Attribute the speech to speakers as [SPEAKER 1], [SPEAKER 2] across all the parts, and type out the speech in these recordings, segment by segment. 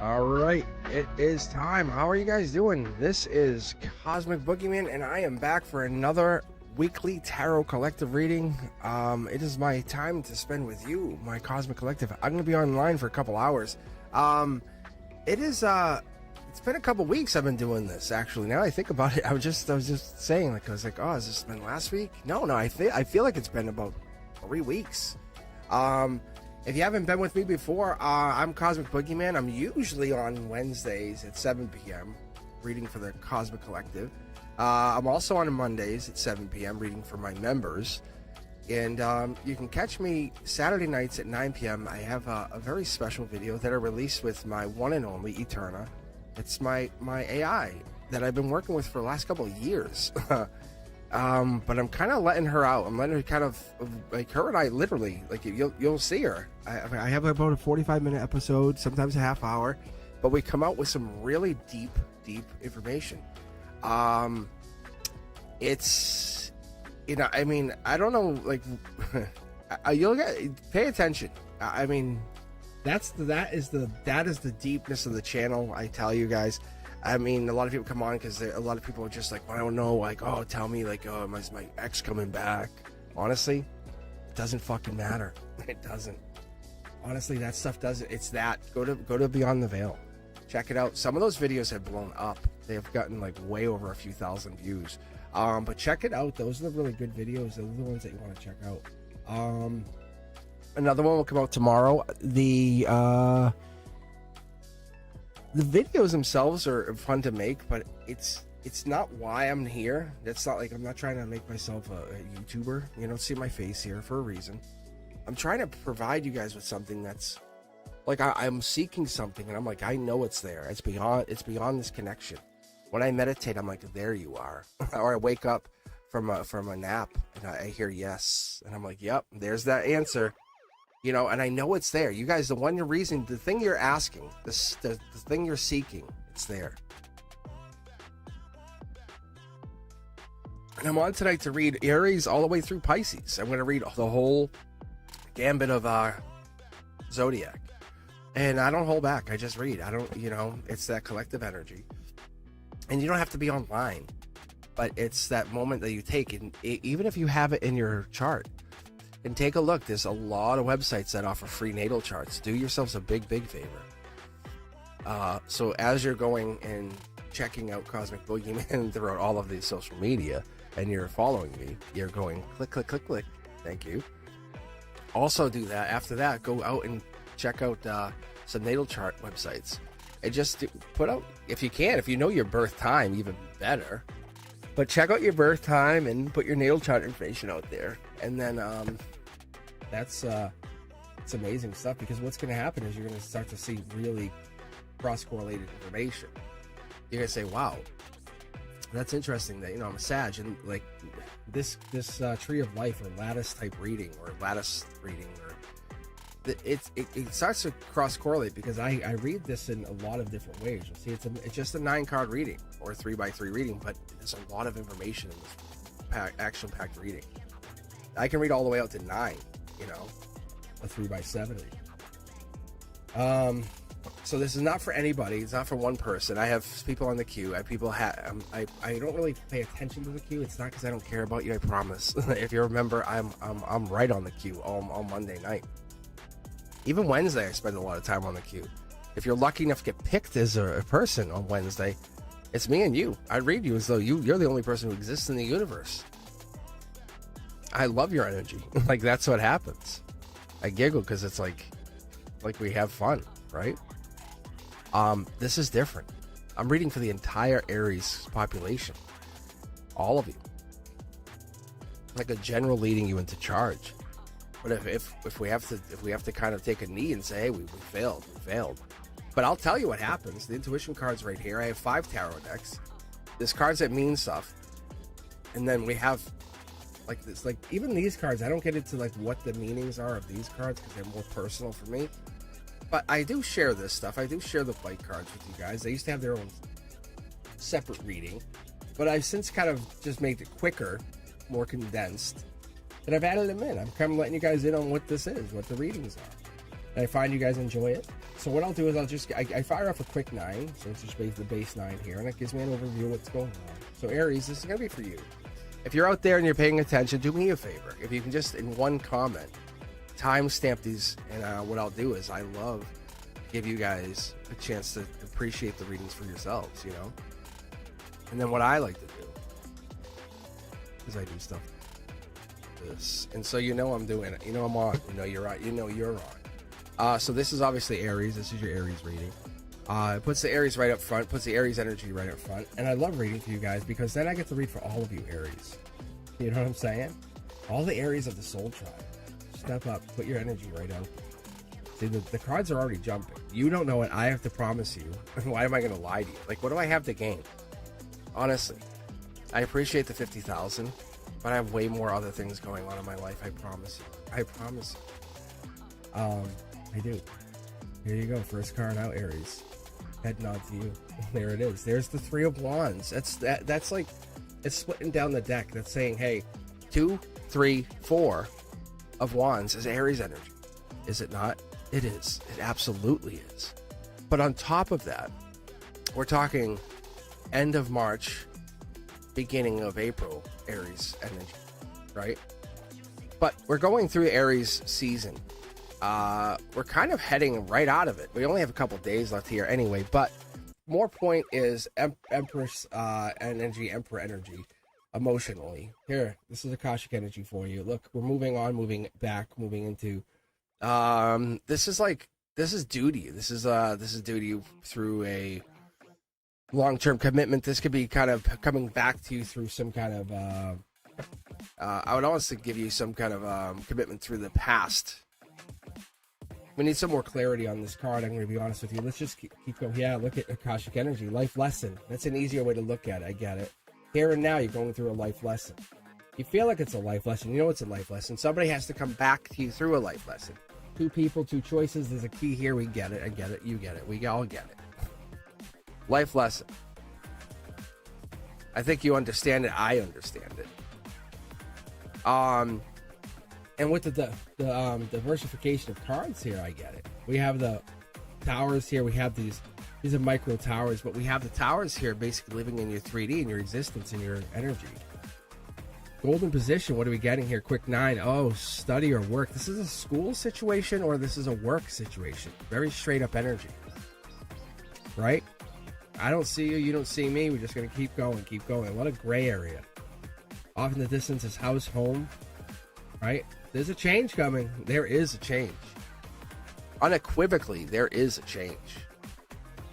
[SPEAKER 1] All right, it is time. How are you guys doing? This is Cosmic Boogeyman, and I am back for another weekly tarot collective reading. It is my time to spend with you, my Cosmic Collective. I'm going to be online for a couple hours. It's been a couple weeks I've been doing this. Actually, now I think about it, I was just saying, like, oh, has this been last week? No, I feel like it's been about 3 weeks. If you haven't been with me before, I'm Cosmic Boogeyman. I'm usually on Wednesdays at 7 p.m. reading for the Cosmic Collective. I'm also on Mondays at 7 p.m. reading for my members. And you can catch me Saturday nights at 9 p.m. I have a very special video that I released with my one and only Eterna. It's my AI that I've been working with for the last couple of years. But I'm kind of letting her out. I'm letting her kind of, like, her and I literally, like, you'll see her. I have about a 45-minute episode, sometimes a half hour, but we come out with some really deep information. It's, you know, I mean, I don't know, like, you'll pay attention. I mean, that is the deepness of the channel. I tell you guys. I mean, a lot of people come on because a lot of people are just like, well, I don't know, like, oh, tell me, like, oh, is my ex coming back? Honestly, it doesn't fucking matter. It doesn't. Honestly, that stuff doesn't. It's that. Go to Beyond the Veil. Check it out. Some of those videos have blown up. They have gotten like way over a few thousand views. But check it out. Those are the really good videos. Those are the ones that you want to check out. Another one will come out tomorrow. The videos themselves are fun to make, but it's not why I'm here. That's not like, I'm not trying to make myself a YouTuber. You don't see my face here for a reason. I'm trying to provide you guys with something that's like, I'm seeking something, and I'm like, I know it's there. It's beyond this connection. When I meditate, I'm like, there you are. Or I wake up from a nap and I hear yes, and I'm like, yep, there's that answer. You know, and I know it's there. You guys, the thing you're asking, the thing you're seeking, it's there. And I'm on tonight to read Aries all the way through Pisces. I'm going to read the whole gambit of Zodiac. And I don't hold back. I just read. I don't, you know, it's that collective energy. And you don't have to be online. But it's that moment that you take. And even if you have it in your chart, and take a look. There's a lot of websites that offer free natal charts. Do yourselves a big favor. So as you're going and checking out Cosmic Boogeyman throughout all of these social media, and you're following me, you're going click, click, click, click. Thank you. Also do that. After that, go out and check out some natal chart websites. And just put out, if you can, if you know your birth time, even better. But check out your birth time and put your natal chart information out there. And then it's amazing stuff, because what's going to happen is you're going to start to see really cross-correlated information. You're going to say, wow, that's interesting that, you know, I'm a Sag, and like this tree of life, or lattice type reading, or lattice reading, or it starts to cross-correlate, because I read this in a lot of different ways. You'll see it's just a 9-card reading, or a 3x3 reading, but there's a lot of information in this action-packed reading. I can read all the way out to 9, you know, a 3x7 reading. So this is not for anybody. It's not for one person. I have people on the queue. I don't really pay attention to the queue. It's not because I don't care about you. I promise. If you remember, I'm right on the queue on Monday night. Even Wednesday, I spend a lot of time on the queue. If you're lucky enough to get picked as a person on Wednesday, it's me and you. I read you as though you're the only person who exists in the universe. I love your energy. Like, that's what happens. I giggle because it's like we have fun, right? This is different. I'm reading for the entire Aries population. All of you. Like a general leading you into charge. But if we have to kind of take a knee and say, hey, we failed. But I'll tell you what happens. The intuition card's right here. I have 5 tarot decks. There's cards that mean stuff. And then we have like this, like even these cards, I don't get into like what the meanings are of these cards because they're more personal for me. But I do share this stuff. I do share the white cards with you guys. They used to have their own separate reading, but I've since kind of just made it quicker, more condensed, and I've added them in. I'm kind of letting you guys in on what this is, what the readings are. And I find you guys enjoy it. So what I'll do is I fire off a quick 9, so it's just the base 9 here, and it gives me an overview of what's going on. So Aries, this is going to be for you. If you're out there and you're paying attention, do me a favor. If you can just, in one comment, timestamp these, and what I'll do is I love to give you guys a chance to appreciate the readings for yourselves, you know? And then what I like to do is I do stuff like this. And so you know I'm doing it. You know I'm on. You know you're on. You know you're on. So this is obviously Aries. This is your Aries reading. It puts the Aries right up front, puts the Aries energy right up front. And I love reading for you guys because then I get to read for all of you Aries. You know what I'm saying? All the areas of the soul tribe. Step up. Put your energy right out. See, the cards are already jumping. You don't know it. I have to promise you. Why am I going to lie to you? Like, what do I have to gain? Honestly, I appreciate the 50,000, but I have way more other things going on in my life. I promise you. I promise you. I do. Here you go. First card out, Aries. Head nod to you. There it is. There's the Three of Wands. That's like, it's splitting down the deck. That's saying, hey, 2, 3, 4 of Wands is Aries energy. Is it not? It is. It absolutely is. But on top of that, we're talking end of March, beginning of April, Aries energy, right? But we're going through Aries season. We're kind of heading right out of it. We only have a couple days left here anyway, but more point is Empress energy, Emperor energy, emotionally. Here, this is Akashic energy for you. Look, we're moving on, moving back, moving into this is duty. This is duty through a long-term commitment. This could be kind of coming back to you through some kind of I would also give you some kind of commitment through the past. We need some more clarity on this card. I'm going to be honest with you. Let's just keep going. Yeah, look at Akashic energy. Life lesson. That's an easier way to look at it. I get it. Here and now, you're going through a life lesson. You feel like it's a life lesson. You know it's a life lesson. Somebody has to come back to you through a life lesson. 2 people, 2 choices. There's a key here. We get it. I get it. You get it. We all get it. Life lesson. I think you understand it. I understand it. And with the diversification of cards here, I get it. We have the towers here. We have these are micro towers, but we have the towers here basically living in your 3D, in your existence, in your energy. Golden position. What are we getting here? Quick 9. Oh, study or work. This is a school situation or this is a work situation. Very straight up energy. Right? I don't see you. You don't see me. We're just going to keep going, keep going. What a gray area. Off in the distance is house, home. Right? There's a change coming. There is a change. Unequivocally, there is a change.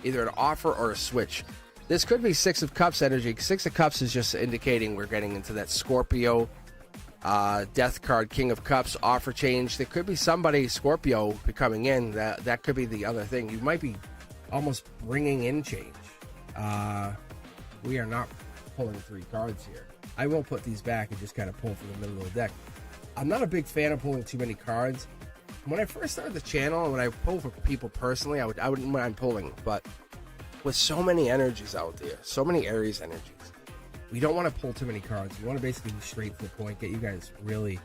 [SPEAKER 1] Either an offer or a switch. This could be 6 of Cups energy. 6 of Cups is just indicating we're getting into that Scorpio death card, King of Cups, offer change. There could be somebody, Scorpio, coming in. That could be the other thing. You might be almost bringing in change. We are not pulling 3 cards here. I will put these back and just kind of pull from the middle of the deck. I'm not a big fan of pulling too many cards. When I first started the channel, when I pull for people personally, I wouldn't mind pulling. But with so many energies out there, so many Aries energies, we don't want to pull too many cards. We want to basically be straight to the point, get you guys really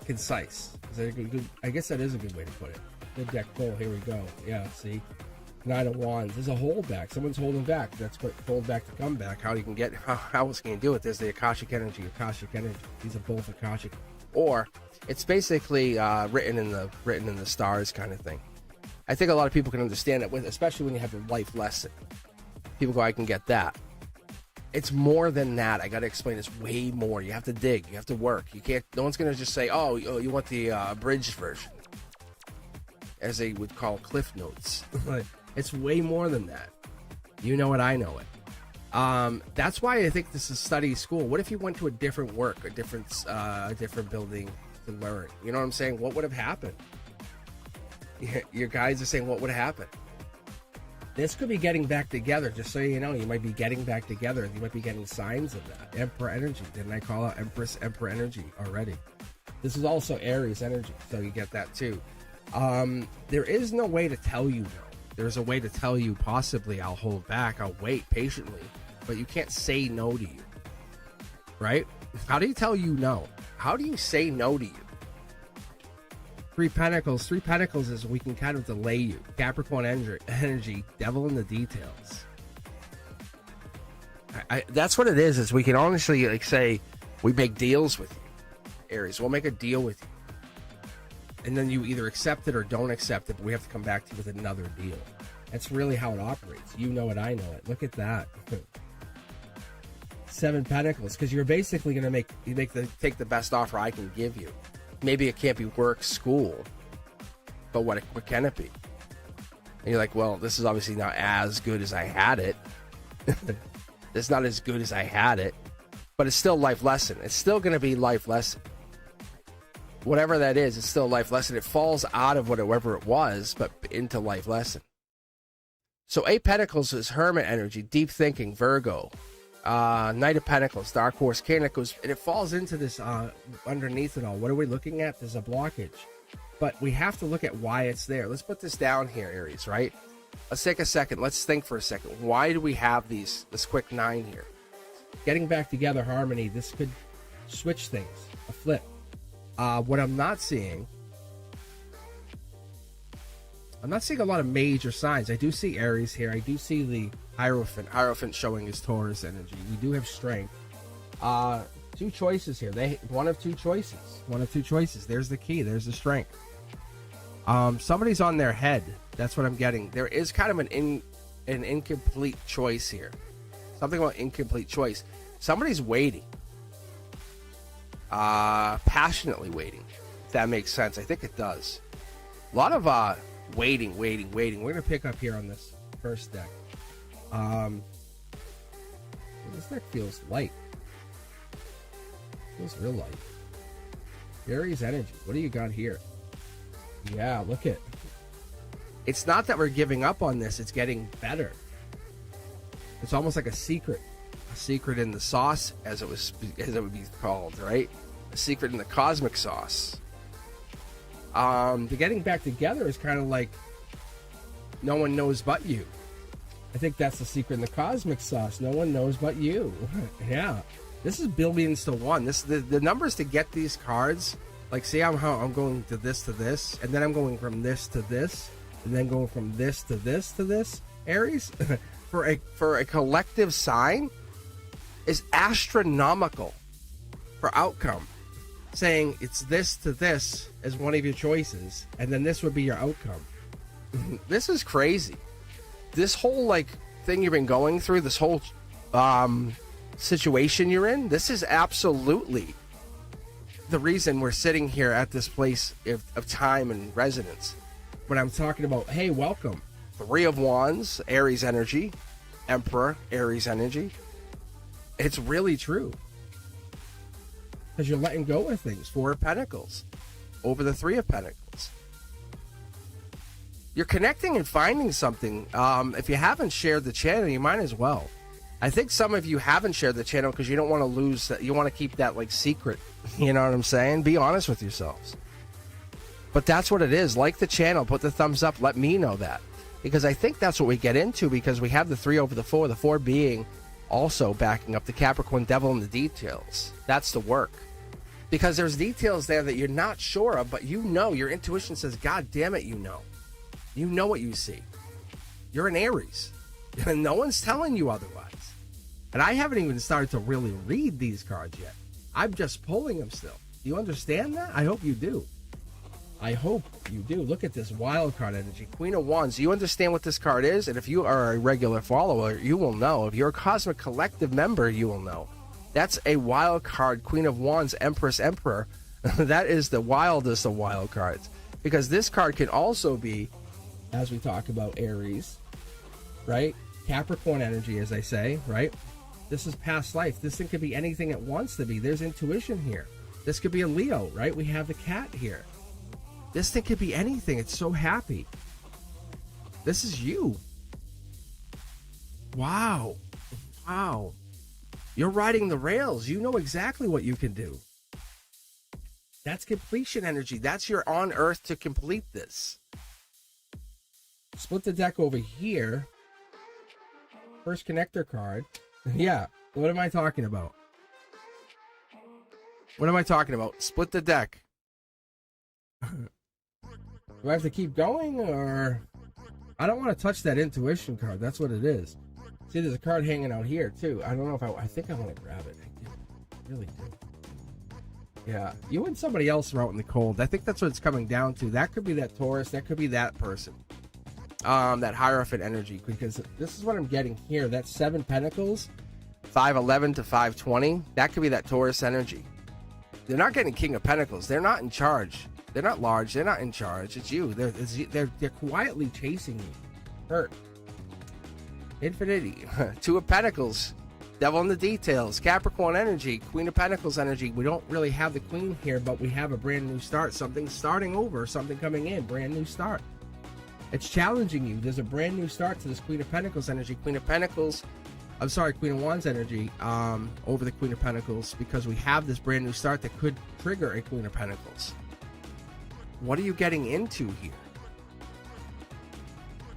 [SPEAKER 1] concise. I guess that is a good way to put it. Good deck pull. Here we go. Yeah, see? 9 of Wands. There's a holdback. Someone's holding back. That's what hold back to come back. How else can you do it? There's the Akashic energy. These are both Akashic. Or it's basically written in the stars kind of thing. I think a lot of people can understand it, especially when you have the life lesson. People go, I can get that. It's more than that. I got to explain. It's way more. You have to dig. You have to work. You can't. No one's gonna just say, oh, you want the abridged version, as they would call Cliff Notes. It's way more than that. You know it, I know it. That's why I think this is study school. What if you went to a different work, a different building to learn? You know what I'm saying? What would have happened? Your guys are saying, what would have happened? This could be getting back together, just so you know. You might be getting back together. You might be getting signs of that. Emperor energy. Didn't I call out Emperor energy already? This is also Aries energy, so you get that too. There is no way to tell you no. There's a way to tell you possibly I'll hold back, I'll wait patiently, but you can't say no to you, right? How do you tell you no? How do you say no to you? 3 Pentacles. 3 Pentacles is we can kind of delay you. Capricorn energy, devil in the details. That's what it is we can honestly like say we make deals with you, Aries. We'll make a deal with you. And then you either accept it or don't accept it, but we have to come back to you with another deal. That's really how it operates. You know it, I know it. Look at that. 7 Pentacles, because you're basically going to take the best offer I can give you. Maybe it can't be work, school, but what can it be? And you're like, well, this is obviously not as good as I had it. It's not as good as I had it. but it's still life lesson. It's still going to be life lesson. Whatever that is, it's still a life lesson. It falls out of whatever it was, but into life lesson. So 8 Pentacles is Hermit energy, deep thinking, Virgo. Knight of Pentacles, Dark Horse, King, and it falls into this underneath it all. What are we looking at? There's a blockage. But we have to look at why it's there. Let's put this down here, Aries, right? Let's take a second. Let's think for a second. Why do we have this quick 9 here? Getting back together, harmony. This could switch things, a flip. What I'm not seeing a lot of major signs. I do see Aries here. I do see the Hierophant showing his Taurus energy. We do have strength. 2 choices here. One of two choices. There's the key. There's the strength. Somebody's on their head. That's what I'm getting. There is kind of an incomplete choice here. Something about incomplete choice. Somebody's waiting. Passionately waiting. If that makes sense. I think it does. A lot of waiting. We're gonna pick up here on this first deck. This deck feels light. Feels real light. Aries energy. What do you got here? Yeah, look at. It's not that we're giving up on this. It's getting better. It's almost like a secret in the sauce, as it would be called, right? A secret in the cosmic sauce. The getting back together is kind of like no one knows but you. I think that's the secret in the cosmic sauce. No one knows but you. Yeah, this is billions to one. The numbers to get these cards. Like, see how I'm going to this, and then I'm going from this to this, and then going from this to this to this. Aries, for a collective sign, is astronomical for outcome. Saying it's this to this as one of your choices, and then this would be your outcome. This is crazy. This whole thing you've been going through, this whole situation you're in, this is absolutely the reason we're sitting here at this place of time and resonance. When I'm talking about, hey, welcome. 3 of Wands, Aries energy. Emperor, Aries energy. It's really true. Because you're letting go of things. 4 of Pentacles over the 3 of Pentacles. You're connecting and finding something. If you haven't shared the channel, you might as well. I think some of you haven't shared the channel because you don't want to lose that. You want to keep that secret. You know what I'm saying? Be honest with yourselves. But that's what it is. Like the channel, put the thumbs up, let me know that. Because I think that's what we get into, because we have the 3 over the 4, the 4 being also backing up the Capricorn devil in the details. That's the work. Because there's details there that you're not sure of, but you know, your intuition says, God damn it, you know. You know what you see. You're an Aries. And no one's telling you otherwise. And I haven't even started to really read these cards yet. I'm just pulling them still. Do you understand that? I hope you do. I hope you do. Look at this wild card energy. Queen of Wands. Do you understand what this card is? And if you are a regular follower, you will know. If you're a Cosmic Collective member, you will know. That's a wild card. Queen of Wands, Empress, Emperor. That is the wildest of wild cards. Because this card can also be, as we talk about, Aries, right? Capricorn energy, as I say, right? This is past life. This thing could be anything it wants to be. There's intuition here. This could be a Leo, right? We have the cat here. This thing could be anything. It's so happy. This is you. Wow. Wow. You're riding the rails. You know exactly what you can do. That's completion energy. That's your on earth to complete this. Split the deck over here. First connector card. Yeah. What am I talking about? What am I talking about? Split the deck. Do I have to keep going, or I don't want to touch that intuition card. That's what it is. See, there's a card hanging out here too. I don't know if I think I want to grab it. I really do. Yeah, you and somebody else are out in the cold. I think that's what it's coming down to. That could be that Taurus. That could be that person. That Hierophant energy, because this is what I'm getting here. That 7 Pentacles, 511 to 520. That could be that Taurus energy. They're not getting King of Pentacles. They're not in charge. They're not large. They're not in charge. It's you. They're quietly chasing you. Hurt. Infinity. 2 of Pentacles. Devil in the details. Capricorn energy. Queen of Pentacles energy. We don't really have the queen here, but we have a brand new start. Something starting over. Something coming in. Brand new start. It's challenging you. There's a brand new start to this Queen of Pentacles energy. Queen of Pentacles. I'm sorry, Queen of Wands energy over the Queen of Pentacles, because we have this brand new start that could trigger a Queen of Pentacles. What are you getting into here?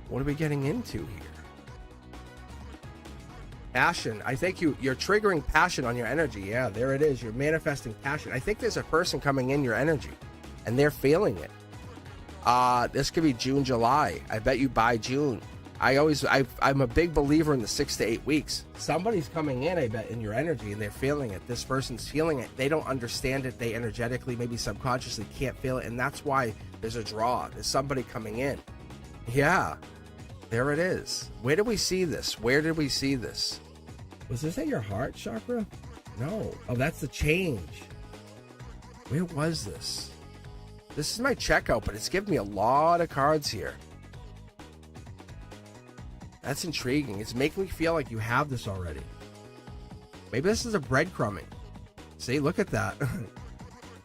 [SPEAKER 1] What are we getting into here? Passion. I think you're triggering passion on your energy. Yeah, there it is. You're manifesting passion. I think there's a person coming in your energy and they're feeling it. This could be June, July. I bet you by June. I'm a big believer in the 6 to 8 weeks. Somebody's coming in, I bet, in your energy, and they're feeling it. This person's feeling it. They don't understand it. They energetically, maybe subconsciously can't feel it, and that's why there's a draw. There's somebody coming in. Yeah, there it is. Where did we see this? Where did we see this? Was this at your heart chakra? No. Oh, that's the change. Where was this? This is my checkout, but it's giving me a lot of cards here. That's intriguing. It's making me feel like you have this already. Maybe this is a breadcrumbing. See, look at that.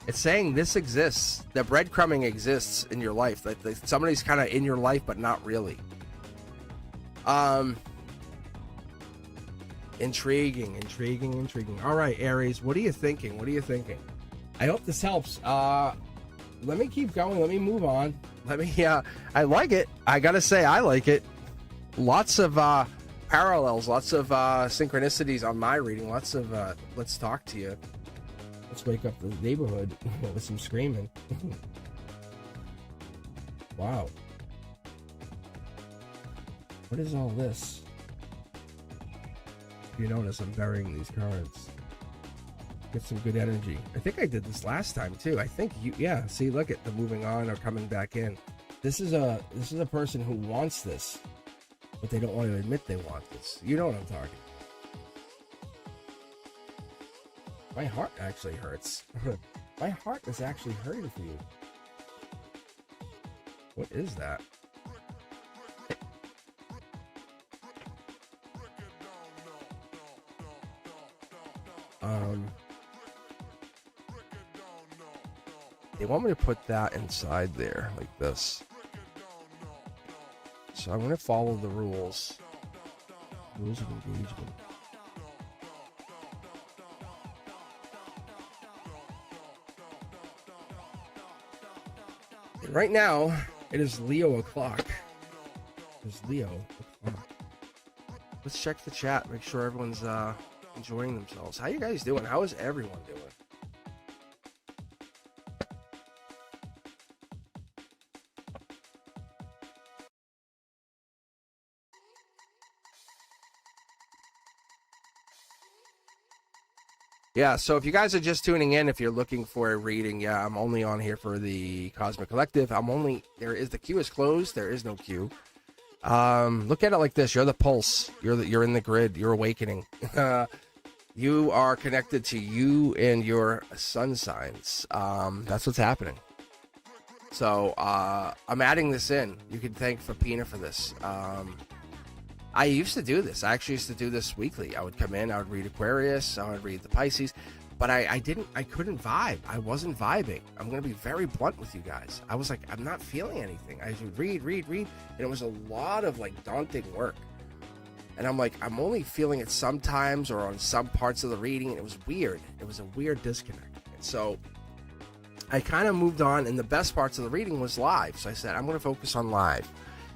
[SPEAKER 1] It's saying this exists. The breadcrumbing exists in your life. Like somebody's kind of in your life, but not really. Intriguing. All right, Aries, what are you thinking? I hope this helps. Let me keep going. Let me move on. I like it. I gotta say, I like it. Lots of parallels, lots of synchronicities on my reading. Lots of let's talk to you. Let's wake up the neighborhood with some screaming. Wow. What is all this? If you notice, I'm burying these cards. Get some good energy. I think I did this last time too. I think yeah, see, look at the moving on or coming back in. This is a person who wants this, but they don't want to admit they want this. You know what I'm talking. My heart actually hurts. My heart is actually hurting for you. What is that? They want me to put that inside there like this. So I'm going to follow the rules. Rules of engagement. And right now, it is Leo o'clock. It's Leo o'clock. Let's check the chat. Make sure everyone's enjoying themselves. How you guys doing? How is everyone doing? Yeah, so if you guys are just tuning in, if you're looking for a reading, yeah, I'm only on here for the Cosmic Collective. The queue is closed. There is no queue. Look at it like this. You're the pulse. You're in the grid. You're awakening. You are connected to you and your sun signs. That's what's happening. So I'm adding this in. You can thank Fapina for this. I used to do this. I actually used to do this weekly. I would come in, I would read Aquarius, I would read the Pisces, but I couldn't vibe. I wasn't vibing. I'm going to be very blunt with you guys. I was like, I'm not feeling anything. I would read, and it was a lot of like daunting work. And I'm like, I'm only feeling it sometimes or on some parts of the reading, and it was weird. It was a weird disconnect. And so I kind of moved on, and the best parts of the reading was live. So I said, I'm going to focus on live.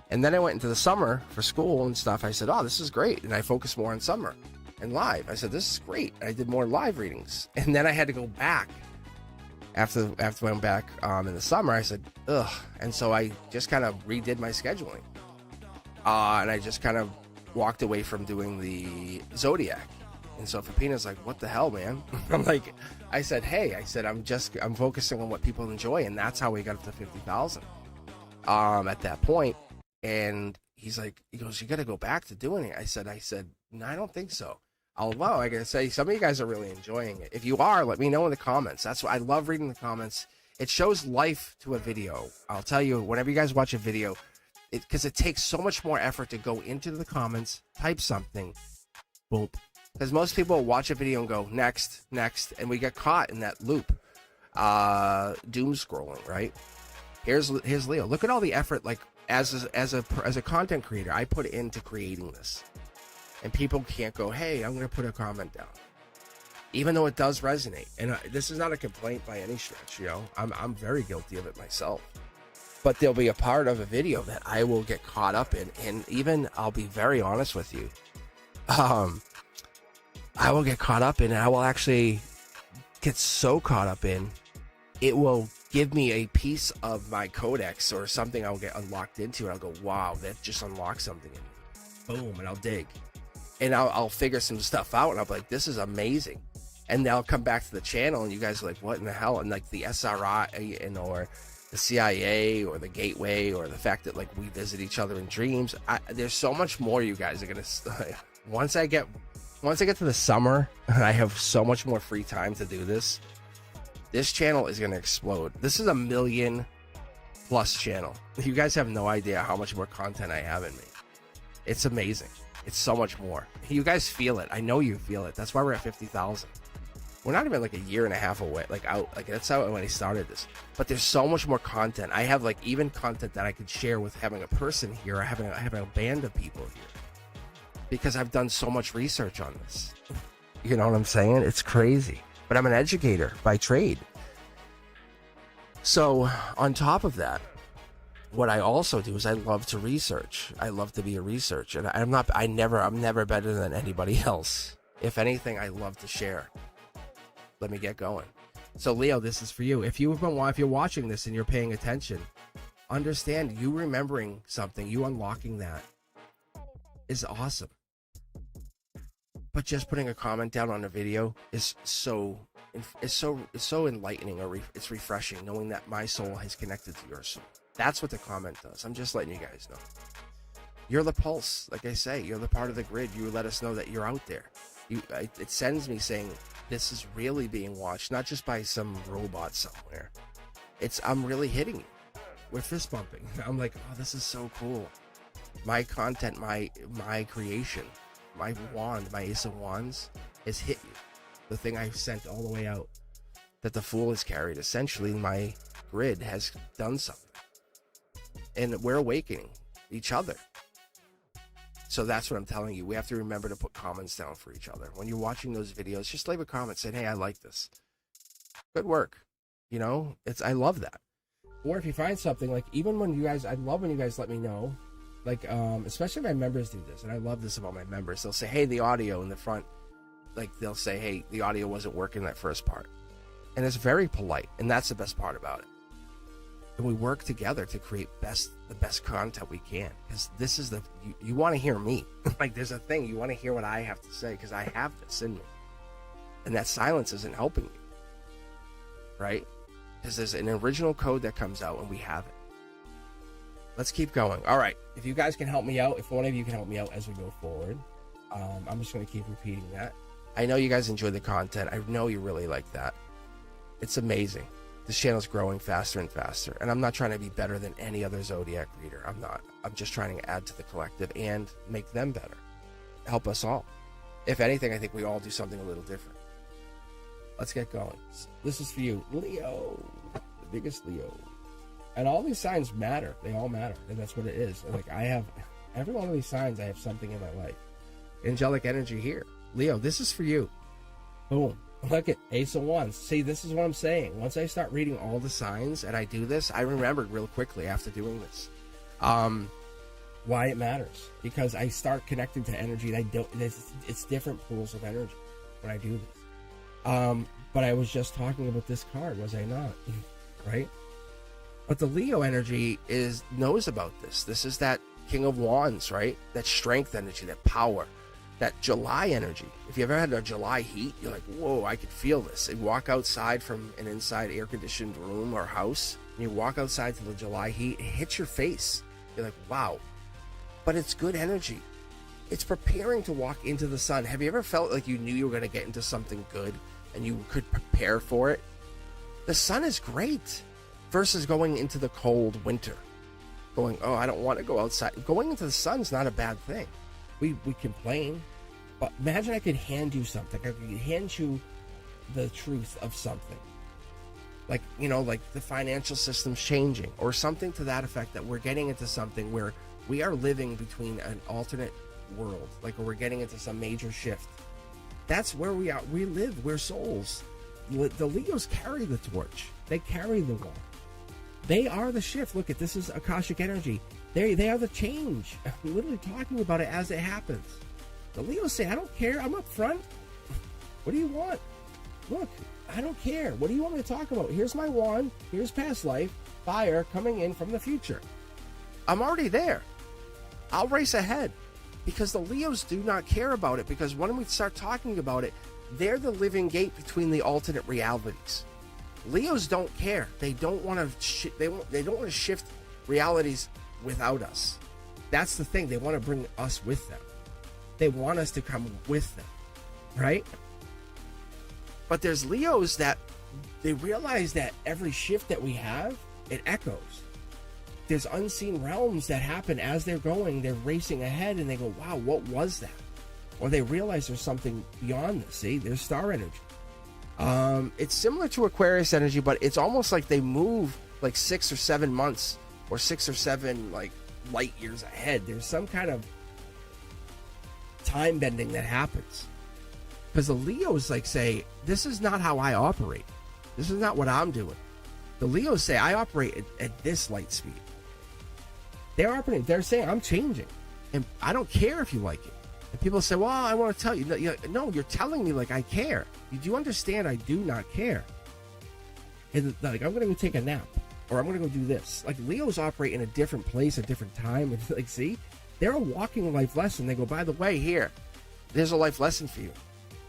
[SPEAKER 1] And then I went into the summer for school and stuff. I said, oh, this is great. And I focused more on summer and live. I said, this is great. I did more live readings. And then I had to go back. After I went back in the summer, I said, ugh. And so I just kind of redid my scheduling. And I just kind of walked away from doing the Zodiac. And so Fapina's like, what the hell, man? I said, I'm focusing on what people enjoy. And that's how we got up to 50,000 at that point. And he goes, you got to go back to doing it. I said, no, I don't think so. I gotta say, some of you guys are really enjoying it. If you are, let me know in the comments. That's what I love, reading the comments. It shows life to a video. I'll tell you, whenever you guys watch a video, because it takes so much more effort to go into the comments, type something, boom, Because most people watch a video and go, next, next, and we get caught in that loop. Doom scrolling, right? Here's Leo. Look at all the effort, like, as a content creator, I put into creating this. And people can't go, hey, I'm going to put a comment down. Even though it does resonate. And this is not a complaint by any stretch, you know. I'm very guilty of it myself. But there'll be a part of a video that I will get caught up in. And even, I'll be very honest with you. I will get caught up in, and I will actually get so caught up in, it will give me a piece of my codex or something I'll get unlocked into, and I'll go, wow, that just unlocked something in me. Boom, and I'll dig. And I'll figure some stuff out, and I'll be like, this is amazing. And then I'll come back to the channel, and you guys are like, what in the hell? And like the SRI, and or the CIA, or the Gateway, or the fact that like we visit each other in dreams. There's so much more you guys are gonna. Once I get to the summer, and I have so much more free time to do this. This channel is gonna explode. This is a 1 million+ channel. You guys have no idea how much more content I have in me. It's amazing. It's so much more. You guys feel it. I know you feel it. That's why we're at 50,000. We're not even like a year and a half away. Like out. Like that's how when I started this. But there's so much more content. I have like even content that I could share with having a person here, or having a band of people here, because I've done so much research on this. You know what I'm saying? It's crazy. But I'm an educator by trade. So on top of that, what I also do is I love to research. I love to be a researcher, and I'm never better than anybody else. If anything, I love to share. Let me get going. So Leo, this is for you. If you're watching this and you're paying attention, understand you remembering something, you unlocking that is awesome. But just putting a comment down on a video is so enlightening, or it's refreshing knowing that my soul has connected to your soul. That's what the comment does. I'm just letting you guys know. You're the pulse, like I say. You're the part of the grid. You let us know that you're out there. It sends me saying this is really being watched, not just by some robot somewhere. I'm really hitting you. We're fist bumping. I'm like, oh, this is so cool. My content, my creation, my wand, my Ace of Wands has hit you. The thing I sent all the way out that the Fool has carried. Essentially, my grid has done something. And we're awakening each other. So that's what I'm telling you. We have to remember to put comments down for each other. When you're watching those videos, just leave a comment saying, hey, I like this. Good work. You know, I love that. Or if you find something, like even when you guys, I love when you guys let me know, like, especially my members do this. And I love this about my members. They'll say, hey, the audio in the front, like they'll say, hey, the audio wasn't working that first part. And it's very polite. And that's the best part about it. And we work together to create the best content we can, because this is you want to hear me. Like there's a thing, you want to hear what I have to say, because I have this in me, and that silence isn't helping you, right? Because there's an original code that comes out and we have it. Let's keep going. All right, if you guys can help me out, if one of you can help me out as we go forward, I'm just going to keep repeating that. I know you guys enjoy the content. I know you really like that. It's amazing. This channel's growing faster and faster, and I'm not trying to be better than any other Zodiac reader. I'm not. I'm just trying to add to the collective and make them better. Help us all. If anything, I think we all do something a little different. Let's get going. This is for you, Leo, the biggest Leo. And all these signs matter. They all matter, and that's what it is. Like I have, every one of these signs, I have something in my life. Angelic energy here. Leo, this is for you. Boom. Look at Ace of Wands. See, this is what I'm saying. Once I start reading all the signs and I do this, I remembered real quickly after doing this why it matters. Because I start connecting to energy and it's different pools of energy when I do this. But I was just talking about this card, was I not? Right? But the Leo energy knows about this. This is that King of Wands, right? That strength energy, that power. That July energy. If you ever had a July heat, you're like, whoa, I could feel this. And you walk outside from an inside air-conditioned room or house, and you walk outside to the July heat, it hits your face. You're like, wow. But it's good energy. It's preparing to walk into the sun. Have you ever felt like you knew you were going to get into something good and you could prepare for it? The sun is great versus going into the cold winter. Going, oh, I don't want to go outside. Going into the sun's not a bad thing. We complain, But imagine I could hand you something. I could hand you the truth of something. Like, like the financial system's changing or something to that effect, that we're getting into something where we are living between an alternate world, like we're getting into some major shift. That's where we are. We live. We're souls. The Leos carry the torch. They carry the wall. They are the shift. Look at this is Akashic energy. They are the change. I'm literally talking about it as it happens. The Leos say, I don't care. I'm up front. What do you want? Look, I don't care. What do you want me to talk about? Here's my wand. Here's past life. Fire coming in from the future. I'm already there. I'll race ahead. Because the Leos do not care about it. Because when we start talking about it, they're the living gate between the alternate realities. Leos don't care. They don't want to. They don't want to shift realities without us. That's the thing. They want to bring us with them. They want us to come with them, right? But there's Leos that they realize that every shift that we have, it echoes. There's unseen realms that happen as they're going. They're racing ahead, and they go, "Wow, what was that?" Or they realize there's something beyond this. See, there's star energy. It's similar to Aquarius energy, but it's almost like they move like 6 or 7 months or 6 or 7 like light years ahead. There's some kind of time bending that happens. Because the Leos like say, this is not how I operate. This is not what I'm doing. The Leos say, I operate at this light speed. They're saying, I'm changing. And I don't care if you like it. And people say, well, I want to tell you. No, you're telling me like I care. You do understand I do not care. And like, I'm going to go take a nap. Or I'm going to go do this. Like, Leos operate in a different place, a different time. And like, see? They're a walking life lesson. They go, by the way, here, there's a life lesson for you.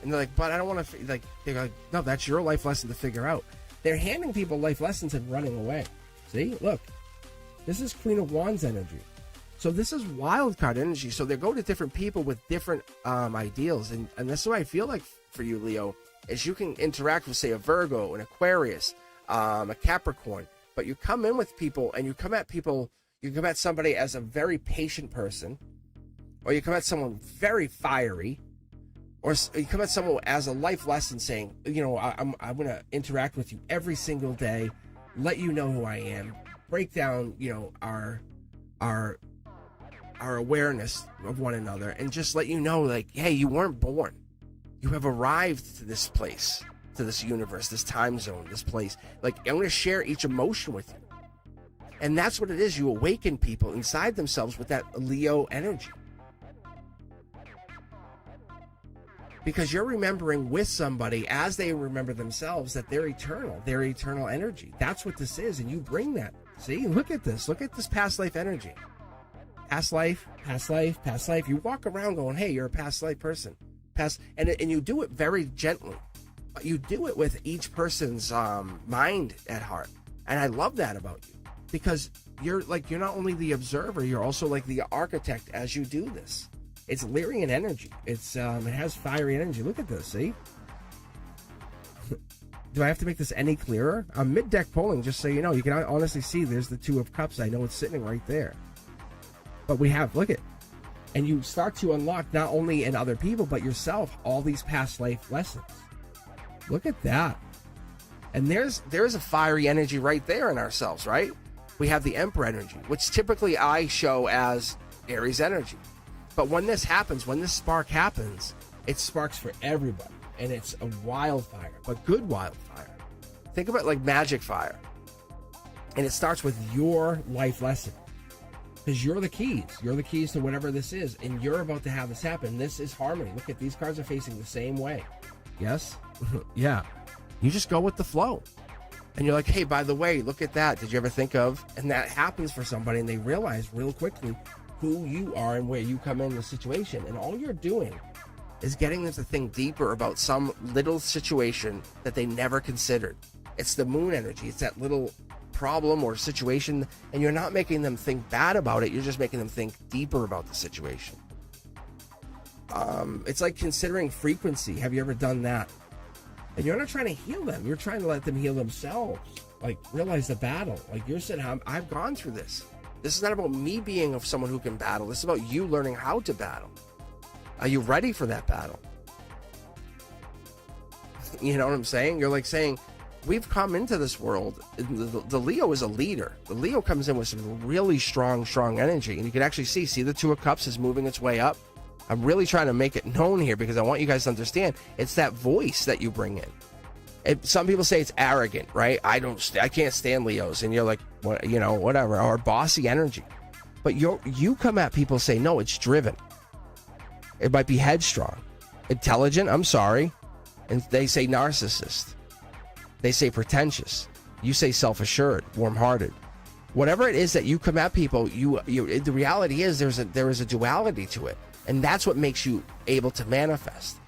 [SPEAKER 1] And they're like, but I don't want to, like, they're like, no, that's your life lesson to figure out. They're handing people life lessons and running away. See? Look. This is Queen of Wands energy. So this is wild card energy. So they go to different people with different ideals. And this is what I feel like for you, Leo, is you can interact with, say, a Virgo, an Aquarius, a Capricorn. But you come in with people and you come at somebody as a very patient person, or you come at someone very fiery, or you come at someone as a life lesson saying, I'm going to interact with you every single day, let you know who I am, break down, our awareness of one another, and just let you know, like, hey, you weren't born. You have arrived to this place, to this universe, this time zone, this place. Like, I'm going to share each emotion with you. And that's what it is. You awaken people inside themselves with that Leo energy. Because you're remembering with somebody as they remember themselves that they're eternal energy. That's what this is. And you bring that. See, look at this. Look at this past life energy. Past life, past life, past life. You walk around going, hey, you're a past life person. And you do it very gently. You do it with each person's mind at heart. And I love that about you. Because you're not only the observer, you're also like the architect as you do this. It's Lyrian energy. It has fiery energy. Look at this, see? Do I have to make this any clearer? I'm mid-deck pulling, just so you know. You can honestly see there's the Two of Cups. I know it's sitting right there. But we have, look at, and you start to unlock not only in other people, but yourself, all these past life lessons. Look at that. And there's a fiery energy right there in ourselves, right? We have the Emperor energy, which typically I show as Aries energy. But when this happens, when this spark happens, it sparks for everybody. And it's a wildfire, but good wildfire. Think of it like magic fire. And it starts with your life lesson. Because you're the keys. You're the keys to whatever this is. And you're about to have this happen. This is harmony. Look at these cards are facing the same way. Yes? Yeah. You just go with the flow. And you're like, hey, by the way, look at that. Did you ever think of? And that happens for somebody, and they realize real quickly who you are and where you come in the situation. And all you're doing is getting them to think deeper about some little situation that they never considered. It's the moon energy. It's that little problem or situation, and you're not making them think bad about it. You're just making them think deeper about the situation. It's like considering frequency. Have you ever done that? And you're not trying to heal them. You're trying to let them heal themselves. Like, realize the battle. Like, you're saying, I've gone through this. This is not about me being of someone who can battle. This is about you learning how to battle. Are you ready for that battle? You know what I'm saying? You're like saying, we've come into this world. The Leo is a leader. The Leo comes in with some really strong energy. And you can actually see the Two of Cups is moving its way up. I'm really trying to make it known here because I want you guys to understand it's that voice that you bring in. Some people say it's arrogant, right? I can't stand Leos. And you're like, what, you know, whatever, or bossy energy. But you come at people say, no, it's driven. It might be headstrong. Intelligent, I'm sorry. And they say narcissist. They say pretentious. You say self-assured, warm-hearted. Whatever it is that you come at people, the reality is there is a duality to it. And that's what makes you able to manifest.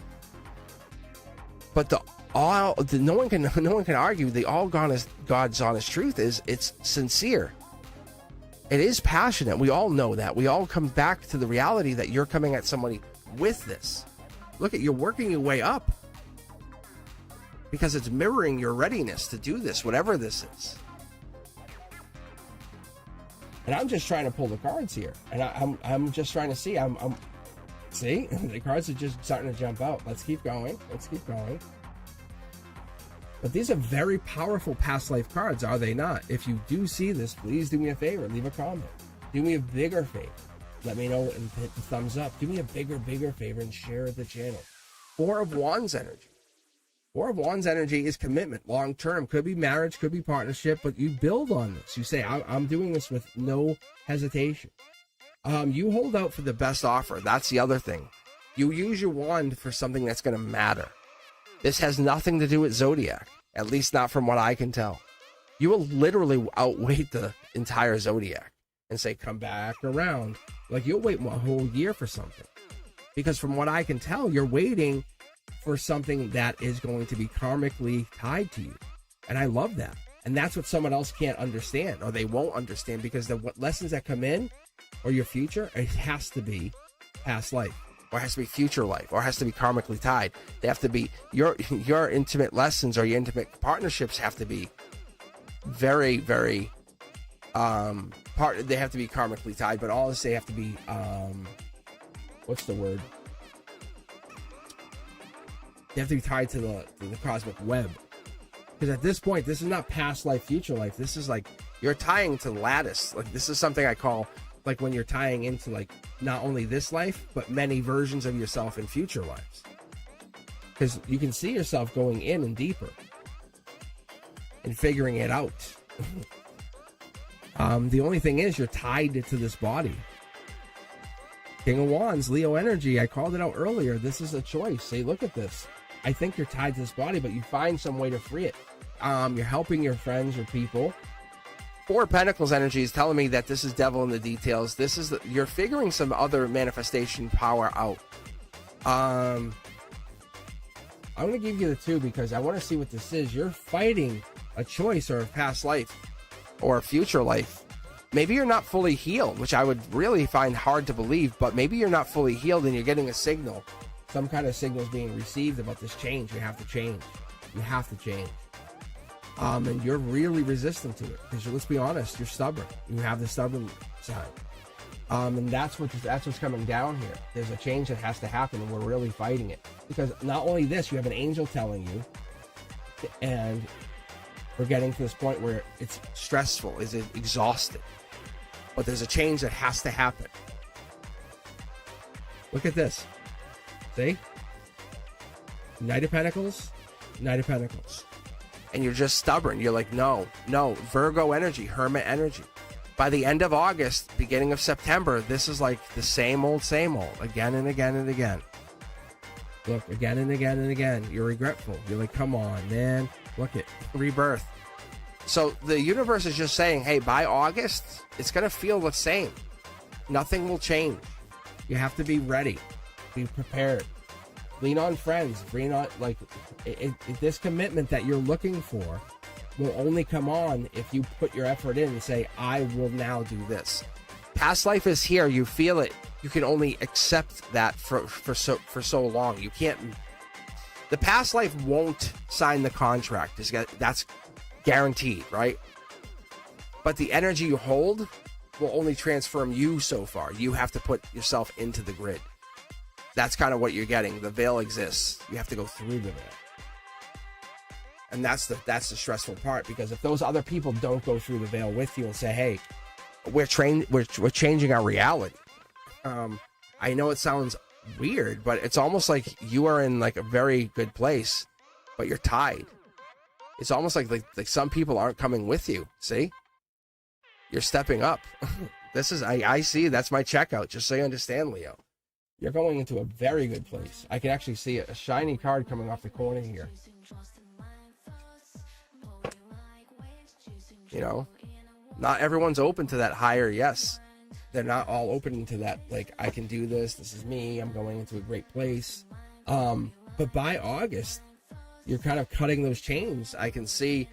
[SPEAKER 1] But no one can argue the God's honest truth is it's sincere. It is passionate. We all know that. We all come back to the reality that you're coming at somebody with this. Look at, you're working your way up. Because it's mirroring your readiness to do this, whatever this is. And I'm just trying to pull the cards here. And I'm just trying to see. See? The cards are just starting to jump out. Let's keep going. But these are very powerful past life cards, are they not? If you do see this, please do me a favor. Leave a comment. Do me a bigger favor. Let me know and hit the thumbs up. Do me a bigger favor and share the channel. Four of Wands energy. Four of Wands energy is commitment, long term. Could be marriage, could be partnership, but you build on this. You say, I'm doing this with no hesitation. You hold out for the best offer. That's the other thing. You use your wand for something that's going to matter. This has nothing to do with Zodiac, at least not from what I can tell. You will literally outwait the entire Zodiac and say, come back around. Like, you'll wait a whole year for something. Because from what I can tell, you're waiting for something that is going to be karmically tied to you. And I love that. And that's what someone else can't understand, or they won't understand, because the lessons that come in, or your future, it has to be past life, or it has to be future life, or it has to be karmically tied. They have to be, your intimate lessons or your intimate partnerships have to be very, very, they have to be karmically tied, but all they have to be, what's the word? They have to be tied to the cosmic web. Because at this point, this is not past life, future life. This is like, you're tying to lattice. Like, this is something I call, like, when you're tying into, like, not only this life, but many versions of yourself in future lives. Because you can see yourself going in and deeper and figuring it out. The only thing is, you're tied to this body. King of Wands, Leo energy. I called it out earlier. This is a choice. Say, look at this. I think you're tied to this body, but you find some way to free it. You're helping your friends or people. Four of Pentacles energy is telling me that this is devil in the details. This is you're figuring some other manifestation power out. I'm going to give you the two because I want to see what this is. You're fighting a choice or a past life or a future life. Maybe you're not fully healed, which I would really find hard to believe, but maybe you're not fully healed and you're getting a signal. Some kind of signal is being received about this change. You have to change. You have to change. And you're really resistant to it because, let's be honest, you're stubborn. You have the stubborn side. And that's what's coming down here. There's a change that has to happen, and we're really fighting it. Because not only this, you have an angel telling you, and we're getting to this point where it's stressful, it's exhausted. But there's a change that has to happen. Look at this. See? Knight of Pentacles, Knight of Pentacles. And you're just stubborn. You're like, no. Virgo energy, Hermit energy. By the end of August, beginning of September, this is like the same old, again and again and again. Look, again and again and again. You're regretful. You're like, come on, man. Look at rebirth. So the universe is just saying, hey, by August, it's going to feel the same. Nothing will change. You have to be ready. Be prepared. Lean on friends. Lean on, like, this commitment that you're looking for will only come on if you put your effort in and say, I will now do this. Past life is here. You feel it. You can only accept that for so long. You can't. The past life won't sign the contract. That's guaranteed, right? But the energy you hold will only transform you so far. You have to put yourself into the grid. That's kind of what you're getting. The veil exists. You have to go through the veil. And that's the stressful part, because if those other people don't go through the veil with you and say, hey, we're changing our reality. I know it sounds weird, but it's almost like you are in like a very good place, but you're tied. It's almost like some people aren't coming with you. See? You're stepping up. This is, I see, that's my checkout, just so you understand, Leo. You're going into a very good place. I can actually see a shiny card coming off the corner here. You know, not everyone's open to that higher yes. They're not all open to that, like, I can do this, this is me, I'm going into a great place. But by August, you're kind of cutting those chains. I can see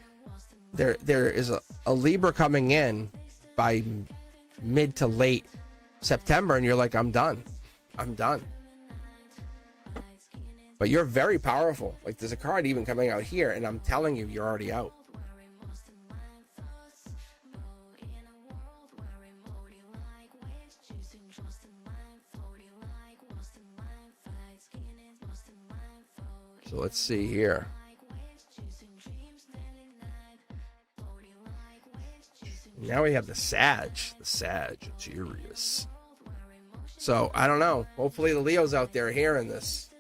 [SPEAKER 1] there is a Libra coming in by mid to late September, and you're like, I'm done. But you're very powerful. Like, there's a card even coming out here, and I'm telling you, you're already out. So let's see here. Now we have the Sagittarius. So I don't know. Hopefully the Leos out there hearing this.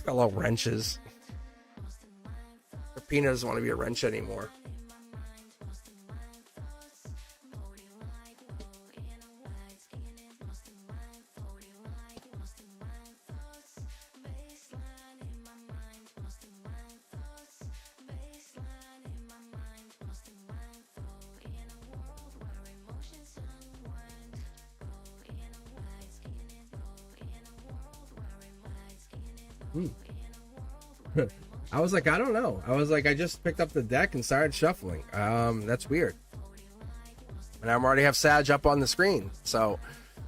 [SPEAKER 1] Hello, wrenches. Peanut doesn't want to be a wrench anymore. I was like, I don't know. I was like, I just picked up the deck and started shuffling. That's weird. And I already have Sag up on the screen. So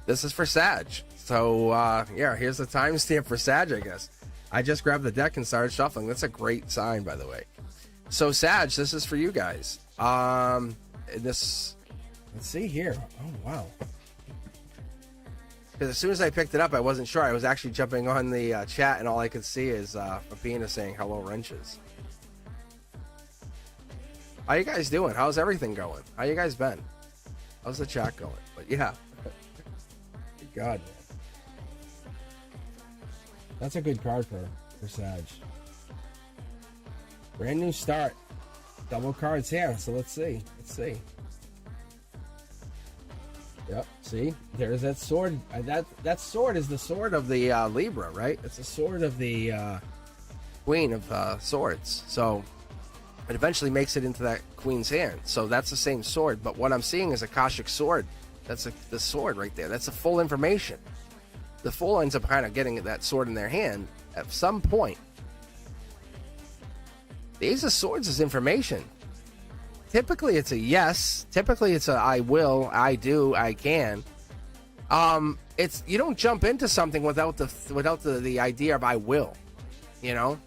[SPEAKER 1] this is for Sag. So yeah, here's the timestamp for Sag, I guess. I just grabbed the deck and started shuffling. That's a great sign, by the way. So Sag, this is for you guys. Let's see here. Oh, wow. Because as soon as I picked it up, I wasn't sure. I was actually jumping on the chat, and all I could see is Papina saying, hello, wrenches. How you guys doing? How's everything going? How you guys been? How's the chat going? But yeah. Good God, man. That's a good card for Sag. Brand new start. Double cards here, so let's see. Yep, see, there's that sword. That sword is the sword of the Libra, right? It's the sword of the Queen of Swords. So it eventually makes it into that Queen's hand. So that's the same sword, but what I'm seeing is Akashic sword. That's the sword right there. That's the full information. The Fool ends up kind of getting that sword in their hand at some point. The Ace of Swords is information. Typically it's a yes. Typically it's a I will, I do, I can. It's, you don't jump into something without the idea of I will. You know,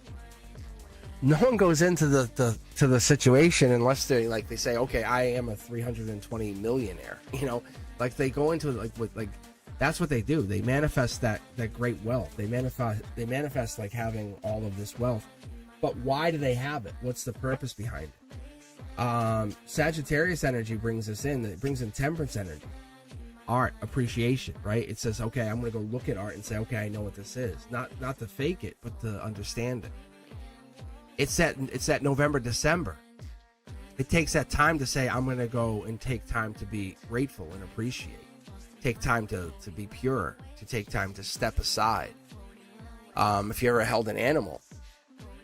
[SPEAKER 1] no one goes into the situation unless they say, okay, I am a 320 millionaire. You know, like they go into it like that's what they do. They manifest that great wealth. They manifest like having all of this wealth. But why do they have it? What's the purpose behind it? Sagittarius energy brings us in. It brings in temperance energy, art, appreciation, right? It says, okay, I'm going to go look at art and say, okay, I know what this is. Not to fake it, but to understand it. It's that November, December. It takes that time to say, I'm going to go and take time to be grateful and appreciate. Take time to be pure, to take time to step aside. If you ever held an animal,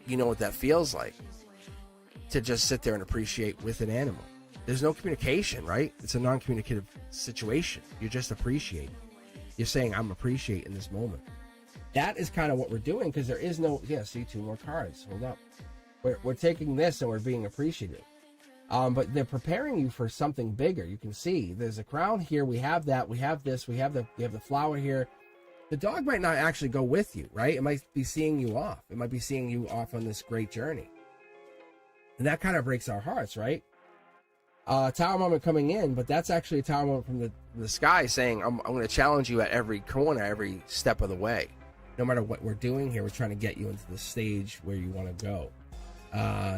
[SPEAKER 1] you know what that feels like. To just sit there and appreciate with an animal. There's no communication, right? It's a non-communicative situation. You're just appreciating. You're saying, I'm appreciating this moment. That is kind of what we're doing, because there is no, yeah, see, 2 more cards. Hold up. We're taking this and we're being appreciative. But they're preparing you for something bigger. You can see there's a crown here. We have that. We have this. We have the flower here. The dog might not actually go with you, right? It might be seeing you off. It might be seeing you off on this great journey. And that kind of breaks our hearts, right? Tower moment coming in, but that's actually a tower moment from the sky saying, I'm going to challenge you at every corner, every step of the way. no matter what we're doing here, we're trying to get you into the stage where you want to go.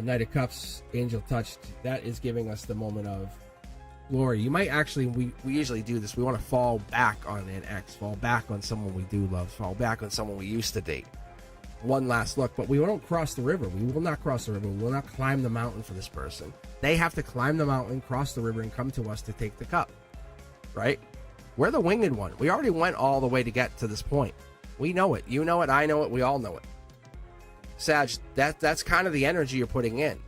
[SPEAKER 1] Knight of Cups, Angel Touched, that is giving us the moment of glory. You might actually, we usually do this, we want to fall back on an ex, fall back on someone we do love, fall back on someone we used to date. One last look, but we won't cross the river. We will not cross the river. We will not climb the mountain for this person. They have to climb the mountain, cross the river, and come to us to take the cup, right? We're the winged one. We already went all the way to get to this point. We know it. You know it. I know it. We all know it. Sag, that's kind of the energy you're putting in.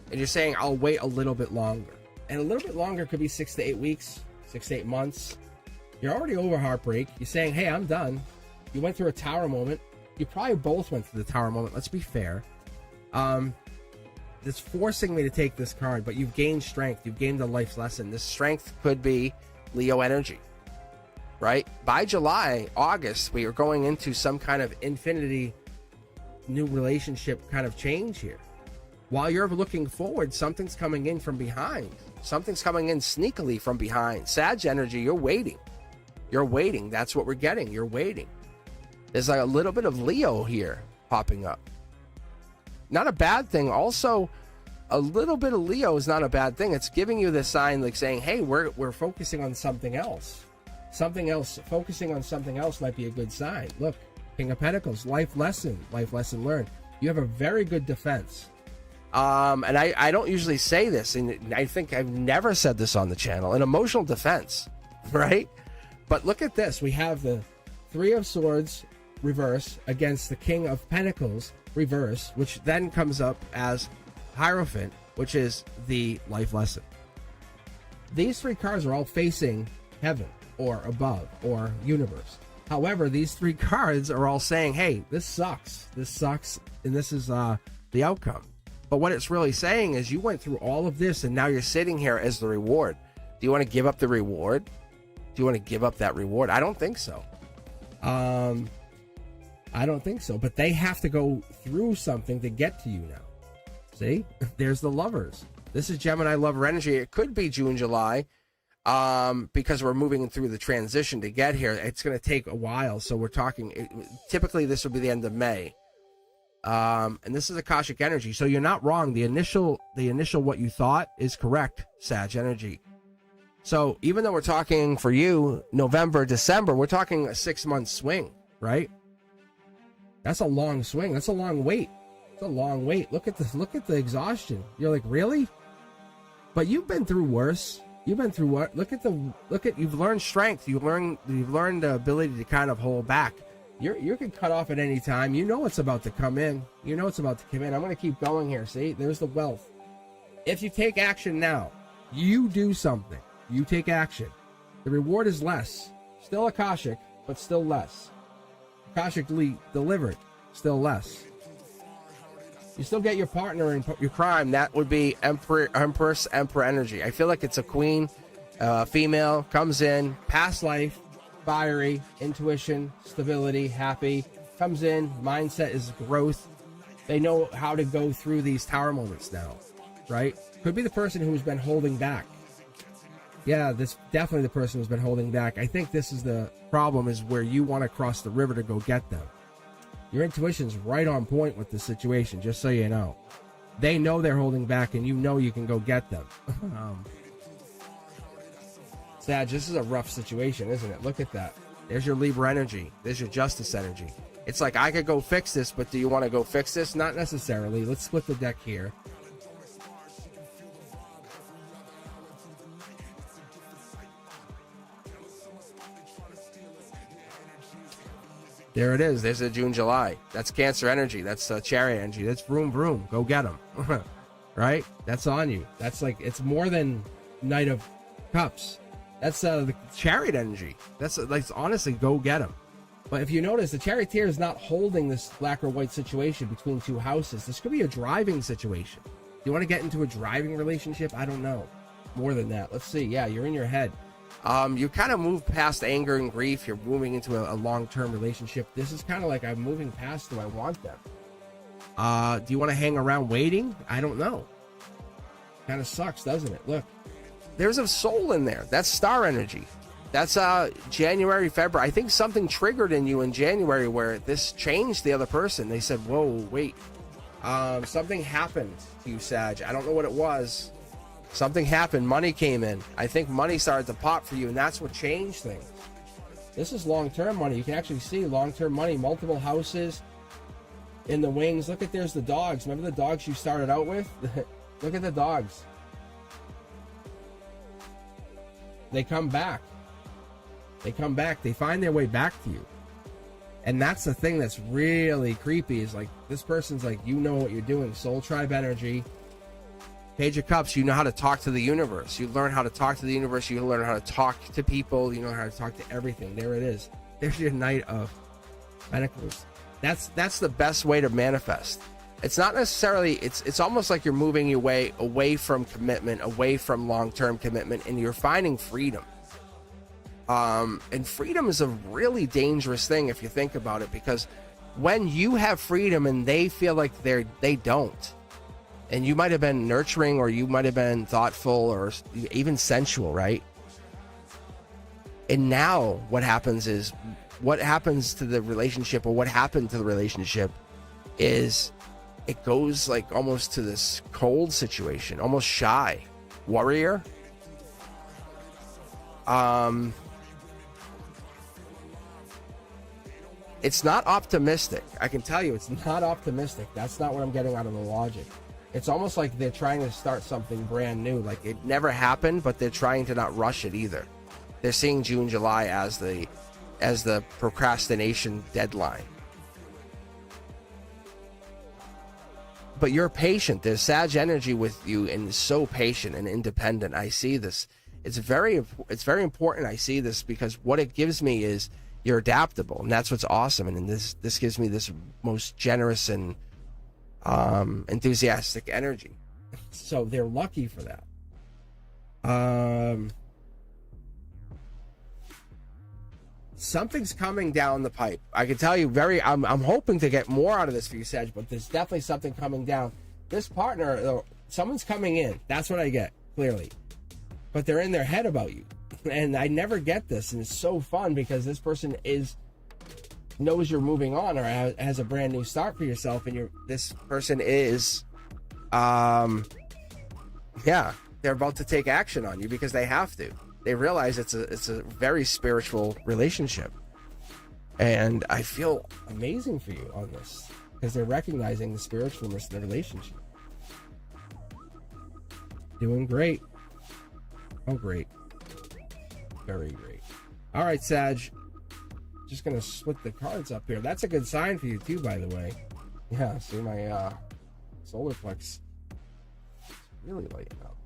[SPEAKER 1] And you're saying, I'll wait a little bit longer. And a little bit longer could be 6 to 8 weeks, 6 to 8 months. You're already over heartbreak. You're saying, hey, I'm done. You went through a tower moment. You probably both went through the tower moment. Let's be fair. It's forcing me to take this card, but you've gained strength. You've gained a life lesson. This strength could be Leo energy, right? By July, August, we are going into some kind of infinity, new relationship kind of change here. While you're looking forward, something's coming in from behind. Something's coming in sneakily from behind. Sag energy, you're waiting. You're waiting. That's what we're getting. You're waiting. There's like a little bit of Leo here popping up. Not a bad thing. Also, a little bit of Leo is not a bad thing. It's giving you this sign like saying, hey, we're focusing on something else. Something else. Focusing on something else might be a good sign. Look, King of Pentacles, life lesson learned. You have a very good defense. And I don't usually say this, and I think I've never said this on the channel, an emotional defense, right? But look at this. We have the Three of Swords reverse against the King of Pentacles reverse, which then comes up as Hierophant, which is the life lesson. These three cards are all facing heaven or above or universe. However, these three cards are all saying, hey, this sucks, and this is the outcome. But what it's really saying is you went through all of this and now you're sitting here as the reward. Do you want to give up the reward? Do you want to give up that reward? I don't think so. I don't think so. But they have to go through something to get to you now. See? There's the Lovers. This is Gemini lover energy. It could be June, July, because we're moving through the transition to get here. It's going to take a while. So we're talking, typically this will be the end of May. And this is Akashic energy. So you're not wrong. The initial what you thought is correct, Sag energy. So even though we're talking for you November, December, we're talking a 6-month swing, right? That's a long swing. That's a long wait. It's a long wait. Look at this. Look at the exhaustion. You're like, really? But you've been through worse. You've been through what? Look at you've learned strength. You've learned the ability to kind of hold back. You can cut off at any time. You know what's about to come in. You know what's about to come in. I'm going to keep going here. See, there's the wealth. If you take action now, you do something. You take action. The reward is less. Still Akashic, but still less. Akashically delivered, still less. You still get your partner in your crime. That would be Empress, Emperor energy. I feel like it's a queen, female, comes in, past life, fiery, intuition, stability, happy, comes in, mindset is growth. They know how to go through these tower moments now, right? Could be the person who's been holding back. Yeah, this definitely the person who's been holding back. I think this is the problem, is where you want to cross the river to go get them. Your intuition's right on point with the situation, just so you know. They know they're holding back, and you know you can go get them. Sag, this is a rough situation, isn't it? Look at that. There's your Libra energy. There's your Justice energy. It's like, I could go fix this, but do you want to go fix this? Not necessarily. Let's split the deck here. There it is. There's a June, July. That's Cancer energy. That's Chariot energy. That's vroom, vroom. Go get them. Right? That's on you. That's like, it's more than Knight of Cups. That's the Chariot energy. That's like, honestly, go get them. But if you notice, the Charioteer is not holding this black or white situation between two houses. This could be a driving situation. Do you want to get into a driving relationship? I don't know. More than that. Let's see. Yeah, you're in your head. You kind of move past anger and grief. You're moving into a long-term relationship. This is kind of like, I'm moving past, do I want them? Do you want to hang around waiting? I don't know. Kind of sucks, doesn't it? Look, there's a soul in there. That's star energy. That's January, February. I think something triggered in you in January where this changed the other person. They said, whoa, wait. Something happened to you, Sag. I don't know what it was. Something happened. Money came in. I think money started to pop for you, and that's what changed things. This is long-term money. You can actually see long-term money, multiple houses in the wings. Look at, there's the dogs. Remember the dogs you started out with? Look at the dogs. They come back. They come back. They find their way back to you. And that's the thing that's really creepy is like this person's like, you know what you're doing. Soul tribe energy. Page of Cups, you know how to talk to the universe. You learn how to talk to the universe. You learn how to talk to people. You know how to talk to everything. There it is. There's your Knight of Pentacles. That's the best way to manifest. It's not necessarily, it's almost like you're moving your way away from commitment, away from long-term commitment, and you're finding freedom. And freedom is a really dangerous thing if you think about it, because when you have freedom and they feel like they don't, and you might have been nurturing or you might have been thoughtful or even sensual, right? And now what happens is, what happens to the relationship, or what happened to the relationship, is it goes like almost to this cold situation, almost shy, warrior. It's not optimistic. I can tell you it's not optimistic. That's not what I'm getting out of the logic. It's almost like they're trying to start something brand new. Like it never happened, but they're trying to not rush it either. They're seeing June, July as the procrastination deadline. But you're patient. There's Sag energy with you and so patient and independent. I see this. It's very important. I see this because what it gives me is you're adaptable, and that's what's awesome. And this gives me this most generous and enthusiastic energy. So they're lucky for that. Something's coming down the pipe. I can tell you I'm hoping to get more out of this for you, Sag, but there's definitely something coming down. This partner, someone's coming in. That's what I get, clearly. But they're in their head about you. And I never get this, and it's so fun because this person knows you're moving on or has a brand new start for yourself, and this person is they're about to take action on you because they have to. They realize it's a very spiritual relationship, and I feel amazing for you on this because they're recognizing the spiritualness in the relationship. Doing great. Oh, great. Very great. All right, Sag. Just gonna split the cards up here. That's a good sign for you too, by the way. Yeah, see my solar plex really lighting up.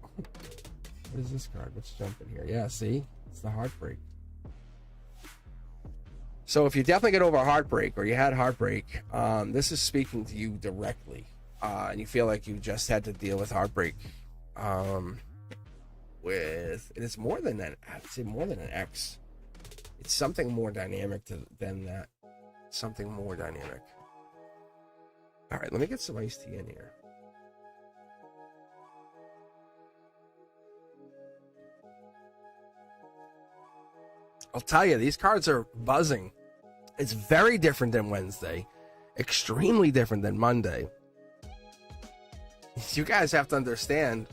[SPEAKER 1] What is this card? Let's jump in here. Yeah, see? It's the heartbreak. So if you definitely get over heartbreak or you had heartbreak, this is speaking to you directly. And you feel like you just had to deal with heartbreak. It's more than that. I'd say more than an ex. It's something more dynamic than that. Something more dynamic. All right, let me get some iced tea in here. I'll tell you, these cards are buzzing. It's very different than Wednesday. Extremely different than Monday. You guys have to understand,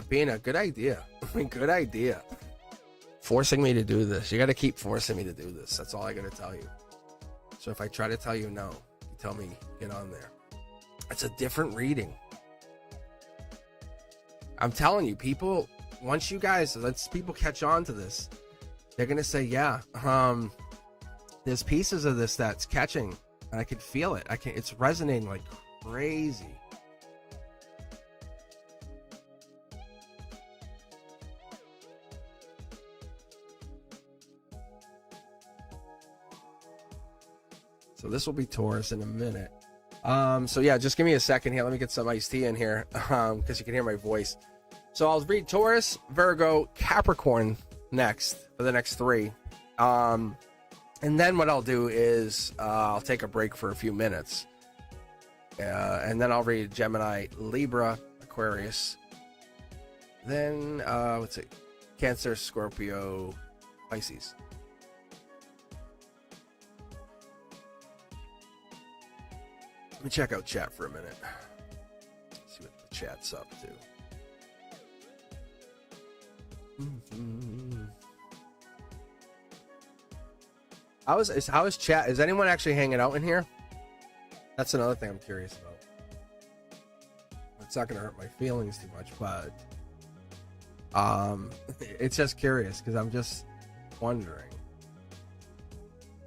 [SPEAKER 1] being a good idea. Good idea. Forcing me to do this. You got to keep forcing me to do this. That's all I got to tell you. So if I try to tell you no, you tell me get on there. It's a different reading. I'm telling you, people, once you guys, let's people catch on to this, they're going to say, yeah, there's pieces of this that's catching, and I can feel it. It's resonating like crazy. So this will be Taurus in a minute. So yeah, just give me a second here. Let me get some iced tea in here, because you can hear my voice. So I'll read Taurus, Virgo, Capricorn next for the next three. And then what I'll do is I'll take a break for a few minutes. And then I'll read Gemini, Libra, Aquarius. Then, let's see, Cancer, Scorpio, Pisces. Let me check out chat for a minute. See what the chat's up to. How is chat? Is anyone actually hanging out in here? That's another thing I'm curious about. It's not going to hurt my feelings too much, but it's just curious because I'm just wondering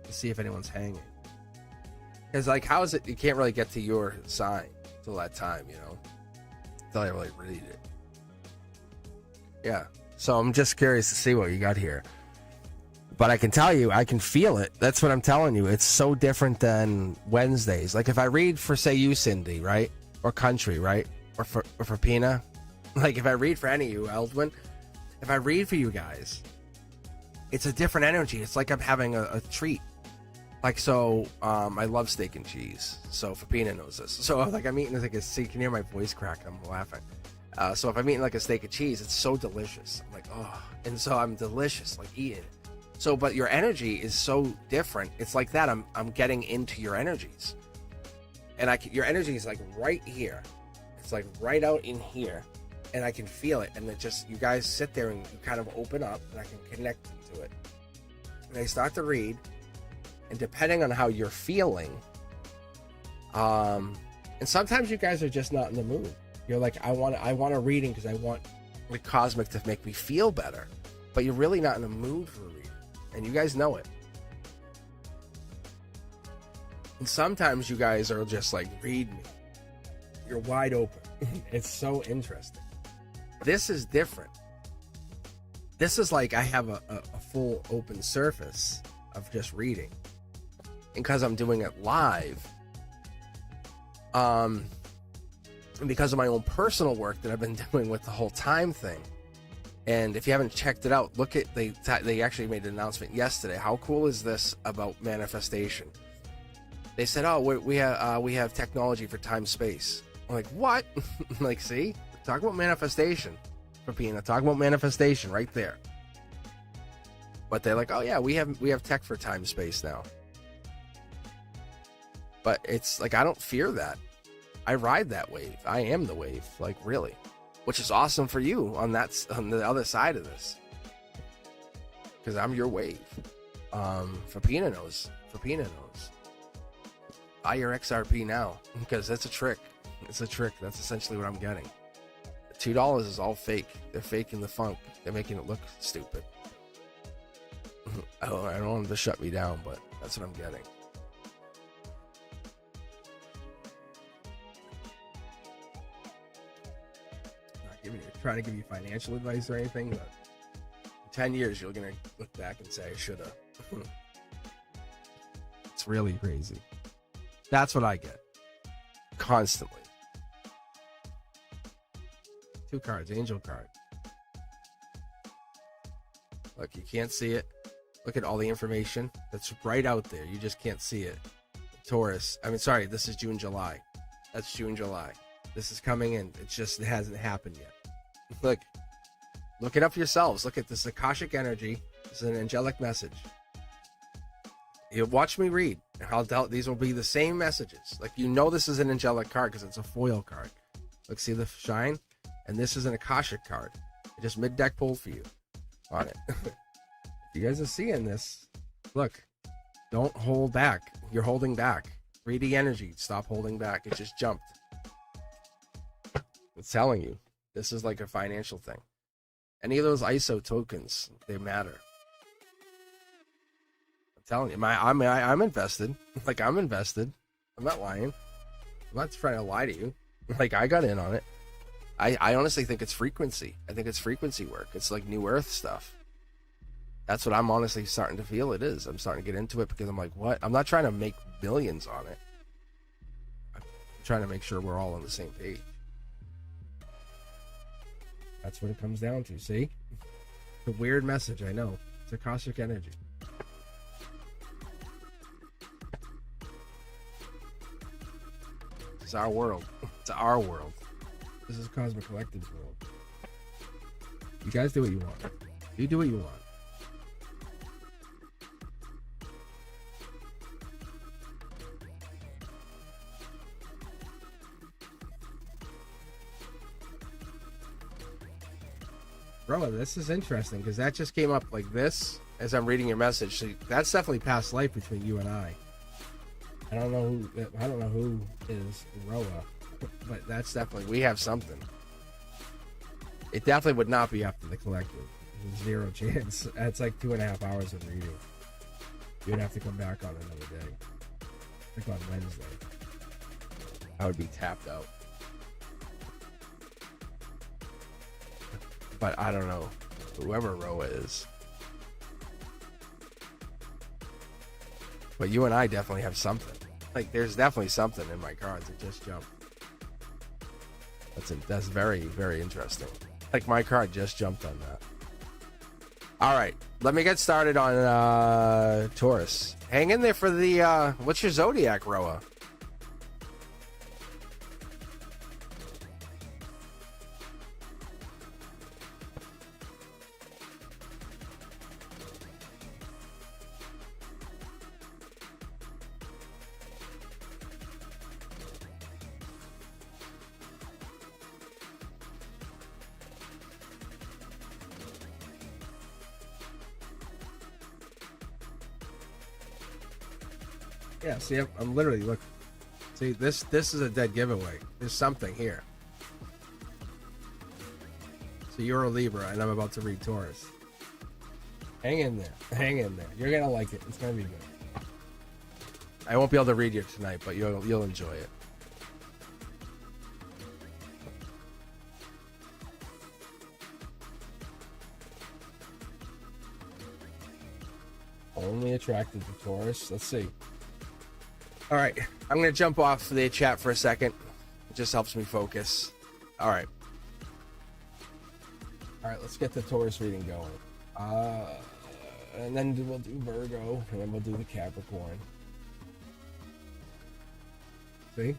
[SPEAKER 1] to see if anyone's hanging. Because like, how is it? You can't really get to your sign till that time, you know, until I really read it. Yeah. So I'm just curious to see what you got here. But I can tell you, I can feel it. That's what I'm telling you. It's so different than Wednesdays. Like if I read for, say, you, Cindy, right? Or Country, right? Or for Pina. Like if I read for any of you, Eldwin, if I read for you guys, it's a different energy. It's like I'm having a treat. Like, so, I love steak and cheese. So if Pina knows this. So like I'm eating like a, see, you can hear my voice crack. I'm laughing. So if I'm eating like a steak and cheese, it's so delicious. I'm like, oh, and so I'm delicious, like eating it. So, but your energy is so different. It's like that. I'm getting into your energies, and your energy is like right here. It's like right out in here, and I can feel it. And it just, you guys sit there and you kind of open up, and I can connect to it. And I start to read, and depending on how you're feeling, and sometimes you guys are just not in the mood. You're like, I want a reading because I want the cosmic to make me feel better, but you're really not in the mood for a reading. And you guys know it. And sometimes you guys are just like, read me. You're wide open. It's so interesting. This is different. This is like I have a full open surface of just reading. And because I'm doing it live, and because of my own personal work that I've been doing with the whole time thing. And if you haven't checked it out, look at, they actually made an announcement yesterday. How cool is this about manifestation? They said, oh, we have technology for time space. I'm like, what? Like, see, talk about manifestation for Pina. Talk about manifestation right there. But they're like, oh yeah, we have tech for time space now. But it's like, I don't fear that. I ride that wave. I am the wave, like really. Which is awesome for you on the other side of this, because I'm your wave. For Pina knows. Buy your XRP now, because that's a trick. It's a trick. That's essentially what I'm getting. $2 is all fake. They're faking the funk. They're making it look stupid. I don't want them to shut me down, but that's what I'm getting. Trying to give you financial advice or anything, but in 10 years you're gonna look back and say I should have. It's really crazy. That's what I get constantly. 2 cards, angel card. Look, you can't see it. Look at all the information that's right out there. You just can't see it. Taurus. I mean, sorry, this is June, July. That's June, July. This is coming in. It hasn't happened yet. Look it up yourselves. Look at this Akashic energy. This is an angelic message. You watch me read. I'll tell, these will be the same messages. Like, you know, this is an angelic card because it's a foil card. Look, see the shine? And this is an Akashic card. I just mid-deck pulled for you on it. If you guys are seeing this, look, don't hold back. You're holding back. 3D energy. Stop holding back. It just jumped. It's telling you. This is like a financial thing. Any of those ISO tokens, they matter. I'm telling you, I'm invested. Like, I'm invested. I'm not lying. I'm not trying to lie to you. Like, I got in on it. I honestly think it's frequency. I think it's frequency work. It's like New Earth stuff. That's what I'm honestly starting to feel it is. I'm starting to get into it because I'm like, what? I'm not trying to make millions on it. I'm trying to make sure we're all on the same page. That's what it comes down to, see? It's a weird message, I know. It's Akashic energy. It's our world. It's our world. This is Cosmic Collective's world. You guys do what you want. You do what you want. Roa, this is interesting because that just came up like this as I'm reading your message. So that's definitely past life between you and I. I don't know who is Roa, but that's definitely, we have something. It definitely would not be up to the collective. There's zero chance. That's like 2.5 hours of reading. You'd have to come back on another day. Like on Wednesday. I would be tapped out. But I don't know. Whoever Roa is. But you and I definitely have something. Like, there's definitely something in my cards that just jumped. That's very, very interesting. Like, my card just jumped on that. All right, let me get started on Taurus. Hang in there for the, what's your Zodiac, Roa? Yeah, see, I'm literally, look. See, this is a dead giveaway. There's something here. So you're a Libra, and I'm about to read Taurus. Hang in there. Hang in there. You're gonna like it. It's gonna be good. I won't be able to read you tonight, but you'll enjoy it. Only attracted to Taurus. Let's see. All right, I'm going to jump off the chat for a second. It just helps me focus. All right. All right, let's get the Taurus reading going. And then we'll do Virgo, and then we'll do the Capricorn. See?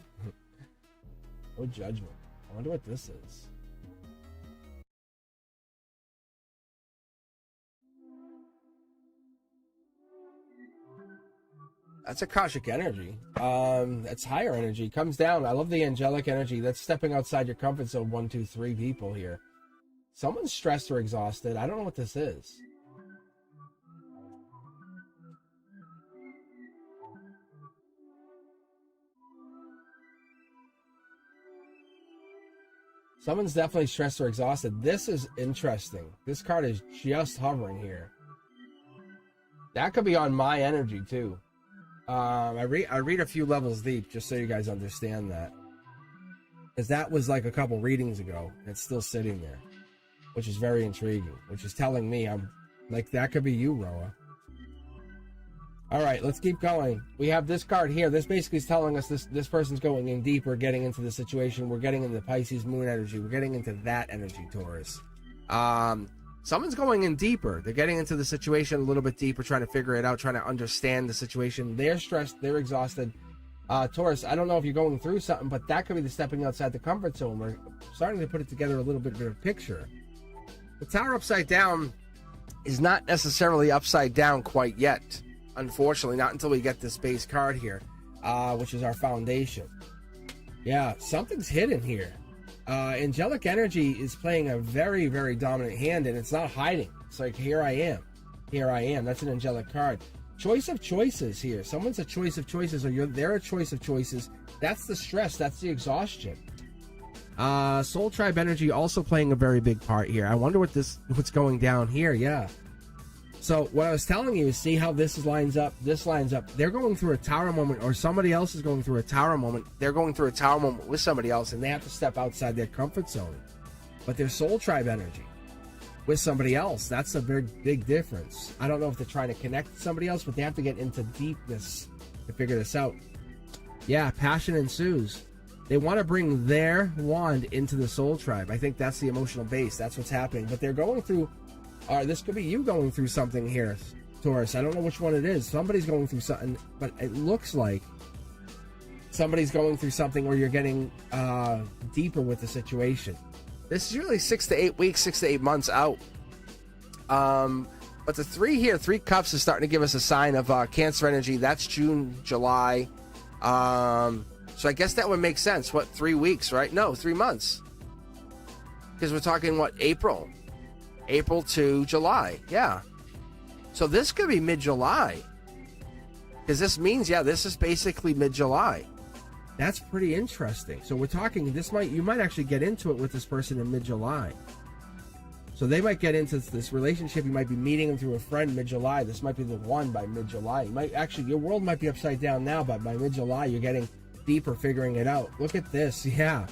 [SPEAKER 1] No judgment. I wonder what this is. That's Akashic energy. That's higher energy. Comes down. I love the angelic energy. That's stepping outside your comfort zone. 1, 2, 3 people here. Someone's stressed or exhausted. I don't know what this is. Someone's definitely stressed or exhausted. This is interesting. This card is just hovering here. That could be on my energy too. I read a few levels deep just so you guys understand that, because that was like a couple readings ago. It's still sitting there, which is very intriguing. Which is telling me I'm like, that could be you, Roa. All right, let's keep going. We have this card here. This basically is telling us this person's going in deeper, getting into the situation. We're getting into Pisces moon energy. We're getting into that energy, Taurus. Someone's going in deeper. They're getting into the situation a little bit deeper, trying to figure it out, trying to understand the situation. They're stressed. They're exhausted. Taurus, I don't know if you're going through something, but that could be the stepping outside the comfort zone. We're starting to put it together a little bit of a picture. The Tower upside down is not necessarily upside down quite yet. Unfortunately, not until we get this base card here, which is our foundation. Yeah, something's hidden here. Angelic energy is playing a very, very dominant hand, and it's not hiding. It's like, here I am. Here I am. That's an angelic card. Choice of choices here. Someone's a choice of choices, or they're a choice of choices. That's the stress. That's the exhaustion. Soul Tribe energy also playing a very big part here. I wonder what's going down here. Yeah. So what I was telling you is, see how this lines up. This lines up. They're going through a tower moment, or somebody else is going through a tower moment. They're going through a tower moment with somebody else, and they have to step outside their comfort zone. But their Soul Tribe energy with somebody else, that's a very big difference. I don't know if they're trying to connect with somebody else, but they have to get into deepness to figure this out. Yeah, passion ensues. They want to bring their wand into the Soul Tribe. I think that's the emotional base. That's what's happening. But they're going through... this could be you going through something here, Taurus. I don't know which one it is. Somebody's going through something, but it looks like somebody's going through something where you're getting deeper with the situation. This is really 6 to 8 weeks, 6 to 8 months out. But the 3 here, 3 cups, is starting to give us a sign of Cancer energy. That's June, July. So I guess that would make sense. What, 3 weeks, right? No, 3 months. Because we're talking, what, April? April to July. Yeah. So this could be mid-July. Because this means, yeah, this is basically mid-July. That's pretty interesting. So we're talking, you might actually get into it with this person in mid-July. So they might get into this relationship. You might be meeting them through a friend mid-July. This might be the one by mid-July. Your world might be upside down now, but by mid-July, you're getting deeper, figuring it out. Look at this. Yeah.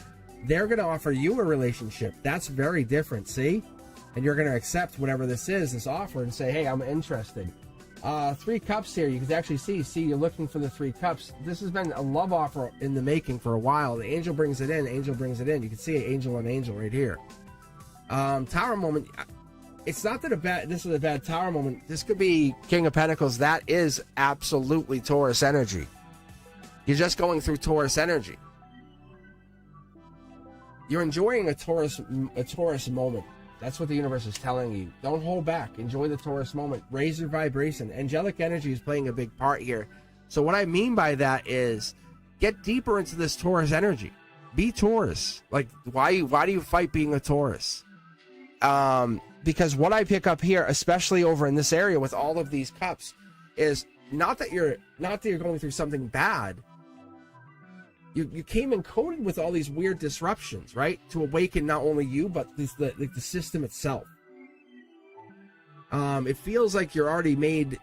[SPEAKER 1] They're going to offer you a relationship. That's very different, see? And you're going to accept whatever this is, this offer, and say, hey, I'm interested. 3 cups here. You can actually see you're looking for the 3 cups. This has been a love offer in the making for a while. The angel brings it in. Angel brings it in. You can see angel and angel right here. Tower moment. It's not that this is a bad tower moment. This could be King of Pentacles. That is absolutely Taurus energy. You're just going through Taurus energy. You're enjoying a Taurus moment. That's what the universe is telling you. Don't hold back. Enjoy the Taurus moment. Raise your vibration. Angelic energy is playing a big part here. So what I mean by that is get deeper into this Taurus energy. Be Taurus. Like, why do you fight being a Taurus? Because what I pick up here, especially over in this area with all of these cups, is not that you're going through something bad. You came encoded with all these weird disruptions, right? To awaken not only you, but the system itself. It feels like you're already made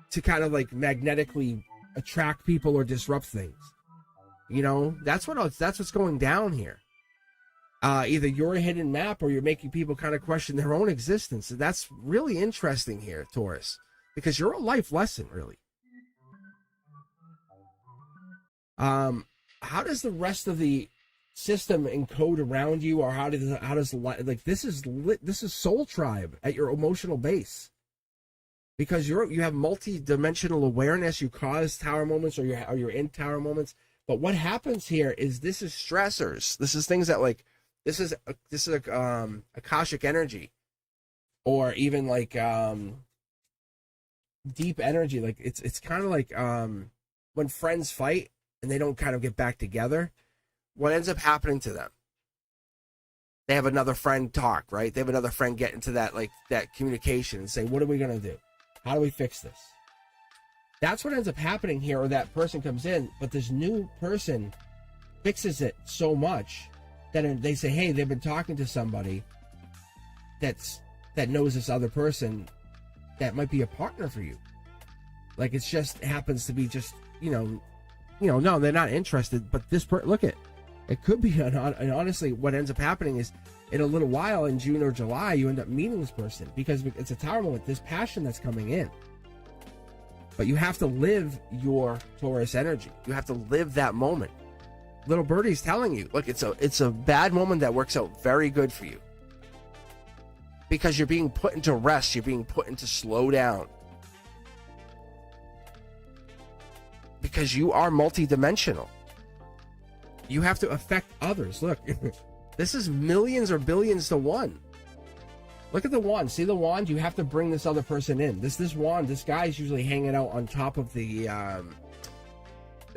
[SPEAKER 1] to kind of like magnetically attract people or disrupt things. You know, that's what's going down here. Either you're a hidden map or you're making people kind of question their own existence. And that's really interesting here, Taurus, because you're a life lesson, really. How does the rest of the system encode around you, or how does like this is Soul Tribe at your emotional base, because you have multi-dimensional awareness. You cause tower moments, or you're in tower moments. But what happens here is this is stressors. This is things that like this is Akashic energy, or even like deep energy. Like it's kind of like when friends fight and they don't kind of get back together, what ends up happening to them? They have another friend talk, right? They have another friend get into that communication and say, what are we going to do? How do we fix this? That's what ends up happening here, or that person comes in, but this new person fixes it so much that they say, hey, they've been talking to somebody that knows this other person that might be a partner for you. Like, it just happens to be just, no, they're not interested, but look at it could be, and honestly, what ends up happening is in a little while, in June or July, you end up meeting this person because it's a tower moment, this passion that's coming in. But you have to live your Taurus energy. You have to live that moment. Little birdie's telling you, look, it's a bad moment that works out very good for you. Because you're being put into rest, you're being put into slow down. Because you are multidimensional. You have to affect others. Look, this is millions or billions to one. Look at the wand. See the wand? You have to bring this other person in. This wand, this guy's usually hanging out on top of the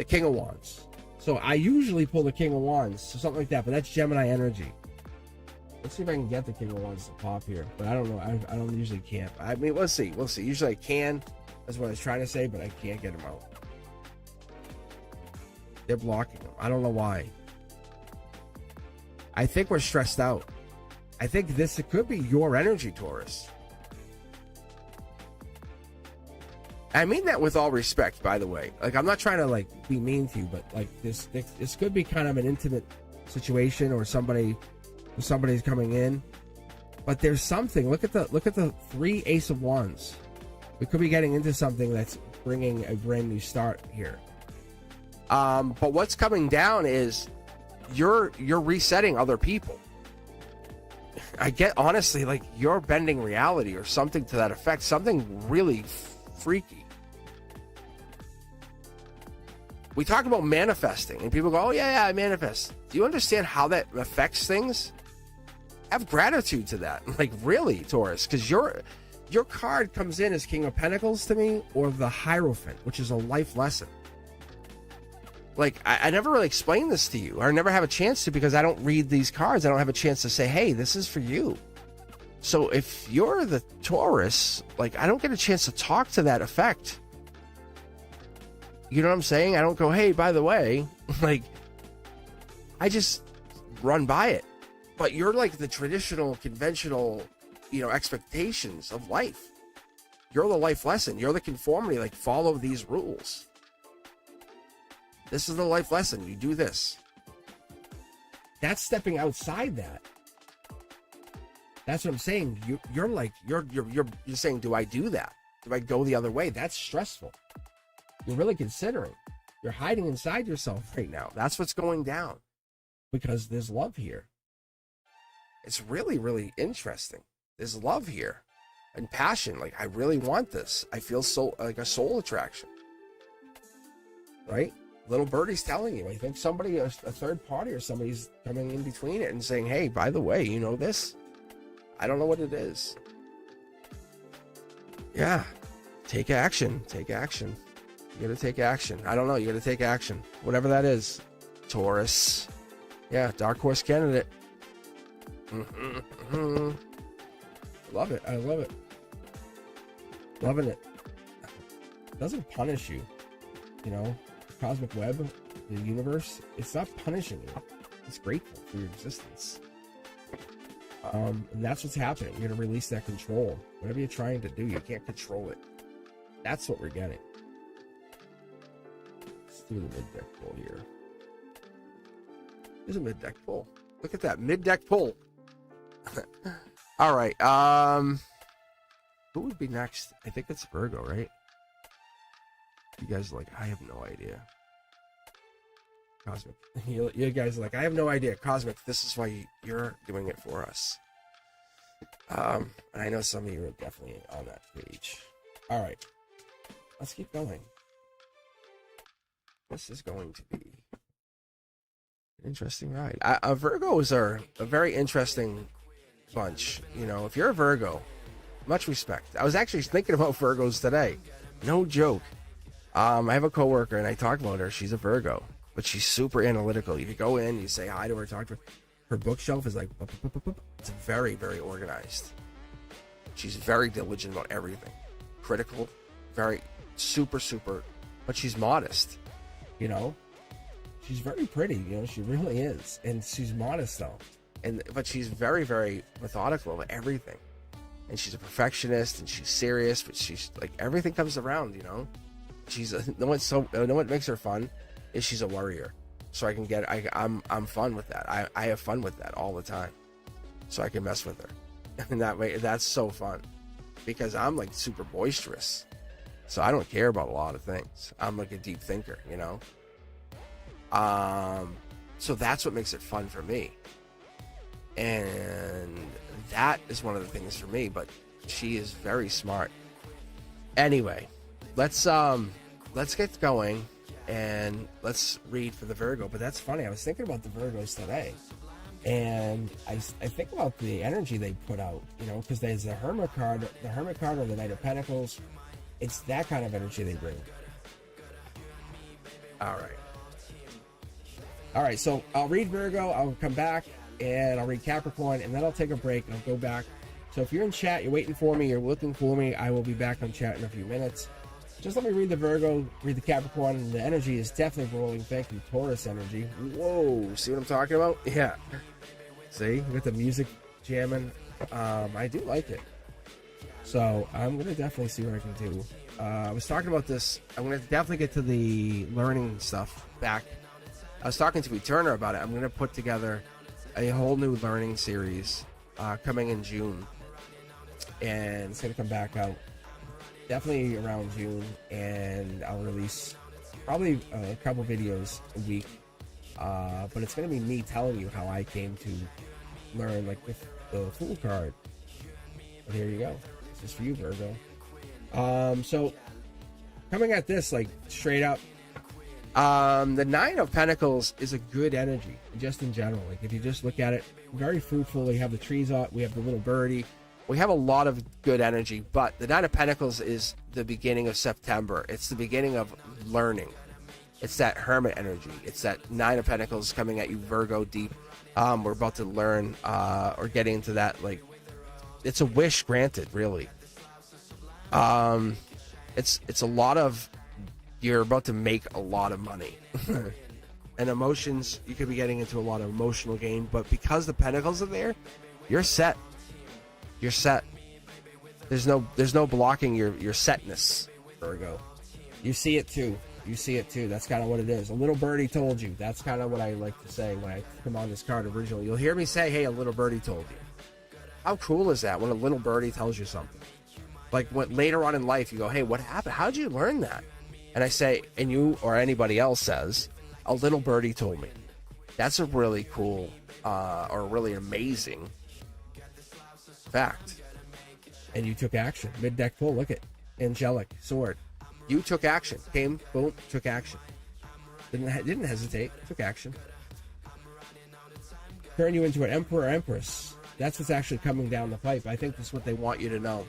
[SPEAKER 1] King of Wands. So I usually pull the King of Wands, so something like that, but that's Gemini energy. Let's see if I can get the King of Wands to pop here, but I don't know. I don't usually can't. I mean, we'll see. Usually I can. That's what I was trying to say, but I can't get them out. They're blocking them. I don't know why. I think we're stressed out. I think it could be your energy, Taurus. I mean that with all respect, by the way. Like, I'm not trying to be mean to you, but this could be kind of an intimate situation, or somebody's coming in. But there's something. Look at the 3 Ace of Wands. We could be getting into something that's bringing a brand new start here. But what's coming down is you're resetting other people. I get, honestly, like, you're bending reality or something to that effect. Something really freaky. We talk about manifesting, and people go, oh yeah, I manifest. Do you understand how that affects things? Have gratitude to that. Like, really, Taurus, because your card comes in as King of Pentacles to me, or the Hierophant, which is a life lesson. Like, I never really explained this to you. I never have a chance to, because I don't read these cards. I don't have a chance to say, hey, this is for you. So if you're the Taurus, like, I don't get a chance to talk to that effect. You know what I'm saying? I don't go, hey, by the way, like, I just run by it. But you're like the traditional, conventional, expectations of life. You're the life lesson. You're the conformity, like, follow these rules. This is the life lesson. You do this. That's stepping outside that. That's what I'm saying. You're saying, do I do that? Do I go the other way? That's stressful. You're really considering. You're hiding inside yourself right now. That's what's going down. Because there's love here. It's really, really interesting. There's love here. And passion. Like, I really want this. I feel so like a soul attraction. Right? Little birdie's telling you. I think somebody, a third party or somebody's coming in between it and saying, hey, by the way, you know this? I don't know what it is. Yeah. Take action. Take action. You gotta take action. I don't know. You gotta take action. Whatever that is. Taurus. Yeah, dark horse candidate. Love it. I love it. Loving it. Doesn't punish you. Cosmic web, the universe, it's not punishing you. It's grateful for your existence. And that's what's happening. You're going to release that control. Whatever you're trying to do, you can't control it. That's what we're getting. Let's do the mid-deck pull here. There's a mid-deck pull. Look at that, mid-deck pull. All right. Who would be next? I think it's Virgo, right? You guys are like, I have no idea. Cosmic. You guys are like, I have no idea. Cosmic, this is why you're doing it for us. And I know some of you are definitely on that page. All right. Let's keep going. This is going to be an interesting ride. Virgos are a very interesting bunch. If you're a Virgo, much respect. I was actually thinking about Virgos today. No joke. I have a coworker and I talk about her. She's a Virgo, but she's super analytical. If you go in, you say hi to her, talk to her. Her bookshelf is like, it's very, very organized. She's very diligent about everything. Critical, very super, but she's modest. She's very pretty. She really is. And she's modest though. But she's very, very methodical about everything. And she's a perfectionist and she's serious, but she's like, everything comes around, She's what makes her fun is she's a warrior. So I'm fun with that. I have fun with that all the time. So I can mess with her. And that way, that's so fun. Because I'm like super boisterous. So I don't care about a lot of things. I'm like a deep thinker, So that's what makes it fun for me. And that is one of the things for me, but she is very smart. Anyway, let's get going and let's read for the Virgo. But that's funny. I was thinking about the Virgos today, and I think about the energy they put out, because there's the Hermit card or the Knight of Pentacles. It's that kind of energy they bring. All right. So I'll read Virgo. I'll come back and I'll read Capricorn, and then I'll take a break and I'll go back. So if you're in chat, you're waiting for me, you're looking for me, I will be back on chat in a few minutes. Just let me read the Virgo, read the Capricorn, and the energy is definitely rolling. Thank you, Taurus energy. Whoa, see what I'm talking about? Yeah. See, we got the music jamming. I do like it. So I'm going to definitely see what I can do. I was talking about this. I'm going to definitely get to the learning stuff back. I was talking to Eterna about it. I'm going to put together a whole new learning series coming in June. And it's going to come back out definitely around June. And I'll release probably a couple videos a week. But it's going to be me telling you how I came to learn like the Fool card. But here you go. This is for you, Virgo. So coming at this like straight up, the Nine of Pentacles is a good energy just in general. Like if you just look at it, very fruitful. We have the trees out, we have the little birdie, we have a lot of good energy. But the Nine of Pentacles is the beginning of September. It's the beginning of learning. It's that hermit energy. It's that Nine of Pentacles coming at you, Virgo, deep. We're about to learn or getting into that like it's a wish granted, really. It's a lot of, you're about to make a lot of money. And emotions, you could be getting into a lot of emotional gain, but because the pentacles are there, you're set. You're set. There's no blocking your setness, Virgo. You see it too. You see it too. That's kind of what it is. A little birdie told you. That's kind of what I like to say when I come on this card originally. You'll hear me say, hey, a little birdie told you. How cool is that when a little birdie tells you something? Like what later on in life you go, hey, what happened? How'd you learn that? And I say, and you or anybody else says, a little birdie told me. That's a really cool or really amazing fact. And you took action. Mid-deck pull, look at angelic sword. You took action. Came, boom, took action. Didn't hesitate, took action. Turn you into an emperor or empress. That's what's actually coming down the pipe. I think that's what they want you to know.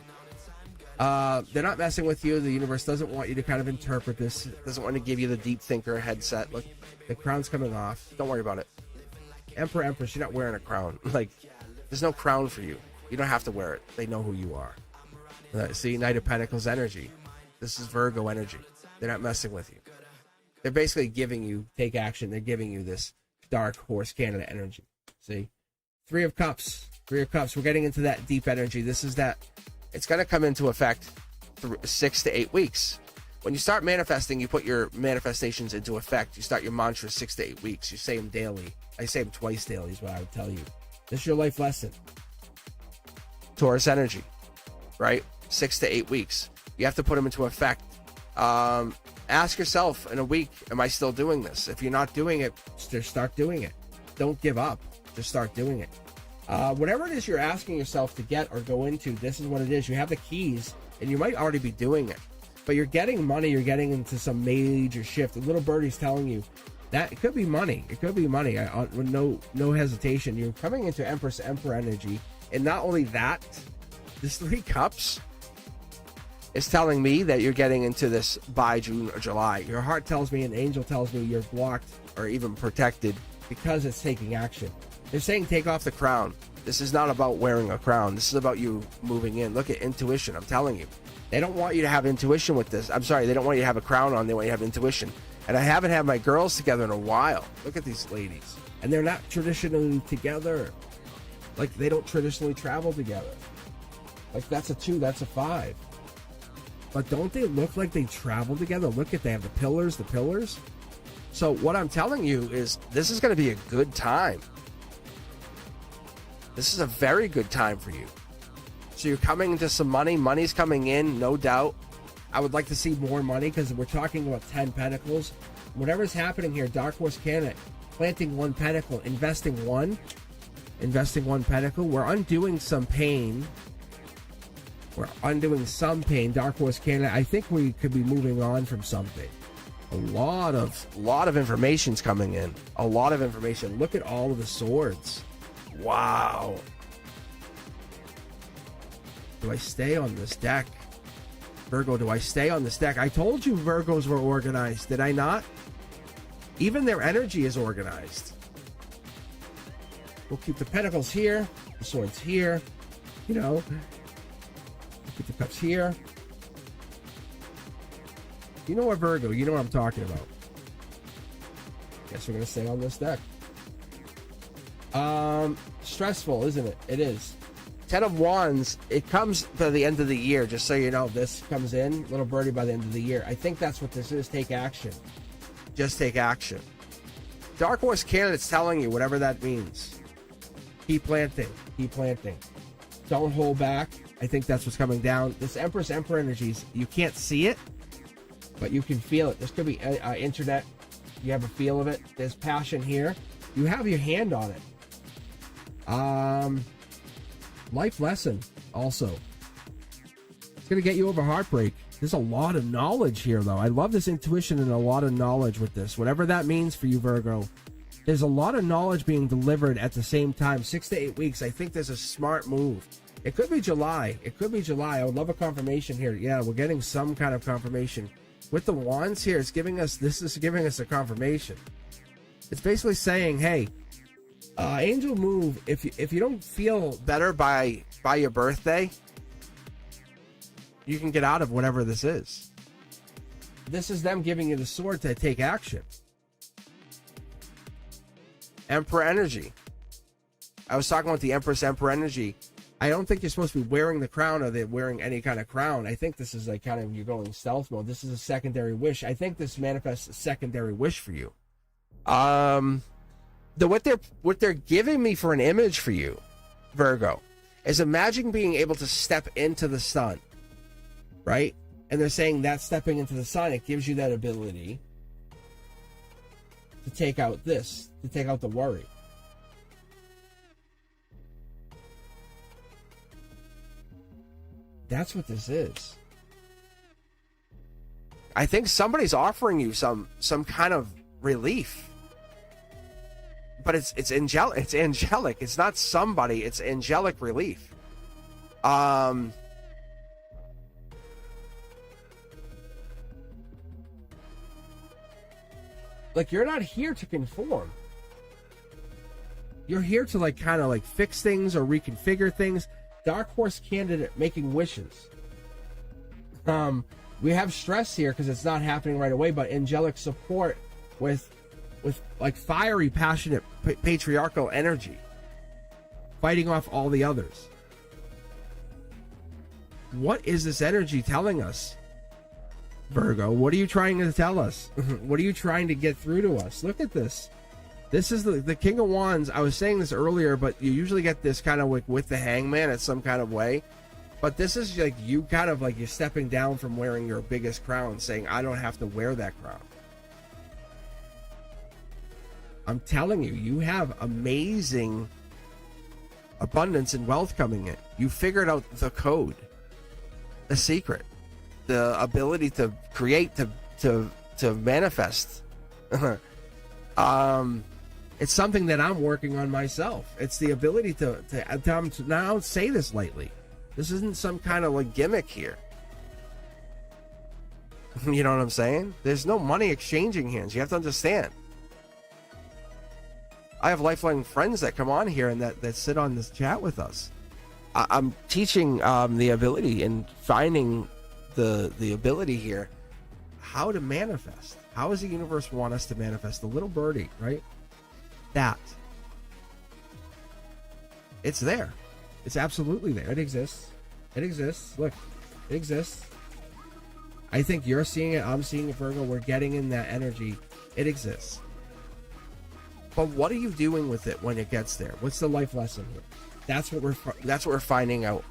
[SPEAKER 1] They're not messing with you. The universe doesn't want you to kind of interpret this. Doesn't want to give you the deep thinker headset. Look, the crown's coming off. Don't worry about it. Emperor, empress, you're not wearing a crown. Like, there's no crown for you. You don't have to wear it. They know who you are. See, Knight of Pentacles energy. This is Virgo energy. They're not messing with you. They're basically giving you, take action. They're giving you this dark horse Canada energy. See? Three of Cups. Three of Cups. We're getting into that deep energy. This is that. It's going to come into effect through 6 to 8 weeks. When you start manifesting, you put your manifestations into effect. You start your mantras 6 to 8 weeks. You say them daily. I say them twice daily is what I would tell you. This is your life lesson. Taurus energy, right? 6 to 8 weeks. You have to put them into effect. Ask yourself in a week, am I still doing this? If you're not doing it, just start doing it. Don't give up. Just start doing it. Whatever it is you're asking yourself to get or go into, this is what it is. You have the keys, and you might already be doing it. But you're getting money. You're getting into some major shift. A little birdie's telling you that it could be money. It could be money. With no hesitation. You're coming into Empress, Emperor energy. And not only that, this 3 Cups is telling me that you're getting into this by June or July. Your heart tells me, an angel tells me you're blocked or even protected because it's taking action. They're saying take off the crown. This is not about wearing a crown. This is about you moving in. Look at intuition. I'm telling you. They don't want you to have intuition with this. I'm sorry. They don't want you to have a crown on. They want you to have intuition. And I haven't had my girls together in a while. Look at these ladies. And they're not traditionally together. Like, they don't traditionally travel together. Like, that's a 2. That's a 5. But don't they look like they travel together? Look at, they have the pillars. So what I'm telling you is this is going to be a good time. This is a very good time for you. So you're coming into some money. Money's coming in, no doubt. I would like to see more money because we're talking about 10 pentacles. Whatever's happening here, Dark Horse Canada, planting 1 pentacle, investing one pentacle. We're undoing some pain. Dark Horse Canada. I think we could be moving on from something. A lot of information's coming in. A lot of information. Look at all of the swords. Wow. Do I stay on this deck? Virgo, do I stay on this deck? I told you Virgos were organized, did I not? Even their energy is organized. We'll keep the pentacles here, the swords here, you know. We'll keep the cups here. You know what, Virgo? You know what I'm talking about. Guess we're going to stay on this deck. Stressful, isn't it? It is. 10 of Wands, it comes by the end of the year, just so you know. This comes in, little birdie, by the end of the year. I think that's what this is. Take action. Just take action. Dark Horse Canada's telling you, whatever that means. Keep planting. Keep planting. Don't hold back. I think that's what's coming down. This Empress, Emperor energies, you can't see it, but you can feel it. This could be internet. You have a feel of it. There's passion here. You have your hand on it. Life lesson also. It's going to get you over heartbreak. There's a lot of knowledge here, though. I love this intuition and a lot of knowledge with this. Whatever that means for you, Virgo. There's a lot of knowledge being delivered at the same time. 6 to 8 weeks. I think there's a smart move. It could be July. It could be July. I would love a confirmation here. Yeah, we're getting some kind of confirmation. With the wands here, this is giving us a confirmation. It's basically saying, hey, Angel move, if you don't feel better by your birthday, you can get out of whatever this is. This is them giving you the sword to take action. Emperor energy. I was talking about the Empress Emperor energy. I don't think you're supposed to be wearing the crown, or they're wearing any kind of crown. I think this is like kind of, you're going stealth mode. This is a secondary wish. I think this manifests a secondary wish for you. What they're giving me for an image for you, Virgo, is imagine being able to step into the sun, right? And they're saying that stepping into the sun, it gives you that ability to take out this, to take out the worry. That's what this is. I think somebody's offering you some kind of relief. But it's angelic. It's angelic. It's not somebody. It's angelic relief. Like, you're not here to conform. You're here to like kind of like fix things or reconfigure things. Dark horse candidate making wishes. We have stress here because it's not happening right away, but angelic support with like fiery, passionate, patriarchal energy, fighting off all the others. What is this energy telling us, Virgo? What are you trying to tell us? What are you trying to get through to us? Look at this. This is the King of Wands. I was saying this earlier, but you usually get this kind of with the Hangman in some kind of way. But this is like you kind of like you're stepping down from wearing your biggest crown, saying, I don't have to wear that crown. I'm telling you, you have amazing abundance and wealth coming in. You figured out the code, the secret, the ability to create, to manifest. It's something that I'm working on myself. It's the ability to now say this lightly. This isn't some kind of like gimmick here. You know what I'm saying? There's no money exchanging hands. You have to understand. I have lifelong friends that come on here and that sit on this chat with us. I'm teaching the ability and finding the ability here, how to manifest. How does the universe want us to manifest? The little birdie, right? That. It's there. It's absolutely there. It exists. It exists. Look, it exists. I think you're seeing it. I'm seeing it, Virgo. We're getting in that energy. It exists. But what are you doing with it when it gets there? What's the life lesson here? That's what we're finding out.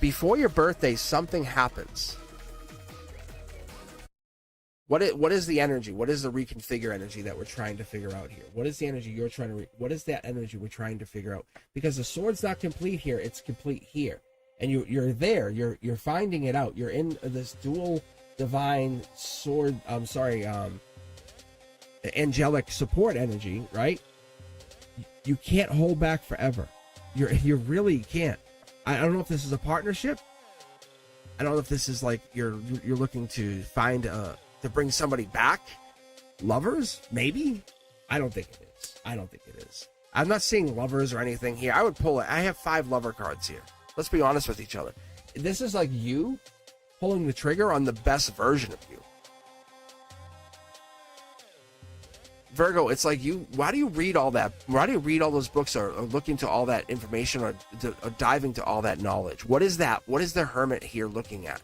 [SPEAKER 1] Before your birthday, something happens. What is the energy? What is the reconfigure energy that we're trying to figure out here? What is the energy you're trying to what is that energy we're trying to figure out? Because the sword's not complete here, it's complete here. And you're there, you're finding it out. You're in this dual divine sword, angelic support energy, right? You can't hold back forever. You really can't. I don't know if this is a partnership. I don't know if this is like you're looking to find to bring somebody back. Lovers, maybe. I don't think it is. I'm not seeing lovers or anything here. I would pull it. I have 5 lover cards here. Let's be honest with each other. This is like you pulling the trigger on the best version of you. Virgo, it's like you, why do you read all that? Why do you read all those books or look into all that information or dive into all that knowledge? What is that? What is the hermit here looking at?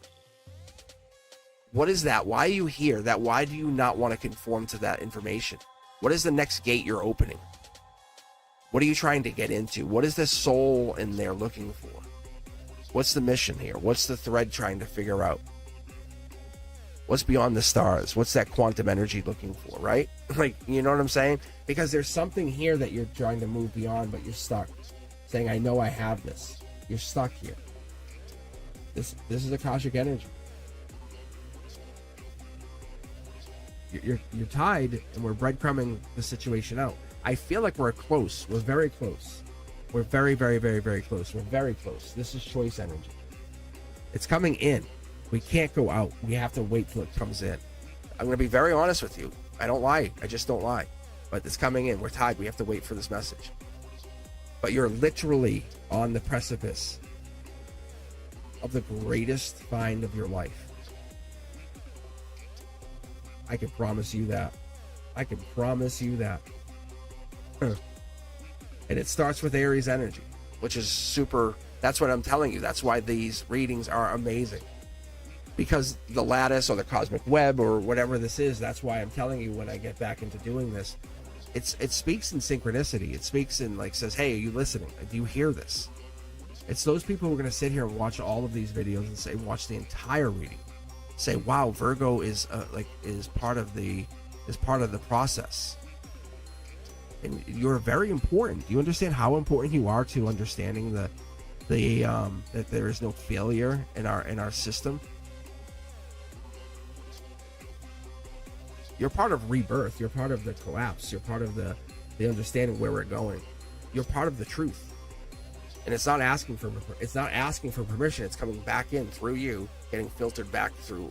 [SPEAKER 1] What is that? Why are you here? Why do you not want to conform to that information? What is the next gate you're opening? What are you trying to get into? What is the soul in there looking for? What's the mission here? What's the thread trying to figure out? What's beyond the stars? What's that quantum energy looking for, right? Like, you know what I'm saying? Because there's something here that you're trying to move beyond, but you're stuck. Saying, I know I have this. You're stuck here. This is Akashic energy. You're tied, and we're breadcrumbing the situation out. I feel like we're close. We're very close. We're very, very, very, very close. We're very close. This is choice energy. It's coming in. We can't go out. We have to wait till it comes in. I'm going to be very honest with you. I don't lie. I just don't lie. but it's coming in. We're tied. We have to wait for this message. But you're literally on the precipice of the greatest find of your life. I can promise you that. I can promise you that. And it starts with Aries energy, which is super. That's what I'm telling you. That's why these readings are amazing. Because the lattice or the cosmic web or whatever this is, that's why I'm telling you when I get back into doing this, it speaks in synchronicity. It speaks in, like, says, hey, are you listening? Do you hear this? It's those people who are going to sit here and watch all of these videos and say, watch the entire reading. Say, wow, Virgo is part of the process. And you're very important. Do you understand how important you are to understanding that there is no failure in our system? You're part of rebirth. You're part of the collapse. You're part of the understanding where we're going. You're part of the truth. And it's not asking for permission. It's coming back in through you, getting filtered back through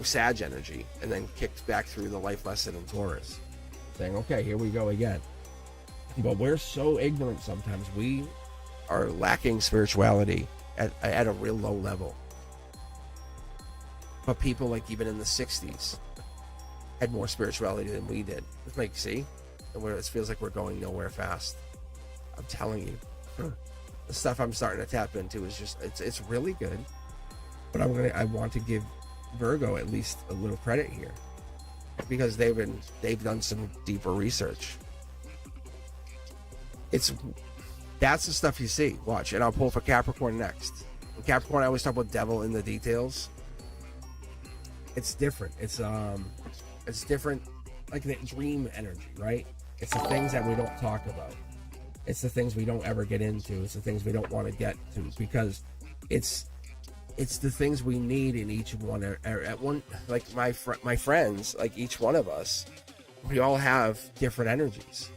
[SPEAKER 1] Sag energy, and then kicked back through the life lesson in Taurus, saying, okay, here we go again. But we're so ignorant sometimes. We are lacking spirituality at a real low level. But people, like, even in the 60s had more spirituality than we did. It's like, see? And it feels like we're going nowhere fast. I'm telling you. The stuff I'm starting to tap into is just, it's really good. But I want to give Virgo at least a little credit here, because they've done some deeper research. That's the stuff you see. Watch, and I'll pull for Capricorn next. In Capricorn, I always talk about devil in the details. It's different. It's different, like the dream energy, right? It's the things that we don't talk about. It's the things we don't ever get into. It's the things we don't want to get to, because it's the things we need in each one. At one, like my friends, like each one of us, we all have different energies.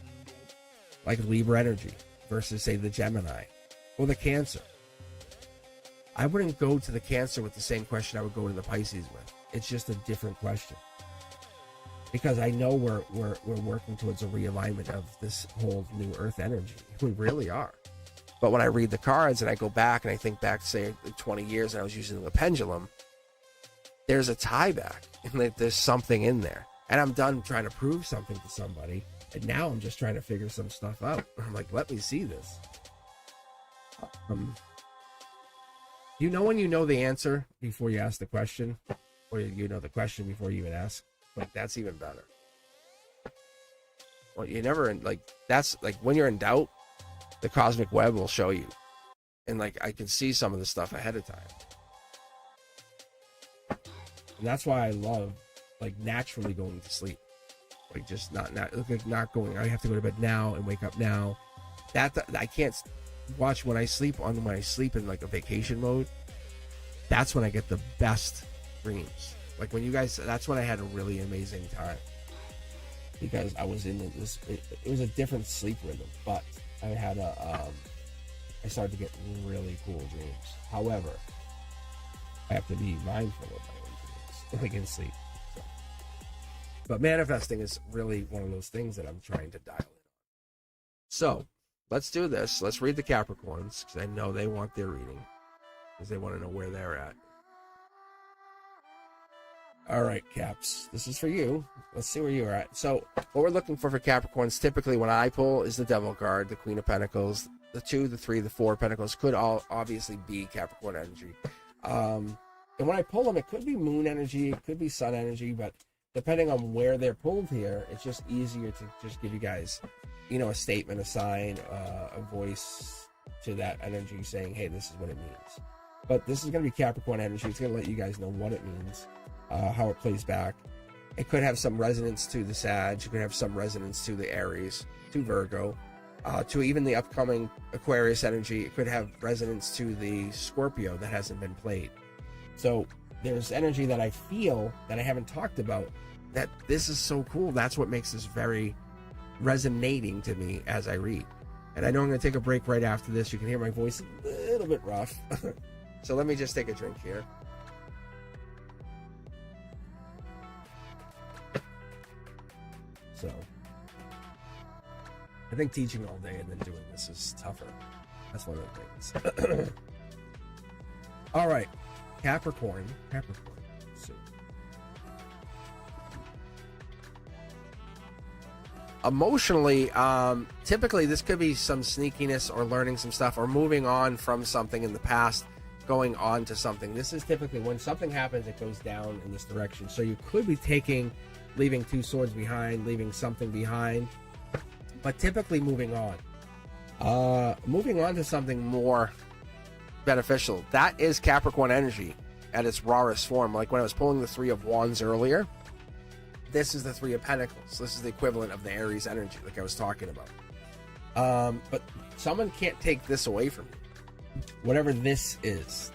[SPEAKER 1] Like Libra energy versus, say, the Gemini or the Cancer. I wouldn't go to the Cancer with the same question I would go to the Pisces with. It's just a different question. Because I know we're working towards a realignment of this whole new Earth energy. We really are. But when I read the cards and I go back and I think back, say, 20 years, and I was using the pendulum, there's a tie back, and there's something in there. And I'm done trying to prove something to somebody, and now I'm just trying to figure some stuff out. I'm like, let me see this. You know when you know the answer before you ask the question, or you know the question before you even ask? Like, that's even better. Well, you never, like, that's like when you're in doubt, the cosmic web will show you. And like, I can see some of the stuff ahead of time. And that's why I love, like, naturally going to sleep. Like, just not going, I have to go to bed now and wake up now. That I can't watch when I sleep in like a vacation mode. That's when I get the best dreams. Like when you guys, that's when I had a really amazing time, because I was in this. It was a different sleep rhythm, but I had I started to get really cool dreams. However, I have to be mindful of my own dreams, like in sleep. So. But manifesting is really one of those things that I'm trying to dial in on. So let's do this. Let's read the Capricorns, because I know they want their reading, because they want to know where they're at. All right, Caps, this is for you. Let's see where you're at. So what we're looking for Capricorns, typically when I pull, is the Devil card, the Queen of Pentacles, the 2, the 3, the 4 Pentacles could all obviously be Capricorn energy. And when I pull them, it could be Moon energy, it could be Sun energy, but depending on where they're pulled here, it's just easier to just give you guys, a statement, a sign, a voice to that energy saying, hey, this is what it means. But this is going to be Capricorn energy. It's going to let you guys know what it means. How it plays back. It could have some resonance to the Sag. It could have some resonance to the Aries, to Virgo, to even the upcoming Aquarius energy. It could have resonance to the Scorpio that hasn't been played. So there's energy that I feel that I haven't talked about, that this is so cool. That's what makes this very resonating to me as I read. And I know I'm going to take a break right after this. You can hear my voice a little bit rough. So let me just take a drink here. So I think teaching all day and then doing this is tougher. That's one of the things. All right, Capricorn. Let's see. Emotionally, typically this could be some sneakiness or learning some stuff or moving on from something in the past, going on to something. This is typically when something happens, it goes down in this direction. So you could be leaving two swords behind, leaving something behind, but typically moving on to something more beneficial. That is Capricorn energy at its rawest form. Like when I was pulling the Three of Wands earlier, this is the Three of Pentacles. This is the equivalent of the Aries energy, like I was talking about. But someone can't take this away from you. Whatever this is,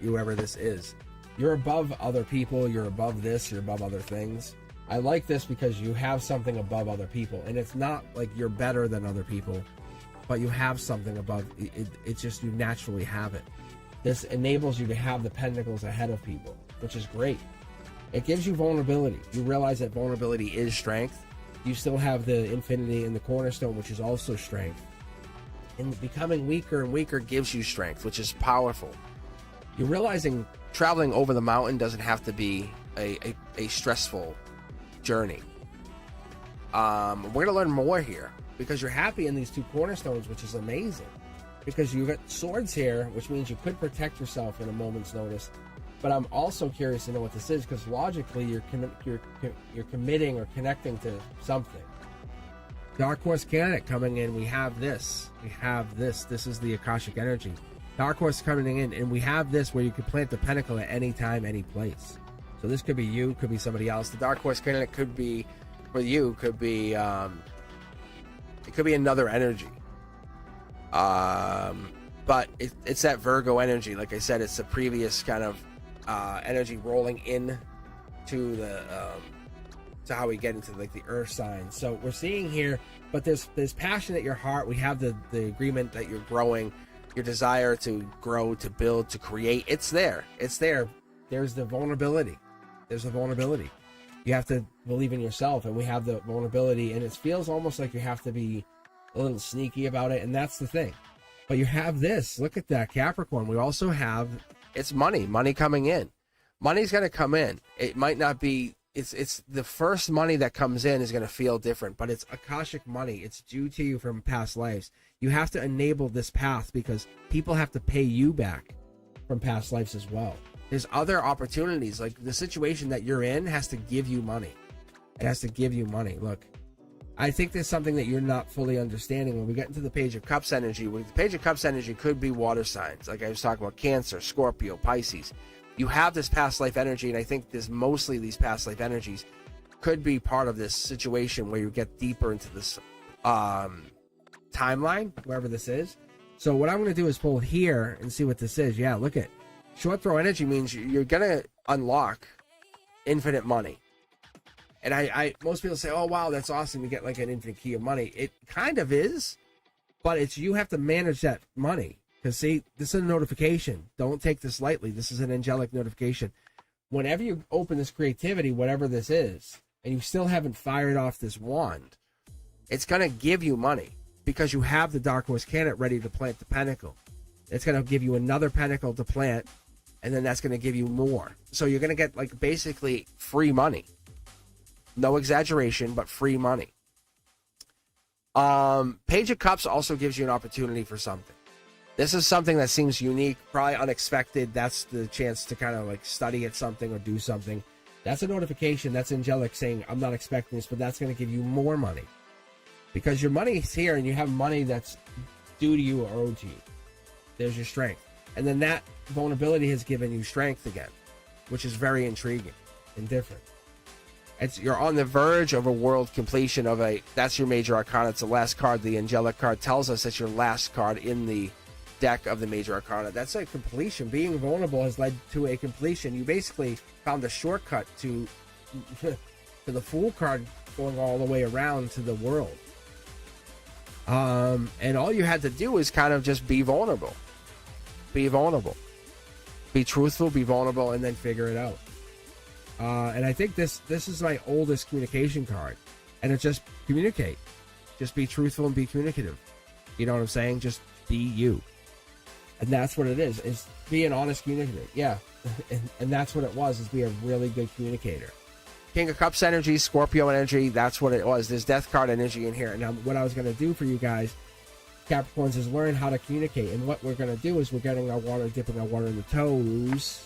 [SPEAKER 1] whoever this is, you're above other people. You're above this. You're above other things. I like this because you have something above other people, and it's not like you're better than other people, but you have something above. It's just you naturally have it. This enables you to have the pentacles ahead of people, which is great. It gives you vulnerability. You realize that vulnerability is strength. You still have the infinity and the cornerstone, which is also strength. And becoming weaker and weaker gives you strength, which is powerful. You're realizing traveling over the mountain doesn't have to be a stressful journey. We're going to learn more here because you're happy in these two cornerstones, which is amazing. Because you've got swords here, which means you could protect yourself in a moment's notice. But I'm also curious to know what this is because logically you're committing or connecting to something. Dark Horse Candidate coming in. We have this. This is the Akashic energy. Dark Horse coming in, and we have this where you can plant the pentacle at any time, any place. So this could be you, could be somebody else. The Dark Horse Candidate could be for you. Could be it could be another energy. But it's that Virgo energy. Like I said, it's the previous kind of energy rolling in to the to how we get into like the earth signs. So we're seeing here, but there's passion at your heart. We have the agreement that you're growing, your desire to grow, to build, to create. It's there. There's the vulnerability. You have to believe in yourself, and we have the vulnerability, and it feels almost like you have to be a little sneaky about it, and that's the thing. But you have this. Look at that, Capricorn. We also have, it's money coming in. Money's going to come in. It might not be, it's the first money that comes in is going to feel different, but it's Akashic money. It's due to you from past lives. You have to enable this path because people have to pay you back from past lives as well. There's other opportunities. Like the situation that you're in has to give you money. It has to give you money. Look, I think there's something that you're not fully understanding when we get into the Page of Cups energy. The Page of Cups energy could be water signs. Like I was talking about Cancer, Scorpio, Pisces. You have this past life energy, and I think there's mostly these past life energies could be part of this situation where you get deeper into this timeline, wherever this is. So what I'm going to do is pull here and see what this is. Yeah, look at short throw energy means you're going to unlock infinite money. And I most people say, oh, wow, that's awesome. You get like an infinite key of money. It kind of is, but it's you have to manage that money. Because see, this is a notification. Don't take this lightly. This is an angelic notification. Whenever you open this creativity, whatever this is, and you still haven't fired off this wand, it's going to give you money because you have the Dark Horse Candidate ready to plant the pentacle. It's going to give you another pentacle to plant, and then that's going to give you more. So you're going to get like basically free money. No exaggeration, but free money. Page of Cups also gives you an opportunity for something. This is something that seems unique, probably unexpected. That's the chance to kind of like study at something or do something. That's a notification. That's angelic saying, I'm not expecting this, but that's going to give you more money. Because your money is here and you have money that's due to you or owed to you. There's your strength. And then that vulnerability has given you strength again, which is very intriguing and different. You're on the verge of a world completion of that's your major arcana. It's the last card. The angelic card tells us that's your last card in the deck of the major arcana. That's a completion. Being vulnerable has led to a completion. You basically found a shortcut to the Fool card going all the way around to the world. And all you had to do is kind of just be vulnerable. Be vulnerable. Be truthful, be vulnerable, and then figure it out. And I think this is my oldest communication card. And it's just communicate. Just be truthful and be communicative. You know what I'm saying? Just be you. And that's what it is be an honest communicator. Yeah. and that's what it was, is be a really good communicator. King of Cups energy, Scorpio energy, that's what it was. There's Death card energy in here. Now, what I was going to do for you guys, Capricorns, is learn how to communicate. And what we're going to do is we're getting our water, dipping our water in the toes,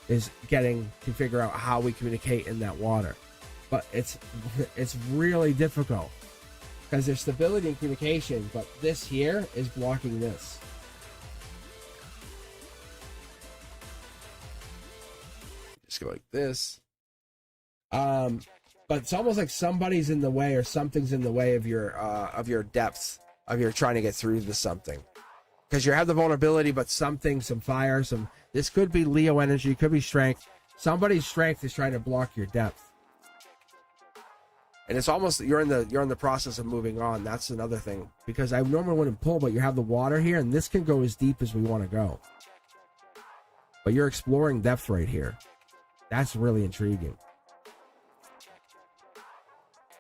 [SPEAKER 1] is getting to figure out how we communicate in that water. But it's really difficult because there's stability in communication, but this here is blocking this. Just go like this. But it's almost like somebody's in the way or something's in the way of your depth, of your trying to get through to something. Because you have the vulnerability, but some fire, this could be Leo energy, could be strength. Somebody's strength is trying to block your depth. And it's almost you're in the process of moving on. That's another thing. Because I normally wouldn't pull, but you have the water here, and this can go as deep as we want to go. But you're exploring depth right here. That's really intriguing.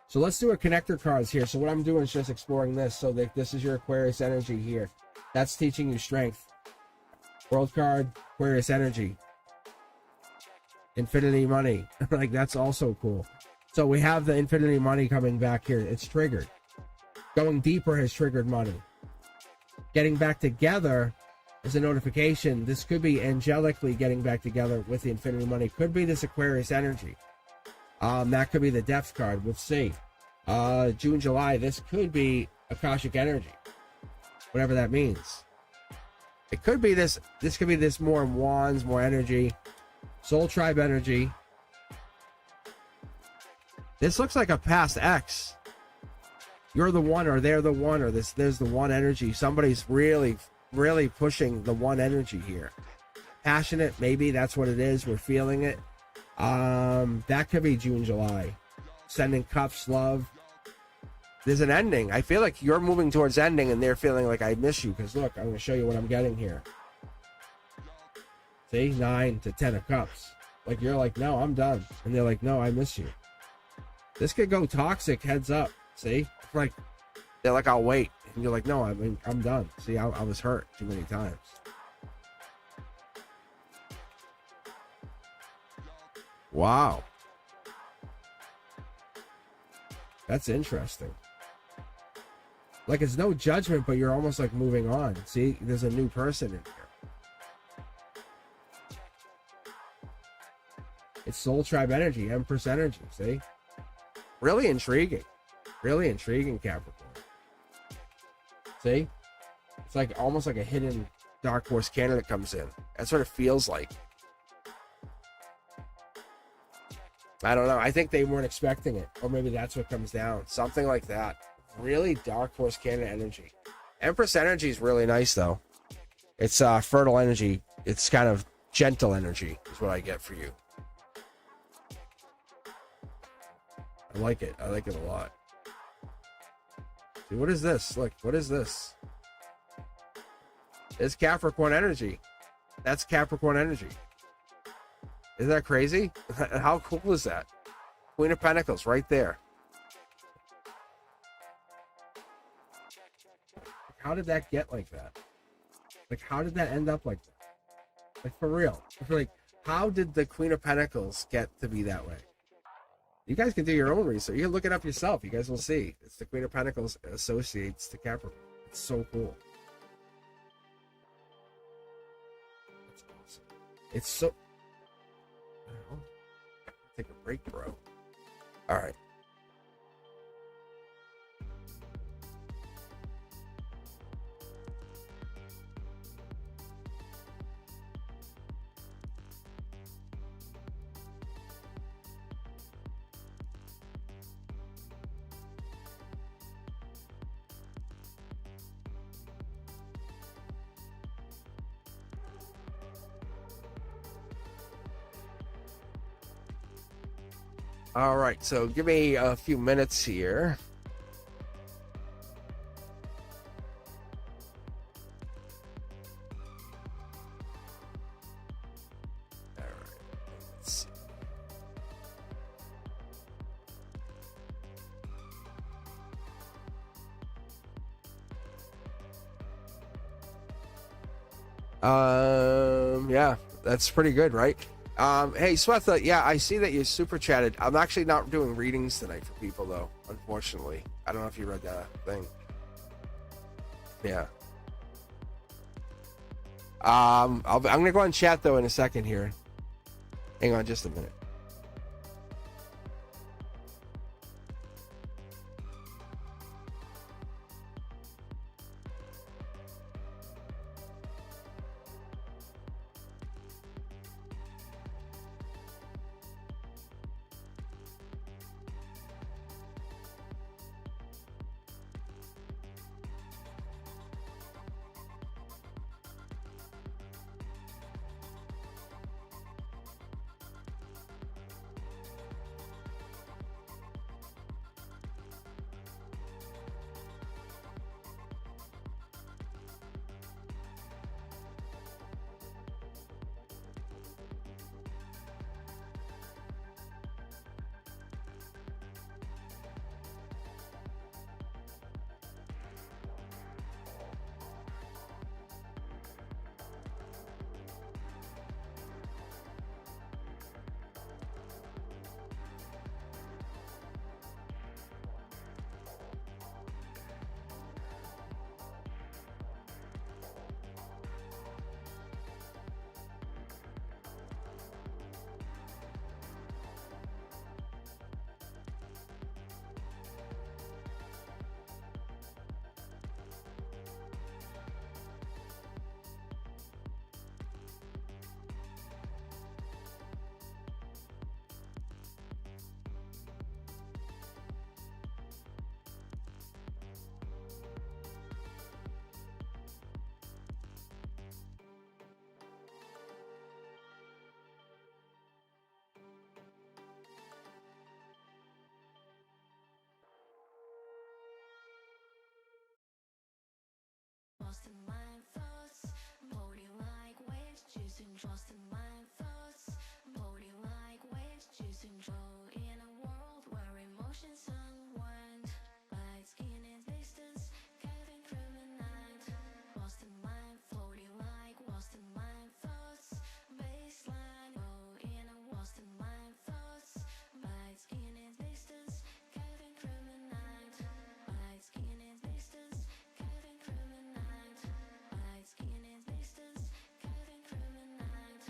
[SPEAKER 1] So let's do a connector cards here. So what I'm doing is just exploring this. So this is your Aquarius energy here. That's teaching you strength. World card, Aquarius energy. Infinity money. Like, that's also cool. So we have the infinity money coming back here. It's triggered. Going deeper has triggered money. Getting back together is a notification. This could be angelically getting back together with the infinity money. Could be this Aquarius energy. That could be the depth card. Let's see. June, July. This could be Akashic energy. Whatever that means. It could be this. This could be this more wands, more energy. Soul tribe energy. This looks like a past ex. You're the one, or they're the one, or there's the one energy. Somebody's really, really pushing the one energy here. Passionate, maybe that's what it is. We're feeling it. That could be June, July. Sending cups, love. There's an ending. I feel like you're moving towards ending, and they're feeling like I miss you. Because look, I'm going to show you what I'm getting here. See, 9 to 10 of cups. Like, you're like, no, I'm done. And they're like, no, I miss you. This could go toxic, heads up. See? Like, they're like, I'll wait. And you're like, no, I'm done. See, I was hurt too many times. Wow. That's interesting. Like, it's no judgment, but you're almost like moving on. See, there's a new person in here. It's soul tribe energy, Empress energy, see? Really intriguing. Really intriguing, Capricorn. See? It's like almost like a hidden dark horse candidate comes in. That's what it feels like. I don't know. I think they weren't expecting it. Or maybe that's what comes down. Something like that. Really dark horse candidate energy. Empress energy is really nice, though. It's fertile energy. It's kind of gentle energy is what I get for you. I like it. I like it a lot. See, what is this? Look, what is this? It's Capricorn energy. That's Capricorn energy. Isn't that crazy? How cool is that? Queen of Pentacles right there. How did that get like that? Like, how did that end up like that? Like, for real. Like, how did the Queen of Pentacles get to be that way? You guys can do your own research. You can look it up yourself. You guys will see. It's the Queen of Pentacles associates to Capricorn. It's so cool. That's awesome. It's so... Take a break, bro. All right. All right, so give me a few minutes here. All right, let's see. Yeah, that's pretty good, right? Hey, Swetha, yeah, I see that you super chatted. I'm actually not doing readings tonight for people, though, unfortunately. I don't know if you read that thing. Yeah. I'm gonna go on chat though in a second here. Hang on just a minute.
[SPEAKER 2] Lost in mind thoughts, floating like waves, chasing trust in mind thoughts, floating like waves, chasing control in a world where emotions unwind, like skin in distance, cutting through the night. Lost in mind, floating like lost in mind thoughts, baseline, oh, in a lost in mind thoughts, like skin in distance, cutting through the night, like skin in distance, cutting through the night. Light skin in distance, cutting through the night.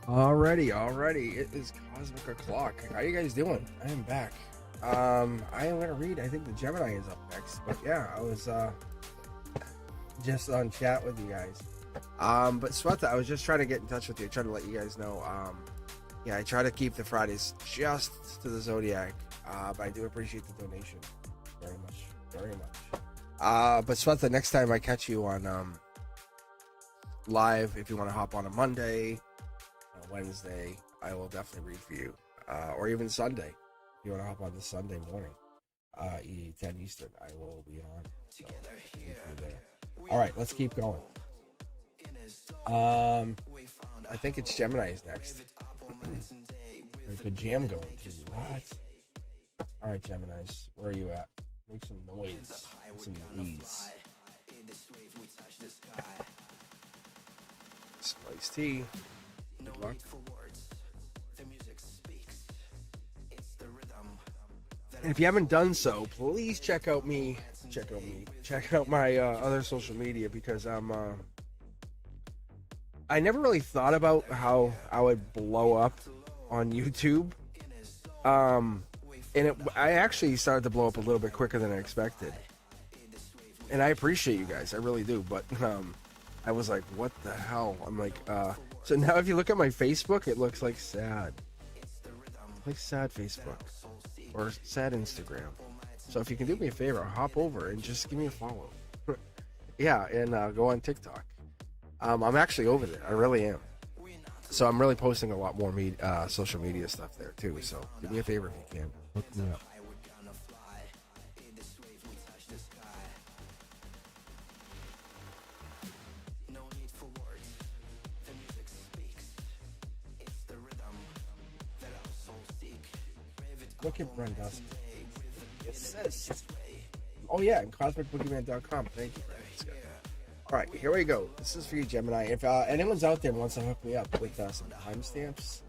[SPEAKER 1] Already. It is Cosmic O'Clock. How you guys doing? I am back. I am gonna read. I think the Gemini is up next. But yeah, I was just on chat with you guys. But Sweta, I was just trying to get in touch with you. Trying to let you guys know. Yeah, I try to keep the Fridays just to the Zodiac. But I do appreciate the donation very much. But Sweta, next time I catch you on live, if you want to hop on a Monday, Wednesday, I will definitely read for you, or even Sunday. If you want to hop on this Sunday morning, 10 Eastern, I will be on. So, all right, let's keep going. I think it's Gemini's next. There's a jam going too. What? All right, Geminis, where are you at? Make some noise, some noise. Some iced tea. Good luck. And if you haven't done so, please check out my other social media, because I never really thought about how I would blow up on YouTube. And I actually started to blow up a little bit quicker than I expected. And I appreciate you guys, I really do. But I was like, what the hell? I'm like, so now if you look at my Facebook, it looks like sad. Like sad Facebook. Or sad Instagram. So if you can do me a favor, hop over and just give me a follow. Yeah, and go on TikTok. I'm actually over there. I really am. So I'm really posting a lot more social media stuff there too. So do me a favor if you can. Look me up. Look at Brenda. It says, oh yeah, and cosmicboogeyman.com. Thank you. All right, here we go. This is for you, Gemini. If anyone's out there wants to hook me up with some timestamps,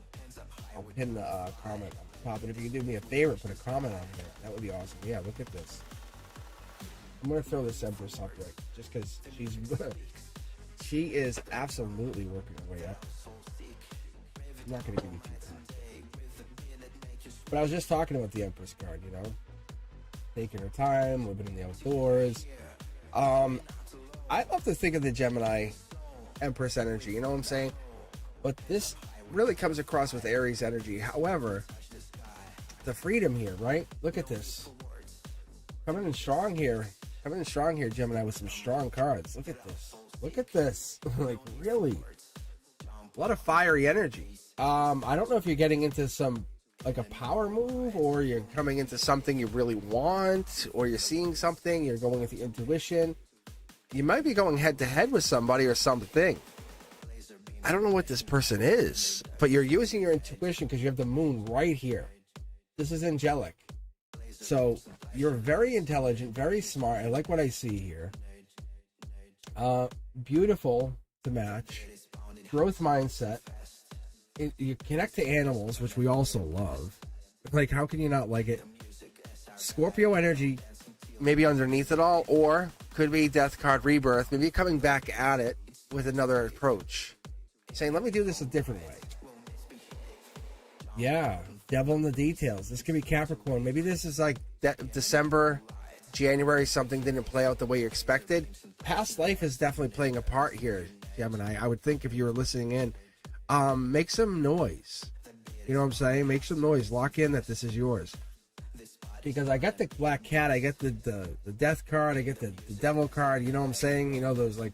[SPEAKER 1] I'll pin the comment on the top. And if you can do me a favor, put a comment on here. That would be awesome. Yeah, look at this. I'm gonna throw this Empress up right, just because she is absolutely working her way up. I'm not gonna give you too much. But I was just talking about the Empress card, you know, taking her time, living in the outdoors. I love to think of the Gemini Empress energy, you know what I'm saying? But this really comes across with Aries energy. However, the freedom here, right? Look at this. Coming in strong here, Gemini, with some strong cards. Look at this. Like, really? A lot of fiery energy. I don't know if you're getting into some, like, a power move, or you're coming into something you really want, or you're seeing something, you're going with the intuition. You might be going head to head with somebody or something. I don't know what this person is, but you're using your intuition because you have the moon right here. This is angelic. So you're very intelligent, very smart. I like what I see here. Beautiful to match. Growth mindset. You connect to animals, which we also love. Like, how can you not like it? Scorpio energy, maybe underneath it all, or could be Death card rebirth. Maybe coming back at it with another approach, saying, let me do this a different way. Yeah, devil in the details. This could be Capricorn. Maybe this is like December, January, something didn't play out the way you expected. Past life is definitely playing a part here, Gemini. I would think if you were listening in, make some noise. You know what I'm saying? Make some noise. Lock in that this is yours. Because I got the Black Cat, I get the Death card, I get the Devil card, you know what I'm saying? You know, those, like,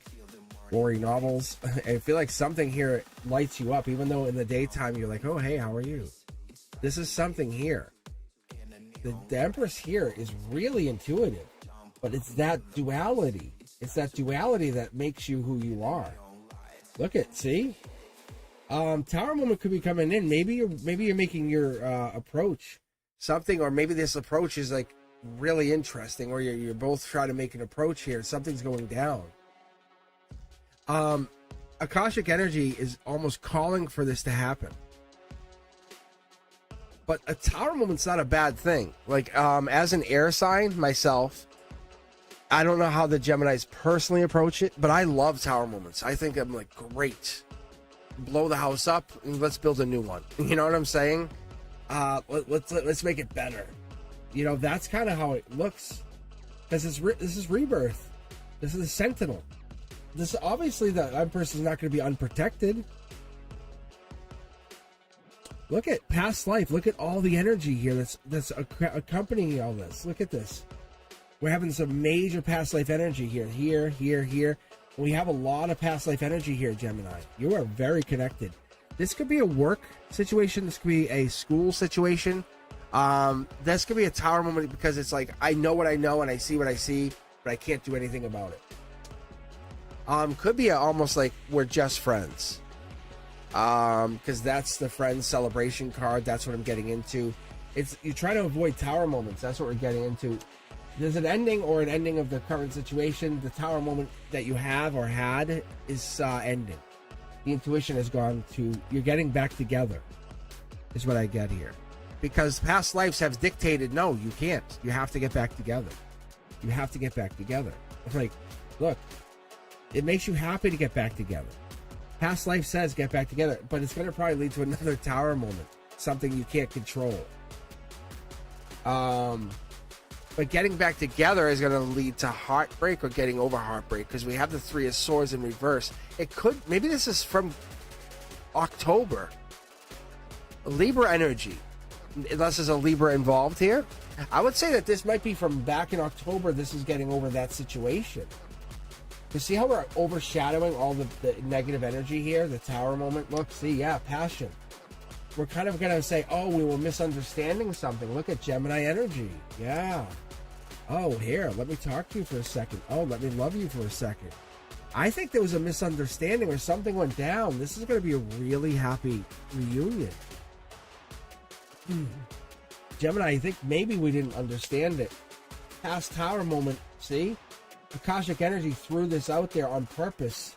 [SPEAKER 1] gory novels. I feel like something here lights you up, even though in the daytime you're like, oh, hey, how are you? This is something here. The Empress here is really intuitive, but it's that duality. It's that duality that makes you who you are. Look at, see? Tower Woman could be coming in. Maybe you're making your approach something, or maybe this approach is like really interesting, or you're both trying to make an approach here. Something's going down. Akashic energy is almost calling for this to happen. But a Tower Moment's not a bad thing. Like, as an air sign myself, I don't know how the Geminis personally approach it, but I love Tower Moments. I think I'm like great. blow the house up and let's build a new one. You know what I'm saying? Let's make it better. You know, that's kind of how it looks. Because this is rebirth. This is a sentinel. This obviously the Empress is not going to be unprotected. Look at past life. Look at all the energy here that's accompanying all this. Look at this. We're having some major past life energy here. Here. We have a lot of past life energy here, Gemini. You are very connected. This could be a work situation. This could be a school situation. This could be a tower moment because it's like, I know what I know and I see what I see, but I can't do anything about it. Could be almost like we're just friends. Because that's the friends celebration card. That's what I'm getting into. You try to avoid tower moments. That's what we're getting into. There's an ending or an ending of the current situation. The tower moment that you have or had is ending. The intuition has gone to, you're getting back together, is what I get here. Because past lives have dictated, no, you can't. You have to get back together. You have to get back together. It's like, look, it makes you happy to get back together. Past life says get back together, but it's going to probably lead to another tower moment. Something you can't control. But getting back together is going to lead to heartbreak or getting over heartbreak because we have the Three of Swords in reverse. It could, maybe this is from October. Libra energy. Unless there's a Libra involved here. I would say that this might be from back in October. This is getting over that situation. You see how we're overshadowing all the negative energy here? The tower moment. Look, see, yeah, passion. We're kind of going to say, oh, we were misunderstanding something. Look at Gemini energy. Yeah. Oh, here, let me talk to you for a second. Oh, let me love you for a second. I think there was a misunderstanding or something went down. This is going to be a really happy reunion. Gemini, I think maybe we didn't understand it. Past tower moment, see? Akashic energy threw this out there on purpose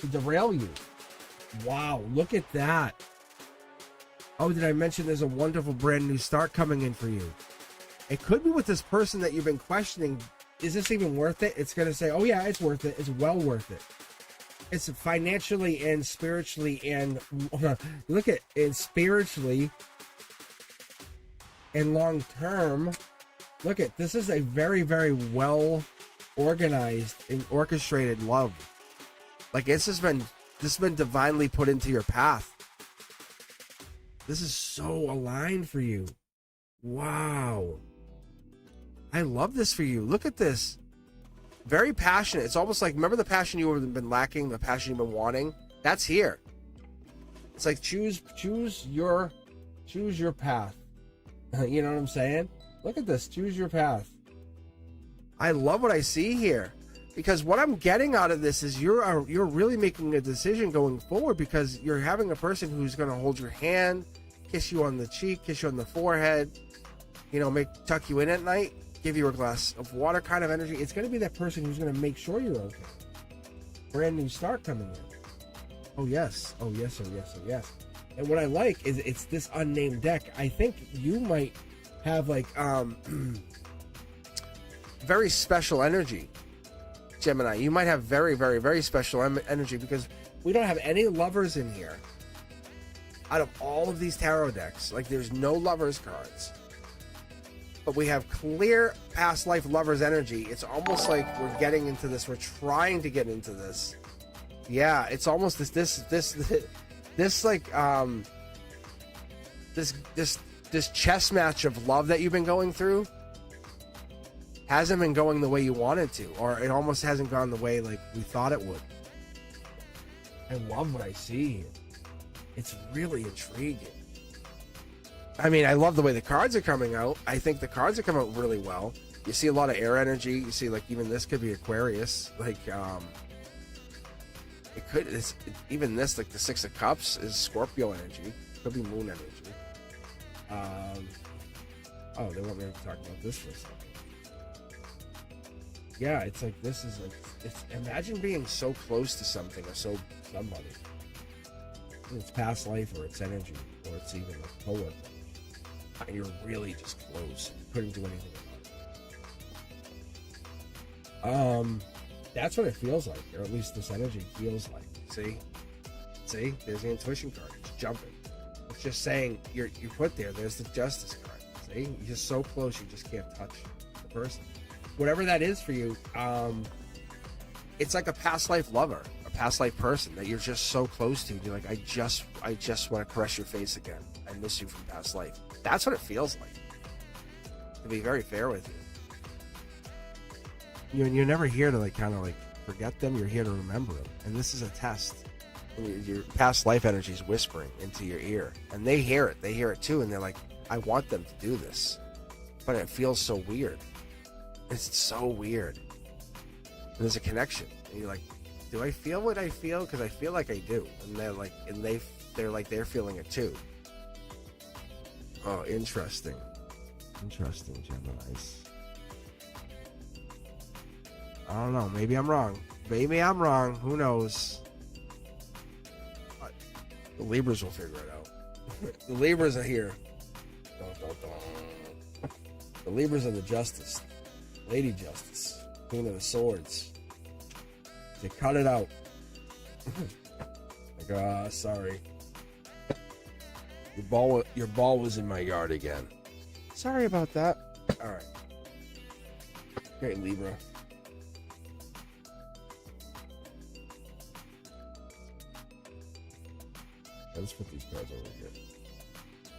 [SPEAKER 1] to derail you. Wow, look at that. Oh, did I mention there's a wonderful brand new start coming in for you? It could be with this person that you've been questioning. Is this even worth it? It's going to say, oh yeah, it's worth it. It's well worth it. It's financially and spiritually and look at it spiritually and long term. Look at this is a very, very well organized and orchestrated love. Like this has been divinely put into your path. This is so aligned for you. Wow. I love this for you. Look at this. Very passionate. It's almost like, remember the passion you've been lacking, the passion you've been wanting? That's here. It's like choose your path. You know what I'm saying? Look at this. Choose your path. I love what I see here. Because what I'm getting out of this is you're really making a decision going forward because you're having a person who's going to hold your hand, kiss you on the cheek, kiss you on the forehead, you know, tuck you in at night, give you a glass of water kind of energy. It's going to be that person who's going to make sure you're okay. Brand new start coming in. Oh, yes. Oh, yes. Oh, yes. Oh, yes. And what I like is it's this unnamed deck. I think you might have like very special energy. Gemini, you might have very, very, very special energy because we don't have any lovers in here. Out of all of these tarot decks, like there's no lovers cards. But we have clear past life lovers energy. It's almost like we're getting into this. We're trying to get into this. Yeah, it's almost this chess match of love that you've been going through hasn't been going the way you wanted to, or it almost hasn't gone the way like we thought it would. I love what I see here. It's really intriguing. I mean, I love the way the cards are coming out. I think the cards are coming out really well. You see a lot of air energy. You see, like, even this could be Aquarius. Like, it could, even this, like the Six of Cups is Scorpio energy. Could be Moon energy. Oh, they want me to talk about this for a second. Yeah, it's like this is like imagine being so close to something or somebody. It's past life or it's energy or it's even a co-worker. And you're really just close. You couldn't do anything about it. That's what it feels like, or at least this energy feels like. See? See, there's the intuition card. It's jumping. It's just saying you put there. There's the justice card. See, you're just so close, you just can't touch the person. Whatever that is for you, it's like a past life lover, a past life person that you're just so close to. You're like, I just want to caress your face again. I miss you from past life. That's what it feels like. To be very fair with you, you're never here to like kind of like forget them. You're here to remember them, and this is a test. Your past life energy is whispering into your ear, and they hear it. They hear it too, and they're like, I want them to do this, but it feels so weird. It's so weird. And there's a connection, and you're like, do I feel what I feel? Because I feel like I do, and they're like, they're feeling it too. Oh, interesting, Geminis. I don't know. Maybe I'm wrong. Who knows? But the Libras will figure it out. The Libras are here. Dun, dun, dun. The Libras are the Justice, Lady Justice, Queen of the Swords. They cut it out. Like, sorry. Your ball was in my yard again. Sorry about that. All right. Great, Libra. Let's put these cards over here.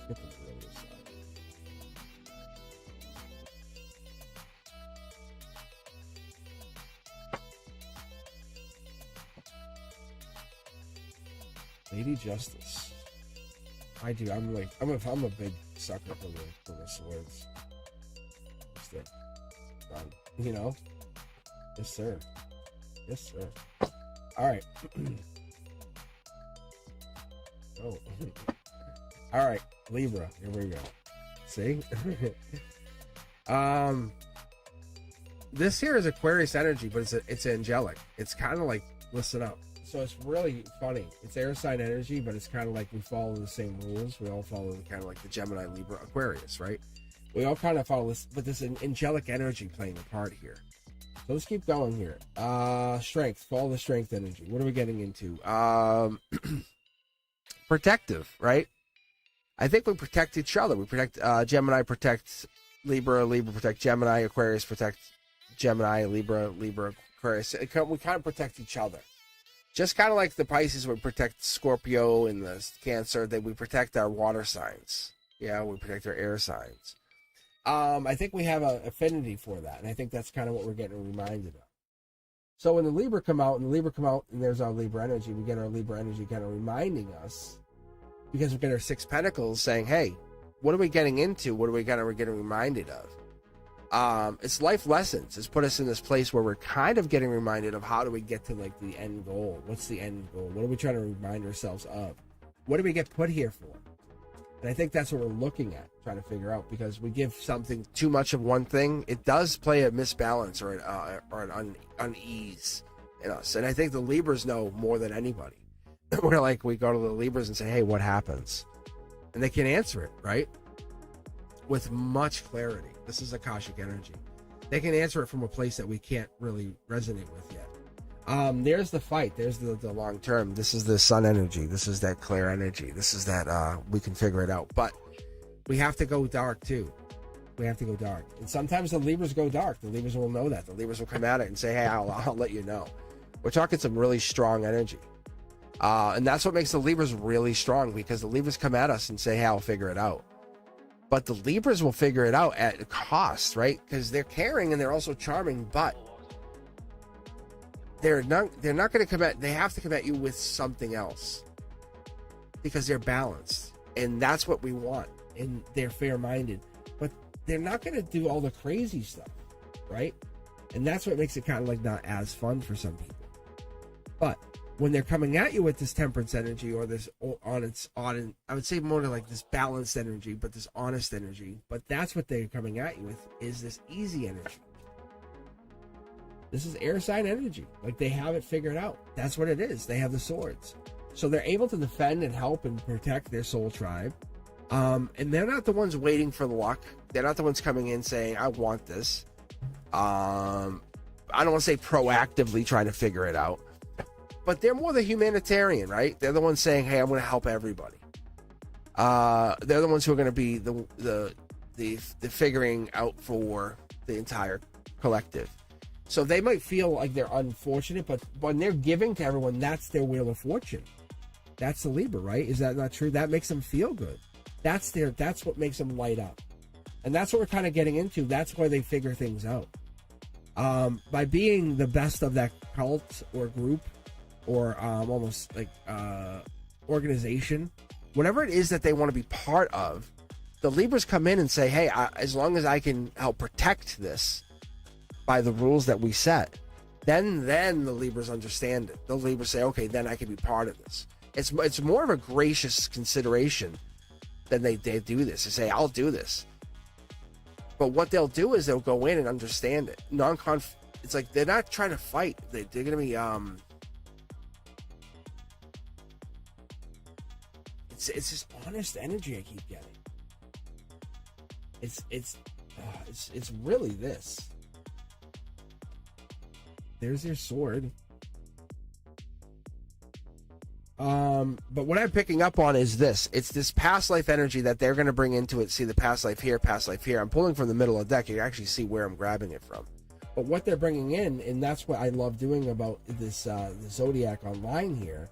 [SPEAKER 1] Let's get them to the other side. Lady Justice. I do. I'm a big sucker for the swords. Just there. Done. You know? Yes, sir. Yes, sir. All right. Oh. All right, Libra. Here we go. See? This here is Aquarius energy, but it's angelic. It's kind of like, listen up. So it's really funny. It's air sign energy, but it's kind of like we follow the same rules. We all follow kind of like the Gemini, Libra, Aquarius, right? We all kind of follow this, but there's an angelic energy playing a part here. So let's keep going here. Strength. Follow the strength energy. What are we getting into? Protective, right? I think we protect each other. We protect Gemini protects Libra, Libra protect Gemini, Aquarius protect Gemini, Libra, Aquarius. We kind of protect each other. Just kind of like the Pisces would protect Scorpio and the Cancer, that we protect our water signs. Yeah, we protect our air signs. I think we have an affinity for that, and I think that's kind of what we're getting reminded of. So when the Libra come out, and there's our Libra energy, we get our Libra energy kind of reminding us, because we get our Six Pentacles saying, hey, what are we getting into? What are we getting reminded of? It's life lessons. It's put us in this place where we're kind of getting reminded of how do we get to like the end goal? What's the end goal? What are we trying to remind ourselves of? What do we get put here for? And I think that's what we're looking at, trying to figure out, because we give something too much of one thing, it does play a misbalance or an unease in us. And I think the Libras know more than anybody. We're like, we go to the Libras and say, hey, what happens? And they can answer it, right? With much clarity. This is Akashic energy. They can answer it from a place that we can't really resonate with yet. There's the fight. There's the long term. This is the sun energy. This is that clear energy. This is that we can figure it out. But we have to go dark too. We have to go dark. And sometimes the Libras go dark. The Libras will know that. The Libras will come at it and say, hey, I'll let you know. We're talking some really strong energy. And that's what makes the Libras really strong, because the Libras come at us and say, hey, I'll figure it out. But the Libras will figure it out at a cost, right? Because they're caring and they're also charming, but they're not going to come at, they have to come at you with something else, because they're balanced, and that's what we want, and they're fair-minded, but they're not going to do all the crazy stuff, right? And that's what makes it kind of like not as fun for some people. But when they're coming at you with this temperance energy, or this I would say more to like this balanced energy, but this honest energy, but that's what they're coming at you with, is this easy energy. This is air sign energy. Like, they have it figured out. That's what it is. They have the swords. So they're able to defend and help and protect their soul tribe. And they're not the ones waiting for the luck. They're not the ones coming in saying, I want this. I don't want to say proactively trying to figure it out. but they're more the humanitarian, right? They're the ones saying, hey, I'm going to help everybody. They're the ones who are going to be the figuring out for the entire collective. So they might feel like they're unfortunate, but when they're giving to everyone, that's their wheel of fortune. That's the Libra, right? Is that not true? That makes them feel good. That's what makes them light up. And that's what we're kind of getting into. That's why they figure things out. By being the best of that cult or group or almost like organization, whatever it is that they want to be part of, the Libras come in and say, hey, as long as I can help protect this by the rules that we set, then the Libras understand it. The Libras say, okay, then I can be part of this. It's more of a gracious consideration than they do this. They say, I'll do this. But what they'll do is they'll go in and understand it. It's like they're not trying to fight. They're going to be it's this honest energy I keep getting. It's really this. There's your sword. But what I'm picking up on is this. It's this past life energy that they're going to bring into it. See the past life here, past life here. I'm pulling from the middle of the deck. You can actually see where I'm grabbing it from. But what they're bringing in, and that's what I love doing about this the Zodiac online here,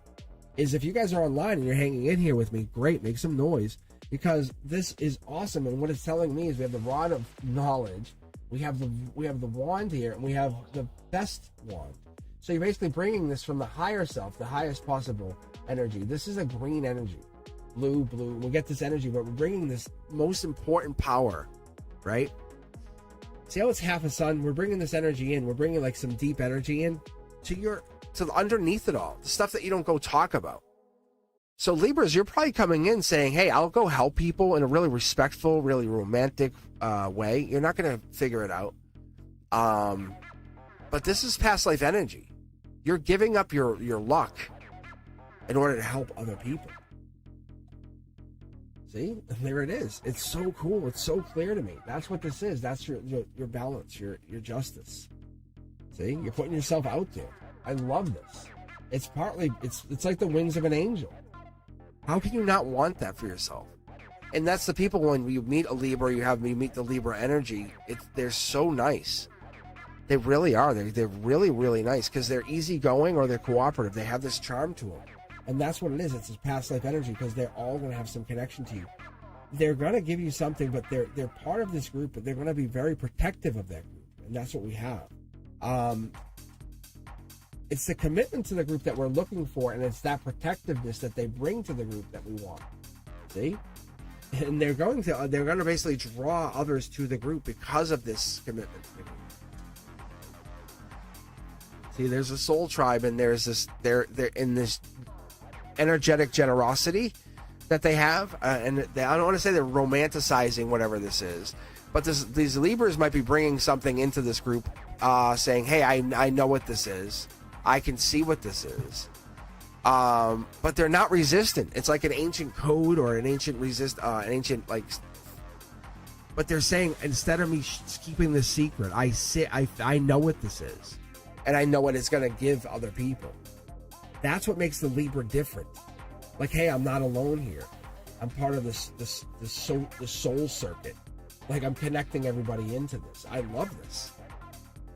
[SPEAKER 1] is if you guys are online and you're hanging in here with me, great, make some noise, because this is awesome. And what it's telling me is we have the rod of knowledge, we have the wand here, and we have the best wand. So you're basically bringing this from the higher self, the highest possible energy. This is a green energy. Blue. We'll get this energy, but we're bringing this most important power, right? See how it's half a sun? We're bringing this energy in. We're bringing like some deep energy in to underneath it all, the stuff that you don't go talk about. So Libras, you're probably coming in saying, hey, I'll go help people in a really respectful, really romantic way. You're not going to figure it out. But this is past life energy. You're giving up your luck in order to help other people. See? There it is. It's so cool. It's so clear to me. That's what this is. That's your balance, your justice. See? You're putting yourself out there. I love this. It's like the wings of an angel. How can you not want that for yourself? And that's the people, when you meet a Libra, you meet the Libra energy, they're so nice. They really are. They're really, really nice because they're easygoing or they're cooperative. They have this charm to them. And that's what it is. It's this past life energy because they're all going to have some connection to you. They're going to give you something, but they're part of this group, but they're going to be very protective of that group. And that's what we have. It's the commitment to the group that we're looking for, and it's that protectiveness that they bring to the group that we want. See? And they're going to basically draw others to the group because of this commitment to the group. See, there's a soul tribe, and there's this they're in this energetic generosity that they have, and I don't want to say they're romanticizing whatever this is, but these Libras might be bringing something into this group, saying, "Hey, I know what this is. I can see what this is." But they're not resistant. It's like an ancient code or an ancient like. But they're saying, instead of me keeping this secret, I know what this is. And I know what it's going to give other people. That's what makes the Libra different. Like, hey, I'm not alone here. I'm part of the soul circuit. Like, I'm connecting everybody into this. I love this.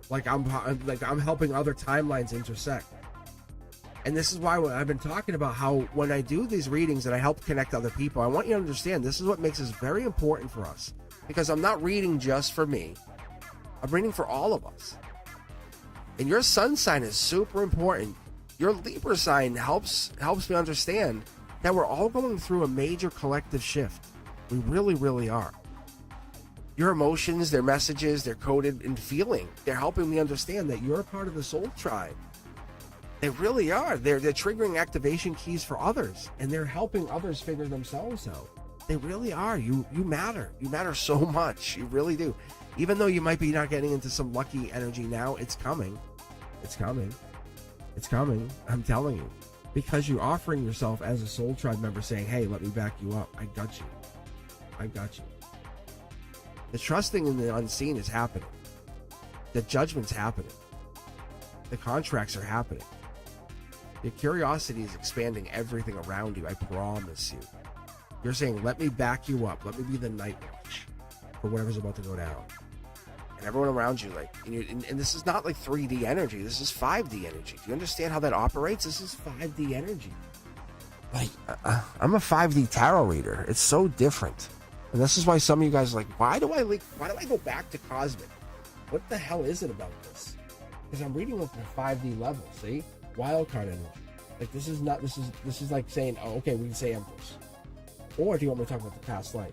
[SPEAKER 1] Like I'm helping other timelines intersect. And this is why I've been talking about how when I do these readings and I help connect other people, I want you to understand this is what makes this very important for us. Because I'm not reading just for me. I'm reading for all of us. And your sun sign is super important. Your Libra sign helps me understand that we're all going through a major collective shift. We really, really are. Your emotions, their messages, they're coded in feeling. They're helping me understand that you're a part of the soul tribe. They really are. They're triggering activation keys for others, and they're helping others figure themselves out. They really are. You matter. You matter so much. You really do. Even though you might be not getting into some lucky energy now, it's coming. It's coming. It's coming. I'm telling you. Because you're offering yourself as a soul tribe member saying, hey, let me back you up. I got you. I got you. The trusting in the unseen is happening. The judgment's happening. The contracts are happening. Your curiosity is expanding everything around you. I promise you. You're saying, let me back you up. Let me be the night watch for whatever's about to go down. And everyone around you, like, and this is not like 3D energy. This is 5D energy. Do you understand how that operates? This is 5D energy. Like, I'm a 5D tarot reader. It's so different. And this is why some of you guys are like, why do I go back to Cosmic? What the hell is it about this? Because I'm reading with the 5D level, see? Wildcard energy. Like, this is like saying, oh, okay, we can say Empress. Or do you want me to talk about the past life?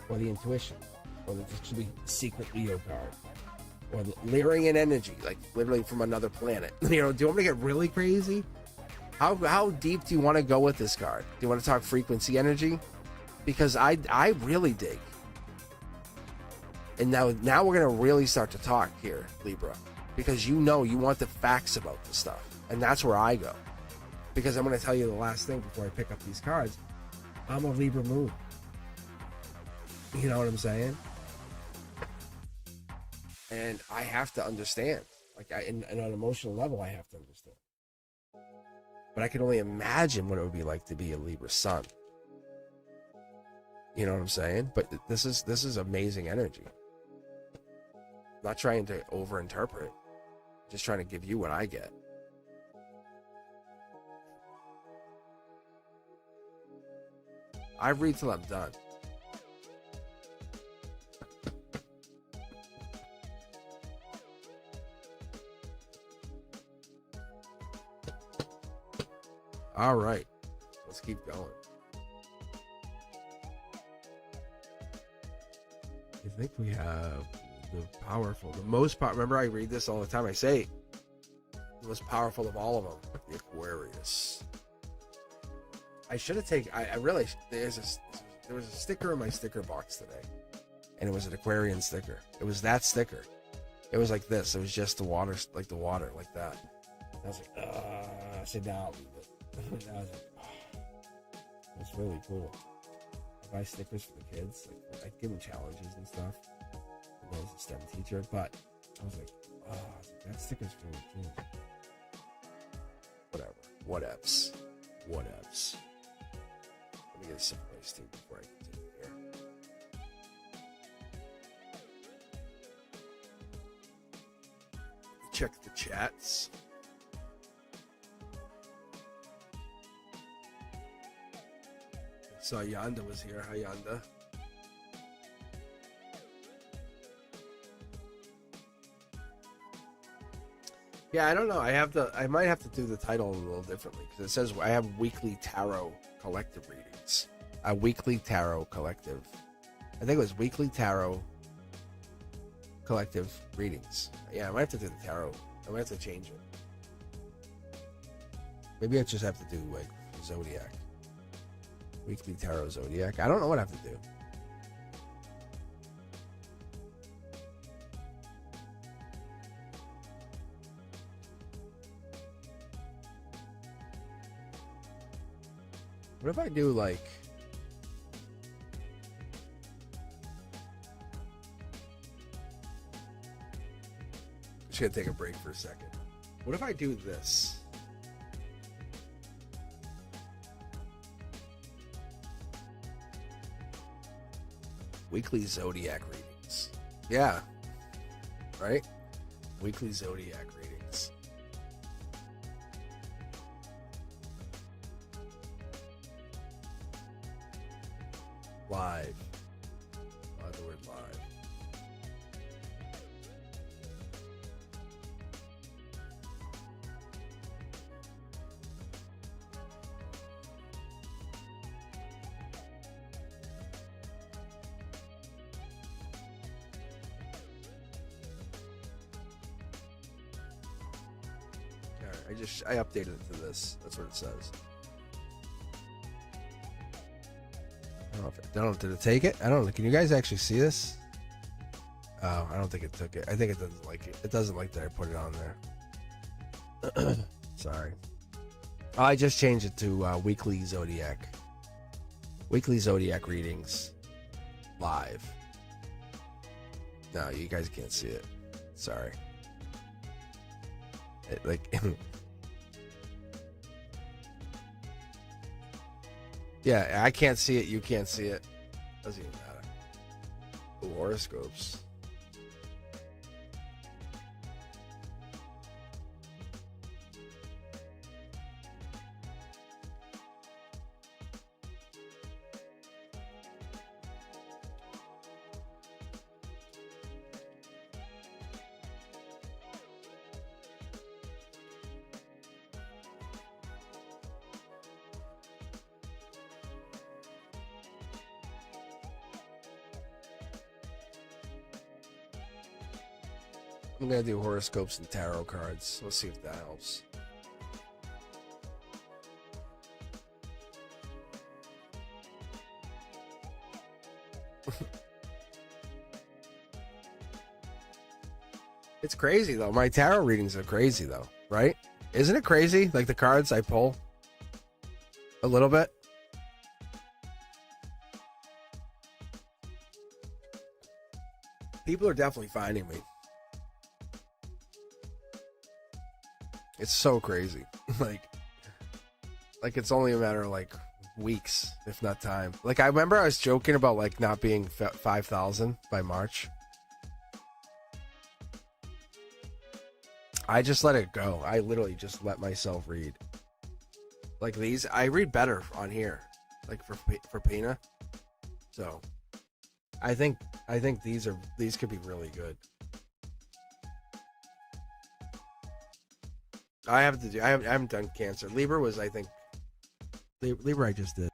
[SPEAKER 1] Or the intuition? Or the secret Leo card? Or the Lyrian energy, like literally from another planet. Do you want me to get really crazy? How deep do you want to go with this card? Do you want to talk frequency energy? Because I really dig. And now we're going to really start to talk here, Libra. Because you want the facts about this stuff. And that's where I go. Because I'm going to tell you the last thing before I pick up these cards. I'm a Libra moon. You know what I'm saying? And I have to understand. Like, on an emotional level, I have to understand. But I can only imagine what it would be like to be a Libra sun. You know what I'm saying? But this is amazing energy. I'm not trying to overinterpret. Just trying to give you what I get. I read till I'm done. All right, let's keep going. I think we have the most powerful. Remember, I read this all the time. I say the most powerful of all of them, the Aquarius. I should have taken. I really. There was a sticker in my sticker box today, and it was an Aquarian sticker. It was that sticker. It was like this. It was just the water, like that. I was like, I said, no, I'll leave it. I was like, oh, that's really cool. I buy stickers for the kids. Like, I give them challenges and stuff. I was a STEM teacher, but I was like, that sticker's really cool. Whatever. Whatevs. Let me get a sip of ice tea before I continue here. Check the chats. Saw Yanda was here. Hi, Yanda. Yeah, I don't know. I might have to do the title a little differently because it says I have weekly tarot collective readings. A weekly tarot collective. I think it was weekly tarot collective readings. Yeah, I might have to do the tarot. I might have to change it. Maybe I just have to do like Zodiac. Weekly tarot Zodiac. I don't know what I have to do. What if I do like just gonna take a break for a second. What if I do this? Weekly Zodiac readings. Yeah. Right? Weekly Zodiac readings. Live. The word live. I updated it to this. That's what it says. I don't know. Did it take it? I don't know. Can you guys actually see this? Oh, I don't think it took it. I think it doesn't like it. It doesn't like that I put it on there. Sorry. Oh, I just changed it to weekly Zodiac. Weekly Zodiac readings. Live. No, you guys can't see it. Sorry. Yeah, I can't see it. You can't see it. Doesn't even matter. Ooh, horoscopes. I'm gonna do horoscopes and tarot cards. Let's see if that helps. It's crazy though. My tarot readings are crazy though, right? Isn't it crazy? Like the cards I pull a little bit. People are definitely finding me. It's so crazy. like it's only a matter of like weeks, if not time. Like I remember I was joking about like not being 5,000 by March. I just let it go. I literally just let myself read. Like these, I read better on here, like for Pina. So, I think these could be really good. I haven't done Cancer. Libra was, I think, Libra I just did.